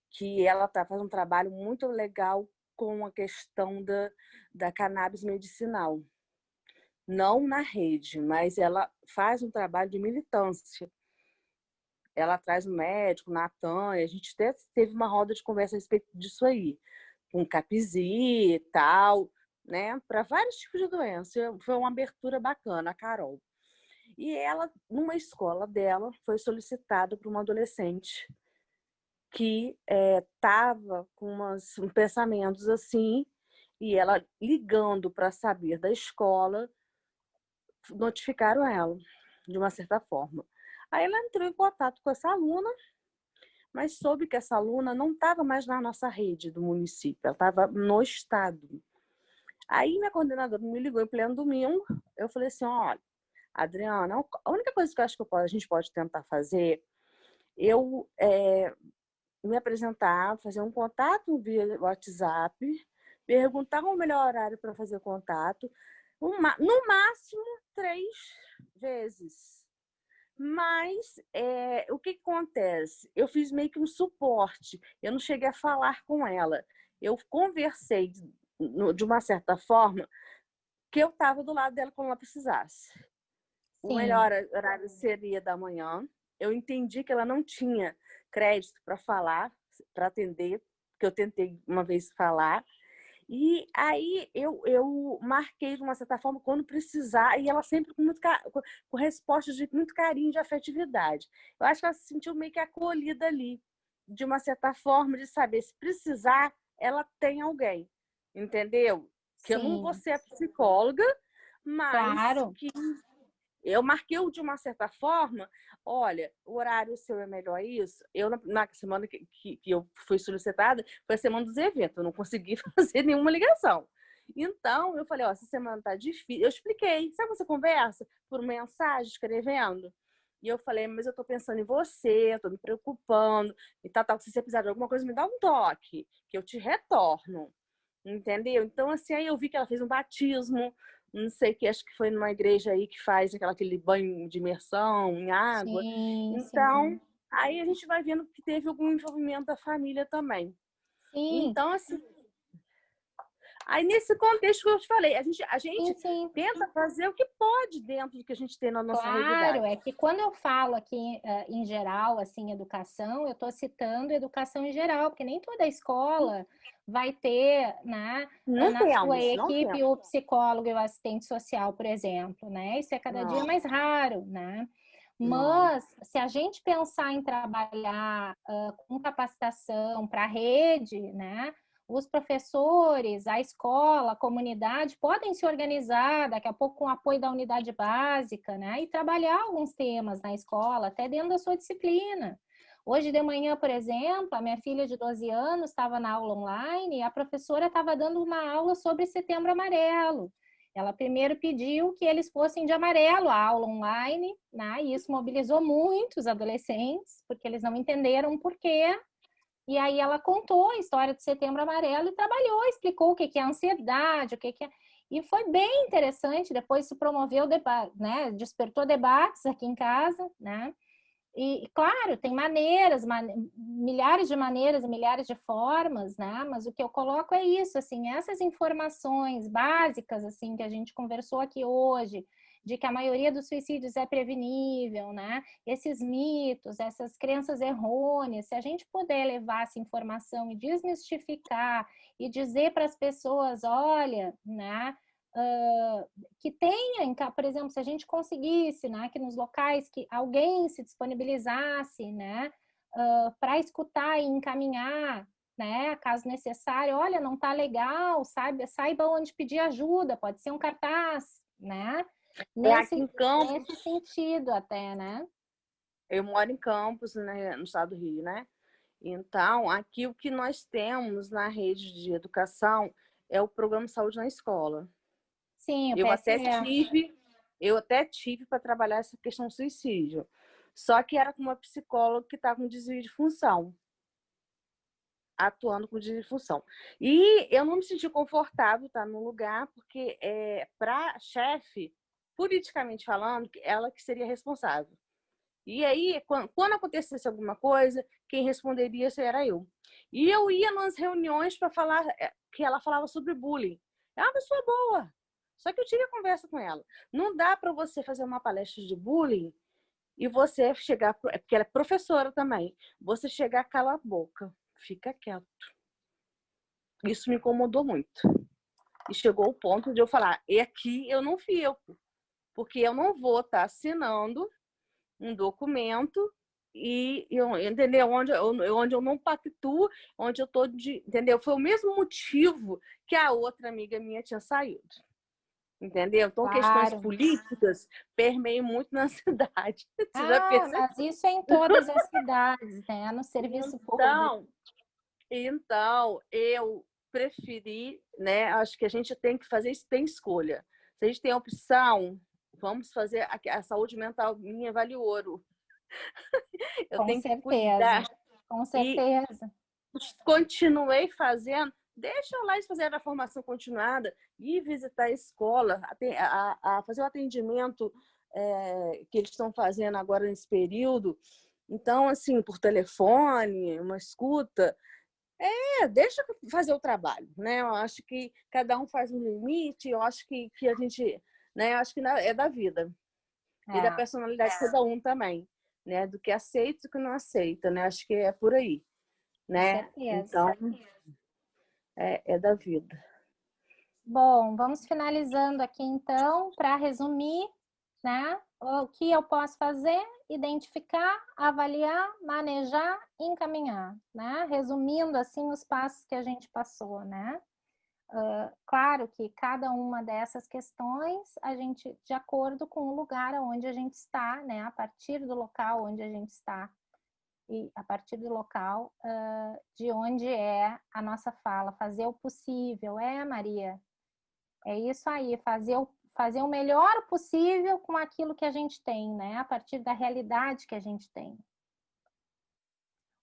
[SPEAKER 4] que ela faz um trabalho muito legal com a questão da cannabis medicinal. Não na rede, mas ela faz um trabalho de militância. Ela traz um médico, Natan, a gente até teve uma roda de conversa a respeito disso aí, com CAPSI e tal, né? Para vários tipos de doença. Foi uma abertura bacana, a Carol. E ela, numa escola dela, foi solicitada para uma adolescente que estava com uns pensamentos assim, e ela ligando para saber da escola, notificaram ela, de uma certa forma. Aí ela entrou em contato com essa aluna, mas soube que essa aluna não estava mais na nossa rede do município, ela estava no estado. Aí minha coordenadora me ligou em pleno domingo, eu falei assim, olha, Adriana, a única coisa que eu acho que a gente pode tentar fazer, eu me apresentar, fazer um contato via WhatsApp, perguntar o melhor horário para fazer o contato, no máximo 3 vezes. Mas o que acontece? Eu fiz meio que um suporte, eu não cheguei a falar com ela. Eu conversei de uma certa forma que eu estava do lado dela quando ela precisasse. Sim. O melhor horário seria da manhã. Eu entendi que ela não tinha crédito para falar, para atender, porque eu tentei uma vez falar. E aí eu marquei de uma certa forma quando precisar, e ela sempre com respostas de muito carinho, de afetividade. Eu acho que ela se sentiu meio que acolhida ali, de uma certa forma, de saber, se precisar, ela tem alguém, entendeu? Que eu não vou ser a psicóloga, mas
[SPEAKER 1] claro.
[SPEAKER 4] que eu marquei de uma certa forma, olha, o horário seu é melhor isso. Eu, na semana que eu fui solicitada, foi a semana dos eventos, eu não consegui fazer nenhuma ligação. Então, eu falei, ó, essa semana tá difícil. Eu expliquei, sabe você conversa por mensagem, escrevendo? E eu falei, mas eu tô pensando em você, eu tô me preocupando, e tal. Se você precisar de alguma coisa, me dá um toque, que eu te retorno. Entendeu? Então, assim, aí eu vi que ela fez um batismo, não sei, que acho que foi numa igreja aí que faz aquele banho de imersão em água.
[SPEAKER 1] Sim,
[SPEAKER 4] Então,
[SPEAKER 1] sim.
[SPEAKER 4] aí a gente vai vendo que teve algum envolvimento da família também.
[SPEAKER 1] Sim,
[SPEAKER 4] Então, assim, aí nesse contexto que eu te falei, a
[SPEAKER 1] sim,
[SPEAKER 4] gente
[SPEAKER 1] sim.
[SPEAKER 4] tenta fazer o que pode dentro do que a gente tem na nossa
[SPEAKER 1] Claro,
[SPEAKER 4] realidade.
[SPEAKER 1] é que quando eu falo aqui em geral, assim, educação, eu estou citando educação em geral, porque nem toda escola vai ter, né,
[SPEAKER 4] Não
[SPEAKER 1] na sua
[SPEAKER 4] temos, não
[SPEAKER 1] equipe
[SPEAKER 4] temos.
[SPEAKER 1] o psicólogo e o assistente social, por exemplo, né? Isso é cada dia
[SPEAKER 4] Não,
[SPEAKER 1] mais raro, né?
[SPEAKER 4] não.
[SPEAKER 1] Mas se a gente pensar em trabalhar com capacitação para a rede, né? Os professores, a escola, a comunidade podem se organizar, daqui a pouco com o apoio da unidade básica, né? E trabalhar alguns temas na escola, até dentro da sua disciplina. Hoje de manhã, por exemplo, a minha filha de 12 anos estava na aula online e a professora estava dando uma aula sobre Setembro Amarelo. Ela primeiro pediu que eles fossem de amarelo a aula online, né? E isso mobilizou muitos adolescentes, porque eles não entenderam o porquê. E aí ela contou a história do Setembro Amarelo e trabalhou, explicou o que é ansiedade, o que é... E foi bem interessante, depois se promoveu debate, né? Despertou debates aqui em casa, né? E claro, tem milhares de maneiras e milhares de formas, né? Mas o que eu coloco é isso, assim, essas informações básicas, assim, que a gente conversou aqui hoje, de que a maioria dos suicídios é prevenível, né? Esses mitos, essas crenças errôneas, se a gente puder levar essa informação e desmistificar e dizer para as pessoas, olha, né? Que tenha, por exemplo, se a gente conseguisse, né, que nos locais que alguém se disponibilizasse, né, para escutar e encaminhar, né, caso necessário, olha, não está legal, saiba onde pedir ajuda, pode ser um cartaz, né,
[SPEAKER 4] É aqui em
[SPEAKER 1] nesse
[SPEAKER 4] Campos,
[SPEAKER 1] sentido até, né.
[SPEAKER 4] eu moro em Campos, né, no estado do Rio, né? Então, aqui o que nós temos na rede de educação é o programa Saúde na Escola.
[SPEAKER 1] Sim, o
[SPEAKER 4] Eu até
[SPEAKER 1] PSE.
[SPEAKER 4] tive, eu até tive para trabalhar essa questão do suicídio. Só que era com uma psicóloga que está com desvio de função, atuando com desvio de função. E eu não me senti confortável estar no lugar, porque para chefe, politicamente falando, ela que seria responsável. E aí, quando acontecesse alguma coisa, quem responderia era eu. E eu ia nas reuniões para falar, que ela falava sobre bullying. É uma pessoa boa. Só que eu tive a conversa com ela. Não dá para você fazer uma palestra de bullying e você chegar, porque ela é professora também, você chegar, cala a boca, fica quieto. Isso me incomodou muito. E chegou o ponto de eu falar, e aqui eu não fico, porque eu não vou estar assinando um documento e entendeu? Onde eu não pactuo, onde eu tô entendeu? Foi o mesmo motivo que a outra amiga minha tinha saído. Entendeu? Então, questões
[SPEAKER 1] Claro.
[SPEAKER 4] políticas permeiam muito na cidade. Você já
[SPEAKER 1] Ah,
[SPEAKER 4] percebeu?
[SPEAKER 1] mas isso é em todas as cidades, né, no serviço público.
[SPEAKER 4] Então, eu preferi, né? Acho que a gente tem que fazer isso, tem escolha. Se a gente tem a opção, vamos fazer a saúde mental minha vale ouro. Eu
[SPEAKER 1] Com
[SPEAKER 4] tenho que
[SPEAKER 1] certeza,
[SPEAKER 4] cuidar.
[SPEAKER 1] com
[SPEAKER 4] E
[SPEAKER 1] certeza.
[SPEAKER 4] continuei fazendo, deixa lá eles fazerem a formação continuada, ir visitar a escola, a fazer o atendimento que eles estão fazendo agora nesse período. Então, assim, por telefone, uma escuta, deixa fazer o trabalho, né? Eu acho que cada um faz um limite, eu acho que a gente, né? Eu acho que é da vida e da
[SPEAKER 1] É,
[SPEAKER 4] personalidade de cada um também, né? Do que aceita e do que não aceita, né? Acho que é por aí,
[SPEAKER 1] com
[SPEAKER 4] né?
[SPEAKER 1] certeza.
[SPEAKER 4] Então, é da vida.
[SPEAKER 1] Bom, vamos finalizando aqui então, para resumir, né? O que eu posso fazer? Identificar, avaliar, manejar, encaminhar, né? Resumindo assim os passos que a gente passou, né? Claro que cada uma dessas questões, a gente, de acordo com o lugar onde a gente está, né? A partir do local onde a gente está e a partir do local de onde é a nossa fala, fazer o possível. Maria, é isso aí, fazer o melhor possível com aquilo que a gente tem, né? A partir da realidade que a gente tem.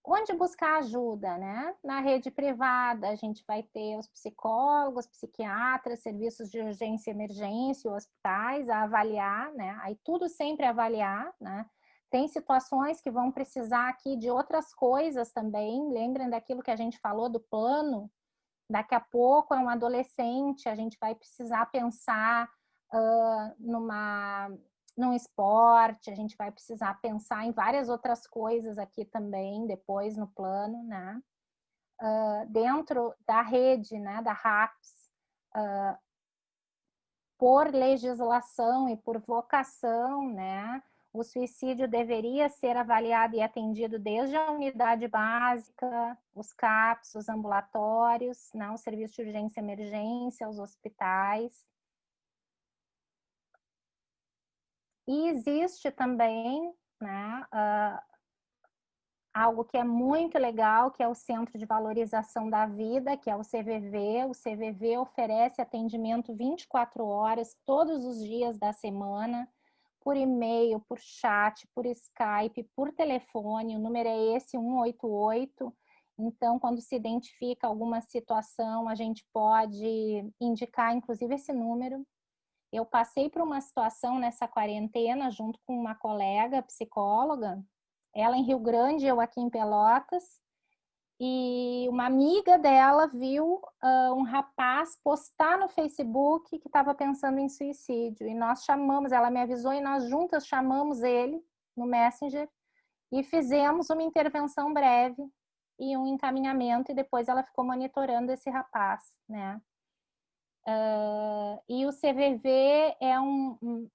[SPEAKER 1] Onde buscar ajuda, né? Na rede privada, a gente vai ter os psicólogos, psiquiatras, serviços de urgência e emergência, hospitais a avaliar, né? Aí tudo sempre avaliar, né? Tem situações que vão precisar aqui de outras coisas também. Lembrem daquilo que a gente falou do plano. Daqui a pouco é um adolescente, a gente vai precisar pensar num esporte, a gente vai precisar pensar em várias outras coisas aqui também, depois no plano, né? Dentro da rede, né, da RAPS, por legislação e por vocação, né? O suicídio deveria ser avaliado e atendido desde a unidade básica, os CAPs, os ambulatórios, né? O serviço de urgência e emergência, os hospitais. E existe também, né, algo que é muito legal, que é o Centro de Valorização da Vida, que é o CVV. O CVV oferece atendimento 24 horas, todos os dias da semana, por e-mail, por chat, por Skype, por telefone. O número é esse, 188. Então, quando se identifica alguma situação, a gente pode indicar, inclusive, esse número. Eu passei por uma situação nessa quarentena, junto com uma colega psicóloga, ela em Rio Grande, eu aqui em Pelotas, e uma amiga dela viu um rapaz postar no Facebook que estava pensando em suicídio. E nós chamamos, ela me avisou e nós juntas chamamos ele no Messenger e fizemos uma intervenção breve e um encaminhamento, e depois ela ficou monitorando esse rapaz, né? E o CVV é um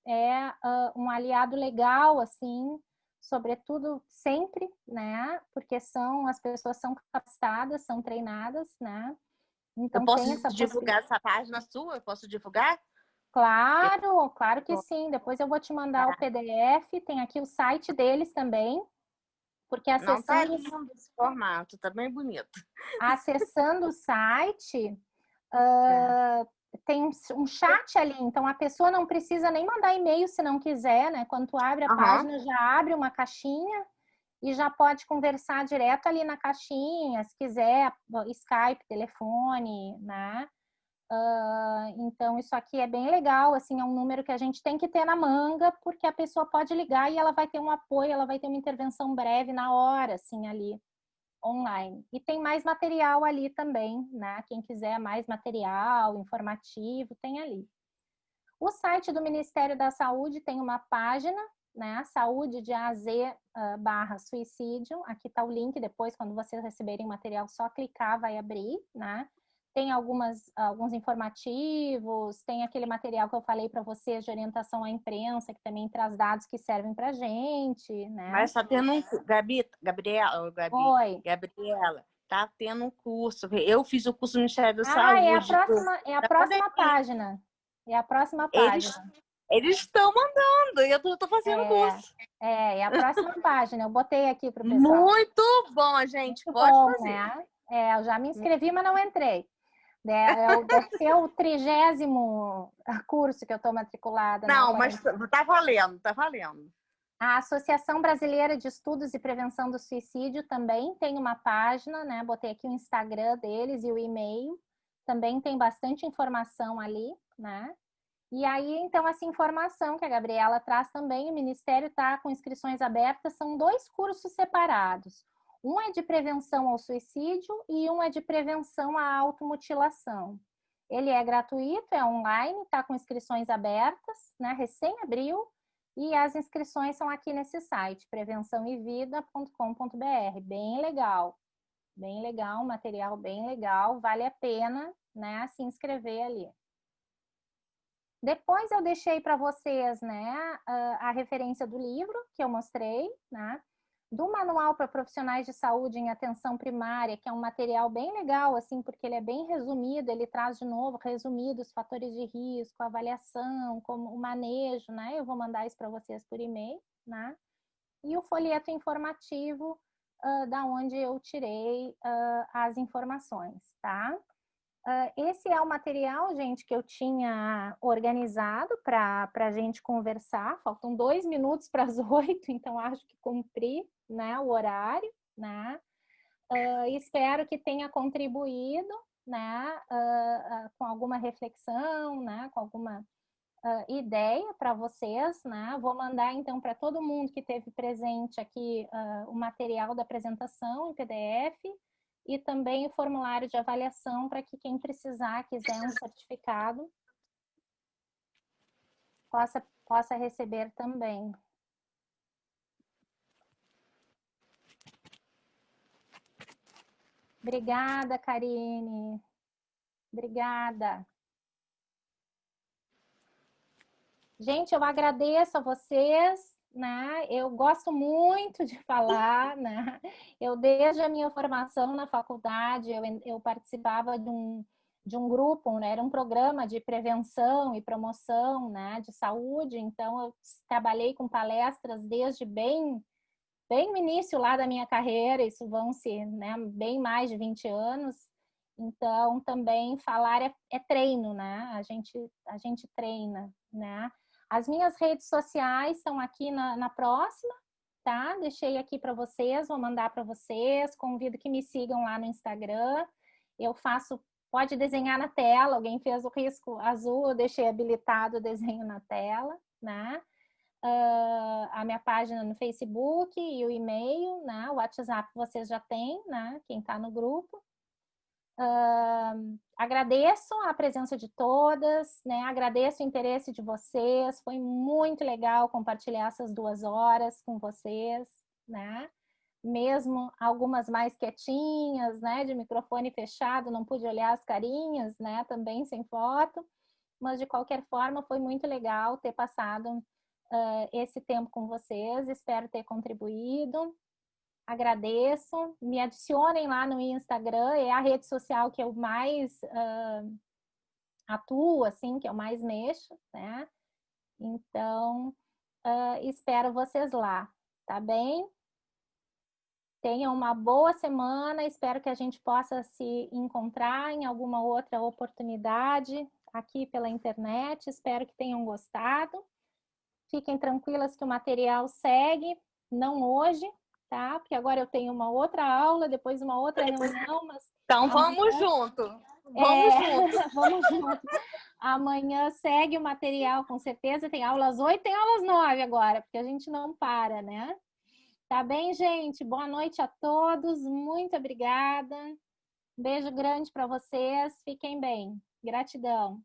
[SPEAKER 1] aliado legal, assim, sobretudo sempre, né? Porque as pessoas são capacitadas, são treinadas, né?
[SPEAKER 4] Eu
[SPEAKER 1] Então
[SPEAKER 4] posso
[SPEAKER 1] tem essa
[SPEAKER 4] divulgar essa página sua? Eu posso divulgar?
[SPEAKER 1] Claro, claro que sim. Depois eu vou te mandar o PDF, tem aqui o site deles também, porque
[SPEAKER 4] Não, tá lindo esse formato, tá bem bonito.
[SPEAKER 1] acessando o site, tem um chat ali, então a pessoa não precisa nem mandar e-mail se não quiser, né? Quando tu abre a página, já abre uma caixinha e já pode conversar direto ali na caixinha, se quiser, Skype, telefone, né? Então, isso aqui é bem legal, assim, é um número que a gente tem que ter na manga, porque a pessoa pode ligar e ela vai ter um apoio, ela vai ter uma intervenção breve na hora, assim, ali, online. E tem mais material ali também, né? Quem quiser mais material, informativo, tem ali. O site do Ministério da Saúde tem uma página, né? Saúde de A a Z /suicídio. Aqui está o link, depois, quando vocês receberem o material, só clicar, vai abrir, né? Tem alguns informativos, tem aquele material que eu falei para vocês de orientação à imprensa, que também traz dados que servem para a gente, né?
[SPEAKER 4] Mas está tendo um... Gabriela, tá tendo um curso. Eu fiz o curso no Ministério da Saúde.
[SPEAKER 1] É a próxima página. É a próxima página.
[SPEAKER 4] Eles estão mandando, e eu tô fazendo curso.
[SPEAKER 1] É a próxima página. Eu botei aqui para o pessoal.
[SPEAKER 4] Muito bom, gente.
[SPEAKER 1] Muito
[SPEAKER 4] pode
[SPEAKER 1] bom,
[SPEAKER 4] fazer.
[SPEAKER 1] Né? Eu já me inscrevi, mas não entrei. Deve ser o 30º curso que eu estou matriculada.
[SPEAKER 4] Não, mas tá valendo, tá valendo.
[SPEAKER 1] A Associação Brasileira de Estudos e Prevenção do Suicídio também tem uma página, né? Botei aqui o Instagram deles e o e-mail. Também tem bastante informação ali, né? E aí, então, essa informação que a Gabriela traz também, o Ministério está com inscrições abertas, são 2 cursos separados. Um é de prevenção ao suicídio e um é de prevenção à automutilação. Ele é gratuito, é online, está com inscrições abertas, né? Recém abriu, e as inscrições são aqui nesse site, prevençãoevida.com.br. Bem legal, material bem legal, vale a pena, né, se inscrever ali. Depois eu deixei para vocês, né, a referência do livro que eu mostrei, né? do Manual para Profissionais de Saúde em Atenção Primária, que é um material bem legal, assim, porque ele é bem resumido, ele traz de novo resumido os fatores de risco, a avaliação, como o manejo, né? Eu vou mandar isso para vocês por e-mail, né? E o folheto informativo, da onde eu tirei as informações, tá? Esse é o material, gente, que eu tinha organizado para a gente conversar. Faltam 2 minutos para as 8, então acho que cumpri, né, o horário, né? Espero que tenha contribuído, né, com alguma reflexão, né, com alguma ideia para vocês, né? Vou mandar então para todo mundo que esteve presente aqui o material da apresentação em PDF e também o formulário de avaliação para que quem precisar, quiser um certificado, possa receber também. Obrigada, Karine. Obrigada. Gente, eu agradeço a vocês, né? Eu gosto muito de falar, né? Eu, desde a minha formação na faculdade, eu participava de um grupo, né? Era um programa de prevenção e promoção, né? De saúde, então eu trabalhei com palestras desde bem no início lá da minha carreira, isso vão-se, né? Bem mais de 20 anos. Então, também falar é treino, né? A gente treina, né? As minhas redes sociais estão aqui na próxima, tá? Deixei aqui para vocês, vou mandar para vocês. Convido que me sigam lá no Instagram. Eu faço, pode desenhar na tela. Alguém fez o risco azul, eu deixei habilitado o desenho na tela, né? A minha página no Facebook e o e-mail, né? O WhatsApp vocês já têm, né? Quem está no grupo. Agradeço a presença de todas, né? Agradeço o interesse de vocês. Foi muito legal compartilhar essas 2 horas com vocês, né? Mesmo algumas mais quietinhas, né? De microfone fechado, não pude olhar as carinhas, né? Também sem foto. Mas, de qualquer forma, foi muito legal ter passado esse tempo com vocês. Espero ter contribuído. Agradeço. Me adicionem lá no Instagram, é a rede social que eu mais atuo, assim, que eu mais mexo, né? Então, espero vocês lá, tá bem? Tenham uma boa semana, espero que a gente possa se encontrar em alguma outra oportunidade aqui pela internet. Espero que tenham gostado. Fiquem tranquilas que o material segue, não hoje, tá? Porque agora eu tenho uma outra aula, depois uma outra reunião, mas...
[SPEAKER 4] Então vamos junto. Vamos junto.
[SPEAKER 1] Vamos junto. Amanhã segue o material, com certeza. Tem aulas 8, tem aulas 9 agora, porque a gente não para, né? Tá bem, gente? Boa noite a todos. Muito obrigada. Beijo grande para vocês. Fiquem bem. Gratidão.